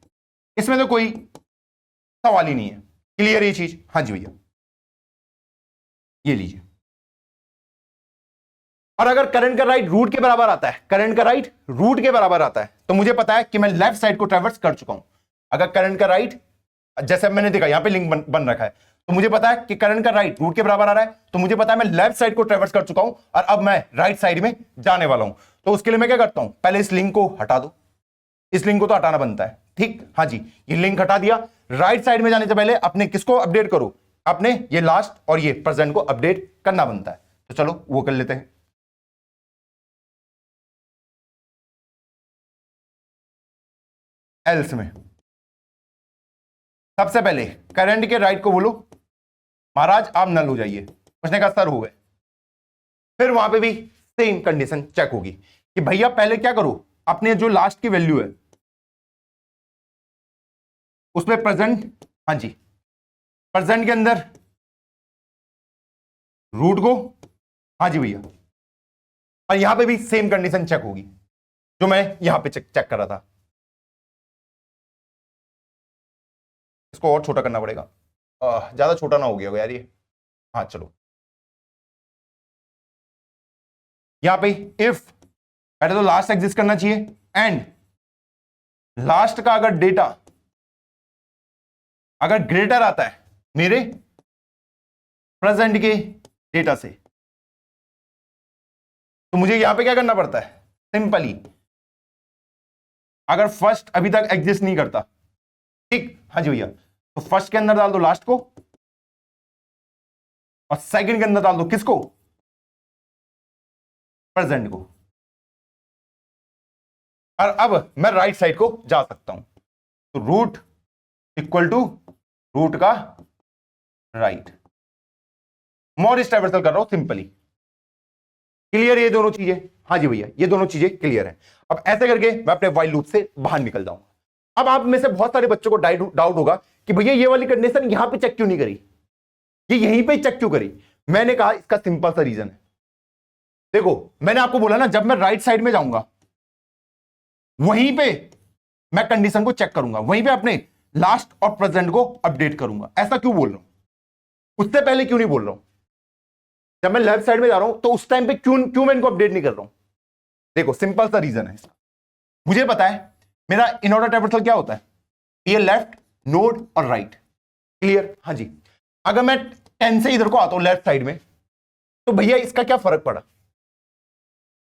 इसमें तो कोई सवाल ही नहीं है। क्लियर ये चीज, हाँ जी भैया। ये लीजिए, और अगर करंट का राइट रूट के बराबर आता है, करंट का राइट रूट के बराबर आता है, तो मुझे पता है कि मैं लेफ्ट साइड को ट्रैवर्स कर चुका हूं। अगर करंट का राइट, जैसे मैंने देखा यहां पे लिंक बन रखा है, तो मुझे पता है कि करंट का राइट रूट के बराबर आ रहा है, तो मुझे पता है मैं लेफ्ट साइड को ट्रेवर्स कर चुका हूं और अब मैं राइट साइड में जाने वाला हूं। तो उसके लिए मैं क्या करता हूं, पहले इस लिंक को हटा दो, इस लिंक को तो हटाना बनता है, ठीक, हाँ जी, ये लिंक हटा दिया। राइट साइड में जाने से पहले अपने किसको अपडेट करो, अपने ये लास्ट और ये प्रेजेंट को अपडेट करना बनता है। तो चलो वो कर लेते हैं। एल्स में सबसे पहले करंट के राइट को बोलो महाराज आप नल हो जाइए, उसने कहा सर हो गए। फिर वहां पे भी सेम कंडीशन चेक होगी कि भैया पहले क्या करो, अपने जो लास्ट की वैल्यू है उसमें प्रेजेंट, हाँ जी, प्रेजेंट के अंदर रूट को, हाँ जी भैया, और यहां पे भी सेम कंडीशन चेक होगी जो मैं यहां पे चेक कर रहा था। इसको और छोटा करना पड़ेगा, ज्यादा छोटा ना हो गया यार ये, हाँ चलो। यहां पे इफ पहले तो लास्ट एग्जिस्ट करना चाहिए एंड लास्ट का अगर डेटा अगर ग्रेटर आता है मेरे प्रेजेंट के डेटा से, तो मुझे यहां पे क्या करना पड़ता है, सिंपली अगर फर्स्ट अभी तक एग्जिस्ट नहीं करता, ठीक, हाँ जी भैया, तो फर्स्ट के अंदर डाल दो लास्ट को और सेकंड के अंदर डाल दो किसको, प्रेजेंट को। और अब मैं राइट साइड को जा सकता हूं, तो रूट इक्वल टू रूट का राइट, मॉरिस ट्रावर्सल कर रहा हूं सिंपली। क्लियर ये दोनों चीजें, हाँ जी भैया ये दोनों चीजें क्लियर है। अब ऐसे करके मैं अपने वाइल लूप से बाहर निकल जाऊंगा। अब आप में से बहुत सारे बच्चों को डाउट होगा कि भैया ये वाली कंडीशन यहां पे चेक क्यों नहीं करी, ये यहीं पे चेक क्यों करी। मैंने कहा इसका सिंपल सा रीजन है, देखो मैंने आपको बोला ना, जब मैं राइट साइड में जाऊंगा वहीं पे मैं कंडीशन को चेक करूंगा, वहीं पे अपने लास्ट और प्रेजेंट को अपडेट करूंगा। ऐसा क्यों बोल रहा हूं, उससे पहले क्यों नहीं बोल रहा हूं, जब मैं लेफ्ट साइड में जा रहा हूं तो उस टाइम पे क्यों मैं इनको अपडेट नहीं कर रहा हूं। देखो सिंपल सा रीजन है इसका, मुझे पता है मेरा इन ऑर्डर ट्रावर्सल क्या होता है, ये लेफ्ट नोड और राइट, क्लियर, हाँ जी। अगर मैं 10 से इधर को आता हूं लेफ्ट साइड में, तो भैया इसका क्या फर्क पड़ा,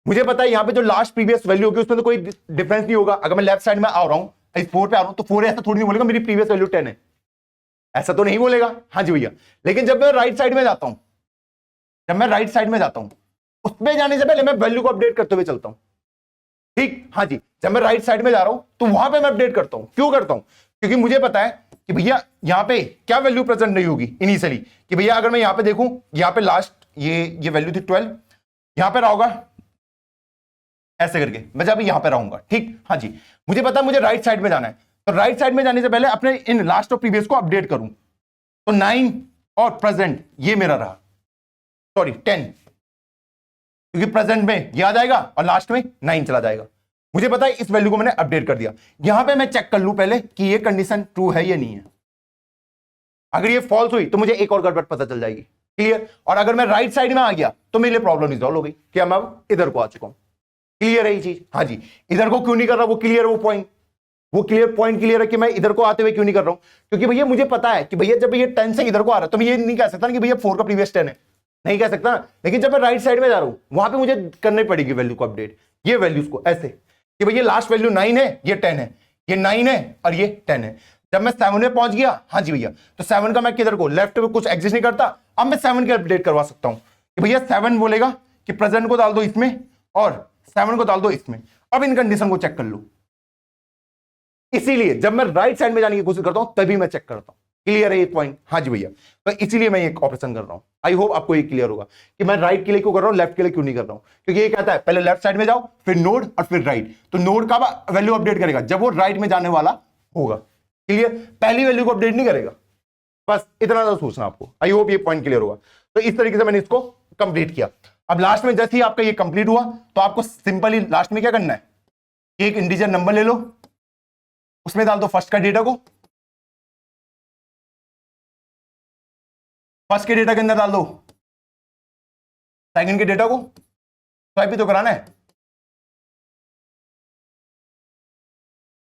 मुझे पता है यहां पे जो लास्ट प्रीवियस वैल्यू होगी उसमें तो कोई डिफरेंस नहीं होगा। अगर मैं लेफ्ट साइड में आ रहा हूं, इस 4 पे आ रहा हूं, तो 4 ऐसा थोड़ी नहीं बोलेगा मेरी प्रीवियस वैल्यू 10 है, ऐसा तो नहीं बोलेगा, हाँ जी भैया। लेकिन जब मैं राइट साइड में जाता हूं, जब मैं राइट साइड में जाता हूं, उसमें जाने से पहले मैं वैल्यू को अपडेट करते हुए चलता हूं, ठीक, हाँ जी। जब मैं राइट साइड में जा रहा हूं तो वहां पे मैं अपडेट करता हूं, क्यों करता हूं, क्योंकि मुझे पता है कि भैया यहां पे क्या वैल्यू प्रेजेंट नहीं होगी इनिशियली, कि भैया अगर मैं यहां पे देखूं, यहां पे लास्ट ये वैल्यू थी 12, यहां पे रहा होगा ऐसे करके, मैं जब यहां पे रहूंगा, ठीक, हाँ जी। मुझे पता है मुझे राइट साइड में जाना है, तो राइट साइड में जाने से पहले अपने इन लास्ट और प्रीवियस को अपडेट करूं, तो 9 और प्रेजेंट ये मेरा रहा, सॉरी 10, क्योंकि प्रेजेंट में ये आ जाएगा और लास्ट में 9 चला जाएगा। मुझे पता है इस वैल्यू को मैंने अपडेट कर दिया। यहां पे मैं चेक कर लूं पहले कि ये कंडीशन ट्रू है या नहीं है, अगर ये फॉल्स हुई तो मुझे एक और गड़बड़ पता चल जाएगी, क्लियर। और अगर मैं राइट साइड में आ गया तो मेरे लिए प्रॉब्लम रिजॉल्व हो गई कि मैं अब इधर को आ चुका हूं, क्लियर है ये चीज, हाँ जी। इधर को क्यों नहीं कर रहा, वो क्लियर, वो पॉइंट क्लियर है कि मैं इधर को आते हुए क्यों नहीं कर रहा हूं, क्योंकि भैया मुझे पता है कि भैया जब ये 10 से इधर को आ रहा है तो मैं ये नहीं कह सकता कि भैया 4 का प्रीवियस 10 है, नहीं कह सकता। लेकिन जब मैं राइट साइड में जा रहा हूं वहां पे मुझे करनी पड़ेगी वैल्यू को अपडेट, ये वैल्यूज को ऐसे कि भैया लास्ट वैल्यू 9 है, ये 10 है, ये 9 है और ये 10 है। जब मैं 7 में पहुंच गया, हाँ जी भैया, तो 7 का मैं किधर को, लेफ्ट में कुछ एग्जिस्ट नहीं करता, अब मैं 7 के अपडेट करवा सकता हूं कि भैया 7 बोलेगा कि प्रेजेंट को डाल दो इसमें और 7 को डाल दो इसमें। अब इन कंडीशन को चेक कर लो, इसीलिए जब मैं राइट साइड में जाने की कोशिश करता हूं तभी मैं चेक करता हूं, क्लियर है ये पॉइंट, हाँ जी भैया। तो इसीलिए मैं ये ऑपरेशन कर रहा हूं, आई होप आपको ये क्लियर होगा कि मैं राइट के लिए क्यों कर रहा हूं, लेफ्ट के लिए क्यों नहीं कर रहा हूं, क्योंकि ये कहता है पहले लेफ्ट साइड में जाओ, फिर नोड और फिर राइट, तो नोड का वैल्यू अपडेट करेगा जब वो राइट में जाने वाला होगा, क्लियर, पहली वैल्यू को अपडेट नहीं करेगा, बस इतना तो सोचना आपको। आई होप ये पॉइंट क्लियर होगा। तो इस तरीके से मैंने इसको कंप्लीट किया। अब लास्ट में जैसे ही आपका ये कंप्लीट हुआ तो आपको सिंपली लास्ट में क्या करना है, एक इंटीजर नंबर ले लो, उसमें डाल दो फर्स्ट का डेटा को, फर्स्ट के डेटा के अंदर डाल दो सेकंड के डेटा को, स्वाइप भी तो कराना है,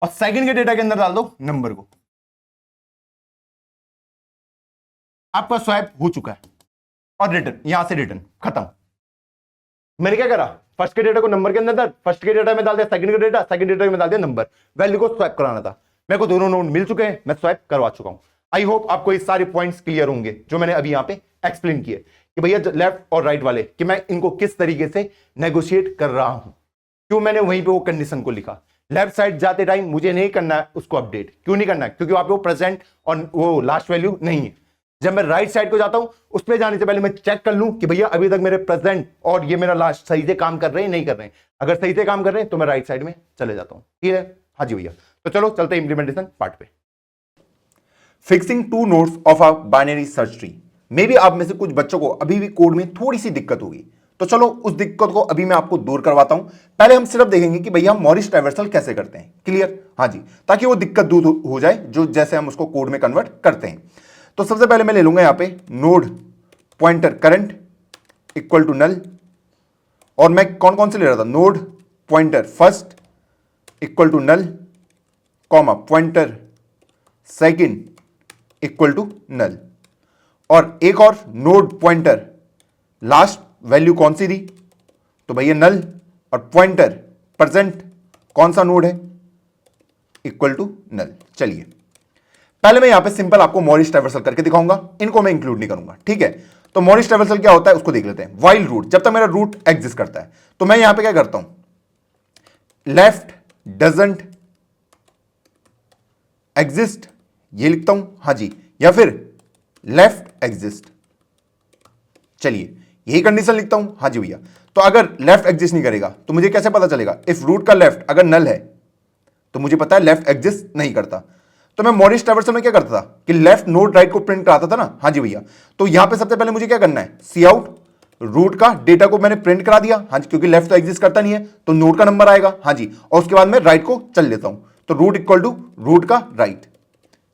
और सेकंड के डेटा के अंदर डाल दो नंबर को। आपका स्वैप हो चुका है और रिटर्न, यहां से रिटर्न खत्म। मैंने क्या करा, फर्स्ट के डेटा को नंबर के अंदर, फर्स्ट के डेटा में डाल दिया सेकंड का डेटा, सेकंड डेटा में डाल दिया नंबर, वैल्यू को स्वैप कराना था। मेरे को दोनों नोड मिल चुके हैं, मैं स्वैप करवा चुका हूं। आई होप आपको ये सारे पॉइंट्स क्लियर होंगे जो मैंने अभी यहां पे एक्सप्लेन किए कि भैया लेफ्ट और राइट वाले कि मैं इनको किस तरीके से नेगोशिएट कर रहा हूं। क्यों मैंने वहीं पे वो कंडीशन को लिखा, लेफ्ट साइड जाते टाइम मुझे नहीं करना है उसको अपडेट। क्यों नहीं करना है, क्योंकि वहां पे वो प्रेजेंट और वो लास्ट वैल्यू नहीं है। जब मैं राइट साइड को जाता हूं उस पे जाने से पहले मैं चेक कर लूं कि भैया अभी तक मेरे प्रेजेंट और ये मेरा लास्ट सही से काम कर रहे हैं नहीं कर रहे हैं। अगर सही से काम कर रहे हैं तो मैं राइट साइड में चले जाता हूं। ठीक है, हाँ जी भैया। तो चलो चलते हैं इंप्लीमेंटेशन पार्ट पे। Fixing two nodes of a binary search tree. May be आप में से कुछ बच्चों को अभी भी कोड में थोड़ी सी दिक्कत होगी, तो चलो उस दिक्कत को अभी मैं आपको दूर करवाता हूं। पहले हम सिर्फ देखेंगे कि भैया मॉरिस ट्रैवर्सल कैसे करते हैं। क्लियर, हाँ जी, ताकि वो दिक्कत दूर हो जाए जो जैसे हम उसको कोड में कन्वर्ट करते हैं। तो सबसे पहले मैं ले लूंगा यहां पे node pointer current equal to null, और मैं कौन कौन से ले रहा था, node pointer first equal to null, comma pointer second equal to null, और एक और नोड पॉइंटर लास्ट वैल्यू कौन सी दी, तो भैया नल, और पॉइंटर प्रेजेंट कौन सा नोड है, इक्वल टू नल। चलिए पहले मैं यहां पे सिंपल आपको मॉरिस ट्रैवर्सल करके दिखाऊंगा, इनको मैं इंक्लूड नहीं करूंगा। ठीक है, तो मॉरिस ट्रैवर्सल क्या होता है उसको देख लेते हैं। व्हाइल रूट, जब तक मेरा रूट एग्जिस्ट करता है तो मैं यहां पे क्या करता हूं, लेफ्ट डजंट एग्जिस्ट ये लिखता हूं, हां जी, या फिर लेफ्ट एग्जिस्ट। चलिए यही कंडीशन लिखता हूं, हां जी भैया। तो अगर लेफ्ट एग्जिस्ट नहीं करेगा तो मुझे कैसे पता चलेगा, इफ रूट का लेफ्ट अगर नल है तो मुझे पता है लेफ्ट एग्जिस्ट नहीं करता। तो मैं मॉरिस ट्रैवर्सल में क्या करता था कि लेफ्ट नोड राइट को प्रिंट कराता था ना, हाँ जी भैया। तो यहां पे सबसे पहले मुझे क्या करना है, सी आउट रूट का डेटा को मैंने प्रिंट करा दिया, हाँ जी, क्योंकि लेफ्ट तो एग्जिस्ट करता नहीं है तो नोड का नंबर आएगा, हाँ जी, और उसके बाद मैं राइट को चल लेता हूं, तो रूट इक्वल टू रूट का राइट,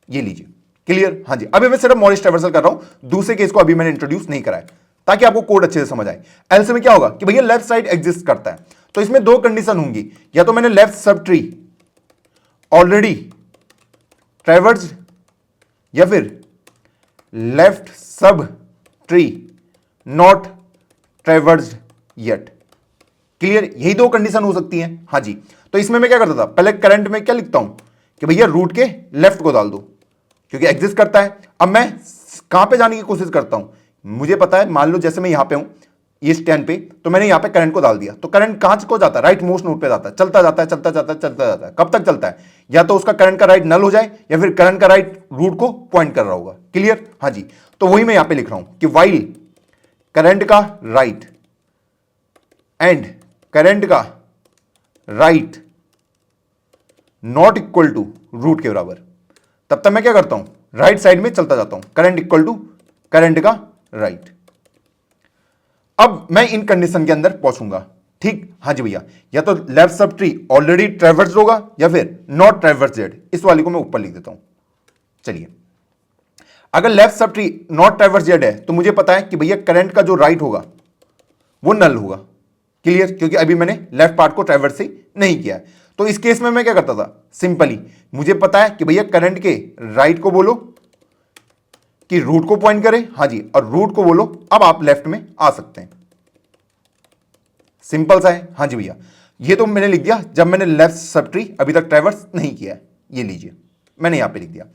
ये लीजिए। क्लियर, हाँ जी। अभी मैं सिर्फ मॉरिस ट्रैवर्सल कर रहा हूं, दूसरे केस को अभी मैंने इंट्रोड्यूस नहीं कराया ताकि आपको कोड अच्छे से समझ आए। एल्स में क्या होगा कि भैया लेफ्ट साइड एग्जिस्ट करता है, तो इसमें दो कंडीशन होंगी, या तो मैंने लेफ्ट सब ट्री ऑलरेडी ट्रैवर्स्ड, या फिर left sub tree not traversed yet. Clear, यही दो कंडीशन हो सकती हैं, हाँ जी। तो इसमें मैं क्या करता था, पहले करंट में क्या लिखता हूं कि भैया रूट के लेफ्ट को डाल दो क्योंकि एग्जिस्ट करता है। अब मैं कहां पे जाने की कोशिश करता हूं, मुझे पता है, मान लो जैसे मैं यहां पे हूं ये स्टैंड पे, तो मैंने यहां पे करंट को डाल दिया, तो करंट कहां को जाता है, राइट मोस्ट नोड पे जाता है, चलता जाता है चलता जाता है चलता जाता है। कब तक चलता है, या तो उसका करंट का राइट नल हो जाए या फिर करंट का राइट रूट को पॉइंट कर रहा होगा। क्लियर, हाँ जी। तो वही मैं यहां पे लिख रहा हूं कि वाइल करंट का राइट एंड करंट का right not equal to root के बराबर, तब तक मैं क्या करता हूं, राइट साइड में चलता जाता हूं, करंट इक्वल टू करंट का राइट। अब मैं इन कंडीशन के अंदर पहुंचूंगा, ठीक, हाँ जी भैया। या तो लेफ्ट सब ट्री ऑलरेडी ट्रैवर्स्ड होगा या फिर नॉट ट्रैवर्स्ड, इस वाले को मैं ऊपर लिख देता हूं। चलिए, अगर लेफ्ट सब ट्री नॉट ट्रैवर्स्ड है तो मुझे पता है कि भैया करंट का जो राइट होगा वो नल होगा। क्लियर, क्योंकि अभी मैंने लेफ्ट पार्ट को ट्रैवर्स से नहीं किया है। तो इस केस में मैं क्या करता था, सिंपली मुझे पता है कि भैया करंट के राइट को बोलो कि रूट को पॉइंट करे, हाँ जी, और रूट को बोलो अब आप लेफ्ट में आ सकते हैं। सिंपल सा है, हाँ जी भैया। ये तो मैंने लिख दिया जब मैंने लेफ्ट सब ट्री अभी तक ट्रैवर्स नहीं किया है, ये लीजिए मैंने यहां पे लिख दिया।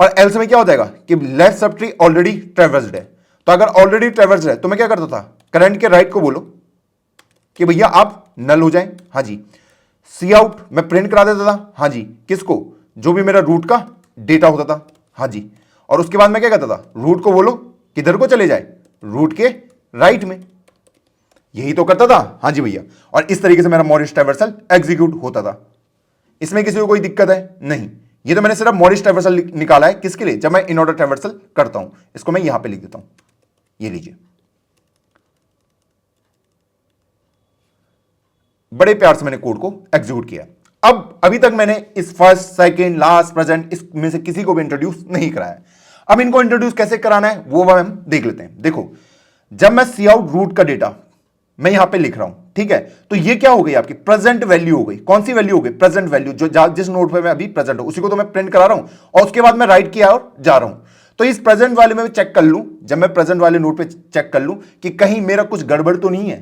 और एल्स में क्या हो जाएगा कि लेफ्ट सब ट्री ऑलरेडी ट्रैवर्स्ड है, तो अगर ऑलरेडी ट्रैवर्स्ड है तो मैं क्या करता था, करंट के राइट को बोलो कि भैया आप नल हो जाए, हाँ जी। सी आउट मैं प्रिंट करा देता था, हाँ जी, किसको, जो भी मेरा रूट का डेटा होता था, हाँ जी। और उसके बाद मैं क्या करता था, रूट को बोलो किधर को चले जाए, रूट के राइट में, यही तो करता था, हाँ जी भैया। और इस तरीके से मेरा मॉरिस ट्रैवर्सल एग्जीक्यूट होता था। इसमें किसी को कोई दिक्कत है नहीं, ये तो मैंने सिर्फ मॉरिस ट्रैवर्सल निकाला है किसके लिए, जब मैं इन ऑर्डर ट्रैवर्सल करता हूं। इसको मैं यहां पे लिख देता हूं, ये लीजिए। बड़े प्यार से मैंने कोड को एग्जीक्यूट किया। अब अभी तक मैंने इस फर्स्ट सेकंड लास्ट प्रेजेंट इसमें से किसी को भी इंट्रोड्यूस नहीं कराया। अब इनको इंट्रोड्यूस कैसे कराना है वो हम देख लेते हैं। देखो, जब मैं सी आउट रूट का डेटा मैं यहां पे लिख रहा हूं, ठीक है, तो ये क्या हो गई आपकी प्रेजेंट वैल्यू हो गई। कौन सी वैल्यू हो गई, प्रेजेंट वैल्यू, जो जिस नोड पे मैं अभी प्रेजेंट हूं उसी को तो मैं प्रिंट करा रहा हूं, और उसके बाद मैं राइट किया और जा रहा हूं। तो इस प्रेजेंट वाले में चेक कर लूं, जब मैं प्रेजेंट वाले नोट पे चेक कर लूं कि कहीं मेरा कुछ गड़बड़ तो नहीं है।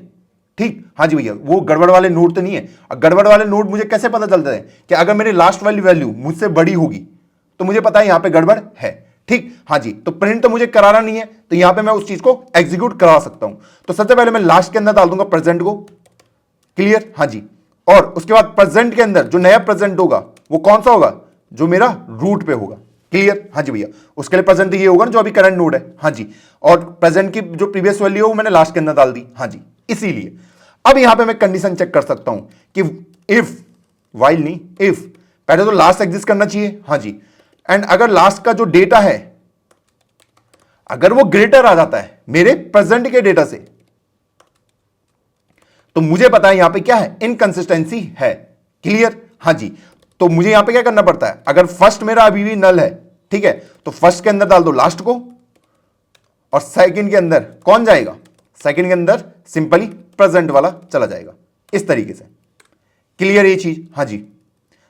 ठीक, हाँ जी भैया, वो गड़बड़ वाले नोट तो नहीं है। और गड़बड़ वाले नोट मुझे कैसे पता चलता है कि अगर मेरी लास्ट वाली वैल्यू मुझसे बड़ी होगी तो मुझे पता है यहां पे गड़बड़ है। ठीक, हाँ जी, तो प्रिंट तो मुझे कराना नहीं है, तो यहां पे मैं उस चीज को एग्जीक्यूट करा सकता हूं। तो सबसे पहले मैं लास्ट के अंदर डाल दूंगा प्रेजेंट को। क्लियर, हाँ जी। और उसके बाद प्रेजेंट के अंदर जो नया प्रेजेंट होगा वो कौन सा होगा, जो मेरा रूट पे होगा। क्लियर, हाँ जी भैया, उसके लिए प्रेजेंट ये होगा ना जो अभी करंट नोड है। हाँ जी, और प्रेजेंट की जो प्रीवियस वैल्यू है वो मैंने लास्ट के अंदर डाल दी। हाँ जी, इसीलिए अब यहां पे मैं कंडीशन चेक कर सकता हूं कि इफ, वाइल नहीं, इफ, पहले तो लास्ट एग्जिस्ट करना चाहिए। हाँ जी, एंड अगर लास्ट का जो डेटा है अगर वो ग्रेटर आ जाता है मेरे प्रेजेंट के डेटा से, तो मुझे पता है यहां पे क्या है, इनकंसिस्टेंसी है। क्लियर, हाँ जी, तो मुझे यहां पे क्या करना पड़ता है, अगर फर्स्ट मेरा अभी भी नल है, ठीक है, तो फर्स्ट के अंदर डाल दो लास्ट को, और सेकंड के अंदर कौन जाएगा, सेकंड के अंदर सिंपली प्रेजेंट वाला चला जाएगा, इस तरीके से। क्लियर ये चीज, हाँ जी।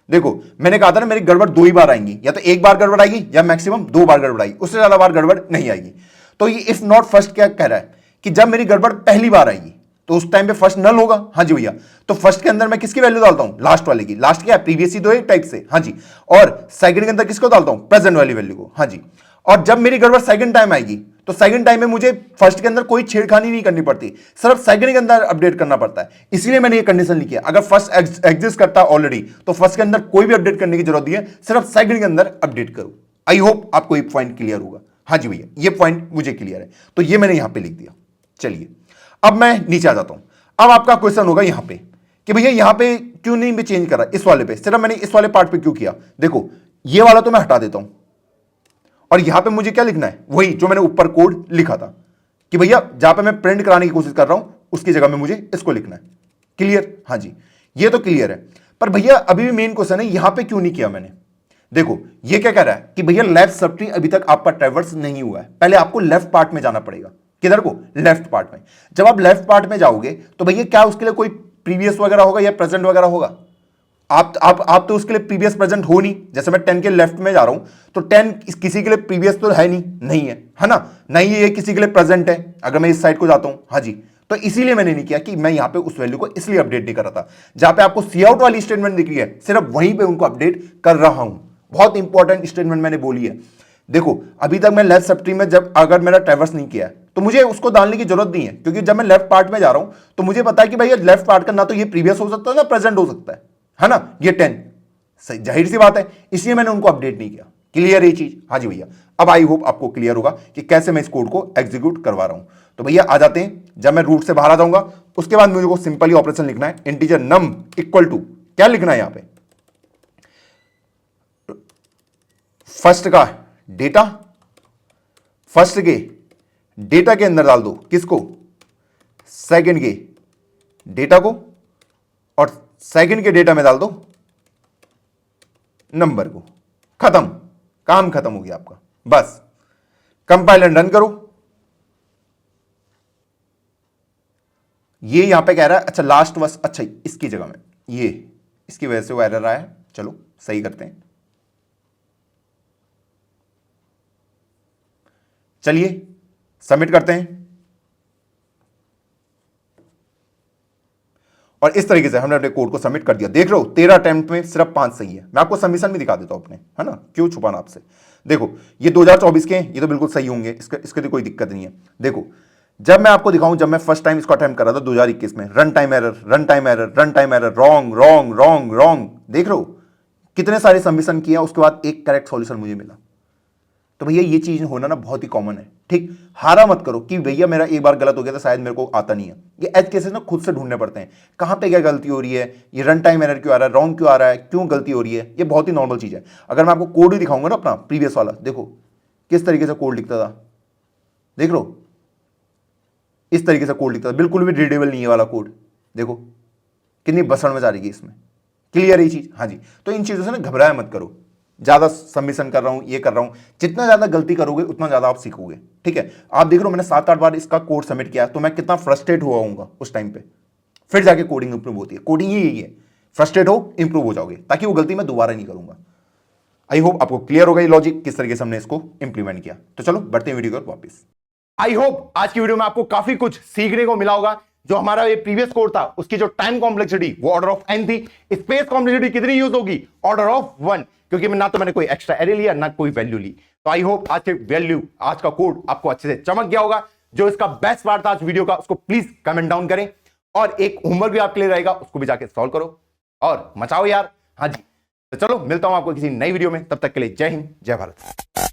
देखो मैंने कहा था ना मेरी गड़बड़ 2 ही बार आएंगी, या तो एक बार गड़बड़ आएगी या मैक्सिमम 2 बार गड़बड़ आएगी, उससे ज्यादा बार गड़बड़ नहीं आएगी। तो ये इफ नॉट फर्स्ट क्या कह रहा है कि जब मेरी गड़बड़ पहली बार आएगी तो उस टाइम पे फर्स्ट नल होगा। हाँ जी भैया, तो फर्स्ट के अंदर मैं किसकी वैल्यू डालता हूं, लास्ट वाले की। लास्ट क्या है, प्रीवियस ही दो एक टाइप से। हाँ जी, और सेकंड के अंदर किसको डालता हूं, प्रेजेंट वाली वैल्यू को। हाँ जी, और जब मेरी गड़बड़ सेकंड टाइम आएगी तो सेकंड टाइम में मुझे फर्स्ट के अंदर कोई छेड़खानी नहीं करनी पड़ती, सिर्फ सेकंड के अंदर अपडेट करना पड़ता है। इसलिए मैंने ये कंडीशन लिखी है, अगर फर्स्ट एग्जिस्ट करता है ऑलरेडी तो फर्स्ट के अंदर कोई भी अपडेट करने की जरूरत नहीं है, सिर्फ सेकंड के अंदर अपडेट करो। आई होप आपको ये पॉइंट क्लियर होगा। हाँ जी भैया, ये पॉइंट मुझे क्लियर है, तो ये मैंने यहां पर लिख दिया। चलिए अब मैं नीचे आ जाता हूं। अब आपका क्वेश्चन होगा यहां पे कि भैया यहां पे क्यों नहीं मैं चेंज करा, इस वाले पे सिर्फ मैंने इस वाले पार्ट पे क्यों किया। देखो ये वाला तो मैं हटा देता हूं, और यहां पे मुझे क्या लिखना है, वही जो मैंने ऊपर कोड लिखा था कि भैया जहां पे मैं प्रिंट कराने की कोशिश कर रहा हूं उसकी जगह में मुझे इसको लिखना है। क्लियर, हाँ जी, ये तो क्लियर है। पर भैया अभी भी मेन क्वेश्चन है यहां पे क्यों नहीं किया मैंने। देखो ये क्या कह रहा है कि भैया लेफ्ट सब ट्री अभी तक आपका ट्रैवर्स नहीं हुआ है, पहले आपको लेफ्ट पार्ट में जाना पड़ेगा। किधर को, लेफ्ट पार्ट में। जब आप लेफ्ट पार्ट में जाओगे तो भैया क्या उसके लिए कोई प्रीवियस वगैरह होगा या प्रेजेंट वगैरह होगा। आप तो उसके लिए प्रीवियस प्रेजेंट हो नहीं। जैसे मैं 10 के लेफ्ट में जा रहा हूं तो 10 किसी के लिए प्रीवियस तो है नहीं है ना, नहीं ये किसी के लिए प्रेजेंट है अगर मैं इस साइड को जाता हूं। हाँ जी, तो इसीलिए मैंने नहीं किया कि मैं यहां पे उस वैल्यू को इसलिए अपडेट नहीं कर रहा था। जहां पे आपको सी आउट वाली स्टेटमेंट दिख रही है सिर्फ वहीं पे उनको अपडेट कर रहा हूं। बहुत इंपॉर्टेंट स्टेटमेंट मैंने बोली है। देखो अभी तक मैं लेफ्ट सब ट्री में जब अगर मेरा ट्रैवर्स नहीं किया तो मुझे उसको डालने की जरूरत नहीं है, क्योंकि जब मैं लेफ्ट पार्ट में जा रहा हूं तो मुझे पता है कि भाई लेफ्ट पार्ट का ना तो ये प्रीवियस हो सकता है ना प्रेजेंट हो सकता है ना, ये 10 जाहिर सी बात है, इसलिए मैंने उनको अपडेट नहीं किया। क्लियर ये चीज, हाँ जी भैया। अब आई होप आपको क्लियर होगा कि कैसे मैं इस कोड को एग्जीक्यूट करवा रहा हूं। तो भैया आ जाते हैं, जब मैं रूट से बाहर आ जाऊंगा उसके बाद मुझे को सिंपली ऑपरेशन लिखना है, इंटीजर नम इक्वल टू क्या लिखना है यहां पे, फर्स्ट का डेटा, फर्स्ट के डेटा के अंदर डाल दो किसको, सेकंड के डेटा को, और सेकंड के डेटा में डाल दो नंबर को। खत्म, काम खत्म हो गया आपका। बस कंपाइल एंड रन करो। ये यहां पे कह रहा है अच्छा लास्ट बस, अच्छा इसकी जगह में ये, इसकी वजह से वो एरर आया है। चलो सही करते हैं। चलिए सबमिट करते हैं, और इस तरीके से हमने अपने कोड को सबमिट कर दिया। देख रहे हो 13 अटेम्प्ट में सिर्फ 5 सही है। मैं आपको सबमिशन भी दिखा देता हूं अपने, है ना, क्यों छुपाना आपसे। देखो ये 2024 के हैं, ये तो बिल्कुल सही होंगे, इसके तो कोई दिक्कत नहीं है। देखो जब मैं आपको दिखाऊं, जब मैं फर्स्ट टाइम इसको अटेम्प्ट कर रहा था 2021 में, run time error, run time error, run time error, wrong wrong wrong wrong, देख रहे हो कितने सारे सबमिशन किया, उसके बाद एक करेक्ट सॉल्यूशन मुझे मिला। तो भैया ये चीज होना ना बहुत ही कॉमन है। ठीक, हारा मत करो कि भैया मेरा एक बार गलत हो गया था शायद मेरे को आता नहीं है। ये एज केसेस ना खुद से ढूंढने पड़ते हैं, कहां पे क्या गलती हो रही है, ये रन टाइम एरर क्यों आ रहा है, रॉन्ग क्यों आ रहा है, क्यों गलती हो रही है। ये बहुत ही नॉर्मल चीज है। अगर मैं आपको कोड ही दिखाऊंगा ना अपना प्रीवियस वाला, देखो किस तरीके से कोड लिखता था, देख लो इस तरीके से कोड लिखता था, बिल्कुल भी रीडेबल नहीं है वाला कोड। देखो कितनी बसड़ में जा रही है इसमें। क्लियर ये चीज, हाँ जी। तो इन चीजों से ना घबराया मत करो, ज्यादा सबमिशन कर रहा हूं, ये कर रहा हूं, जितना ज्यादा गलती करोगे उतना ज्यादा आप सीखोगे। ठीक है, आप देख रहे हो मैंने 7-8 बार इसका कोड सबमिट किया, तो मैं कितना फ्रस्ट्रेट हुआ हूंगा उस टाइम पे। फिर जाके कोडिंग इंप्रूव होती है। कोडिंग ही यही है, फ्रस्ट्रेट हो इंप्रूव हो जाओगे, ताकि वो गलती मैं दोबारा नहीं करूंगा। आई होप आपको क्लियर हो गई लॉजिक किस तरीके से हमने इसको इंप्लीमेंट किया। तो चलो बढ़ते हैं वीडियो की ओर वापस। आई होप आज की वीडियो में आपको काफी कुछ सीखने को मिला होगा। जो हमारा ये प्रीवियस कोड था उसकी जो टाइम कॉम्प्लेक्सिटी वो ऑर्डर ऑफ n थी, स्पेस कॉम्प्लेक्सिटी कितनी यूज होगी, ऑर्डर ऑफ 1, क्योंकि ना तो मैंने कोई एक्स्ट्रा एरे लिया ना कोई वैल्यू ली। तो आई होप आज का कोड आपको अच्छे से चमक गया होगा। जो इसका बेस्ट पार्ट था आज वीडियो का उसको प्लीज कमेंट डाउन करें, और एक होमवर्क भी आपके लिए रहेगा, उसको भी जाके सॉल्व करो और मचाओ यार। हाँ जी, तो चलो मिलता हूं आपको किसी नई वीडियो में, तब तक के लिए जय हिंद जय भारत।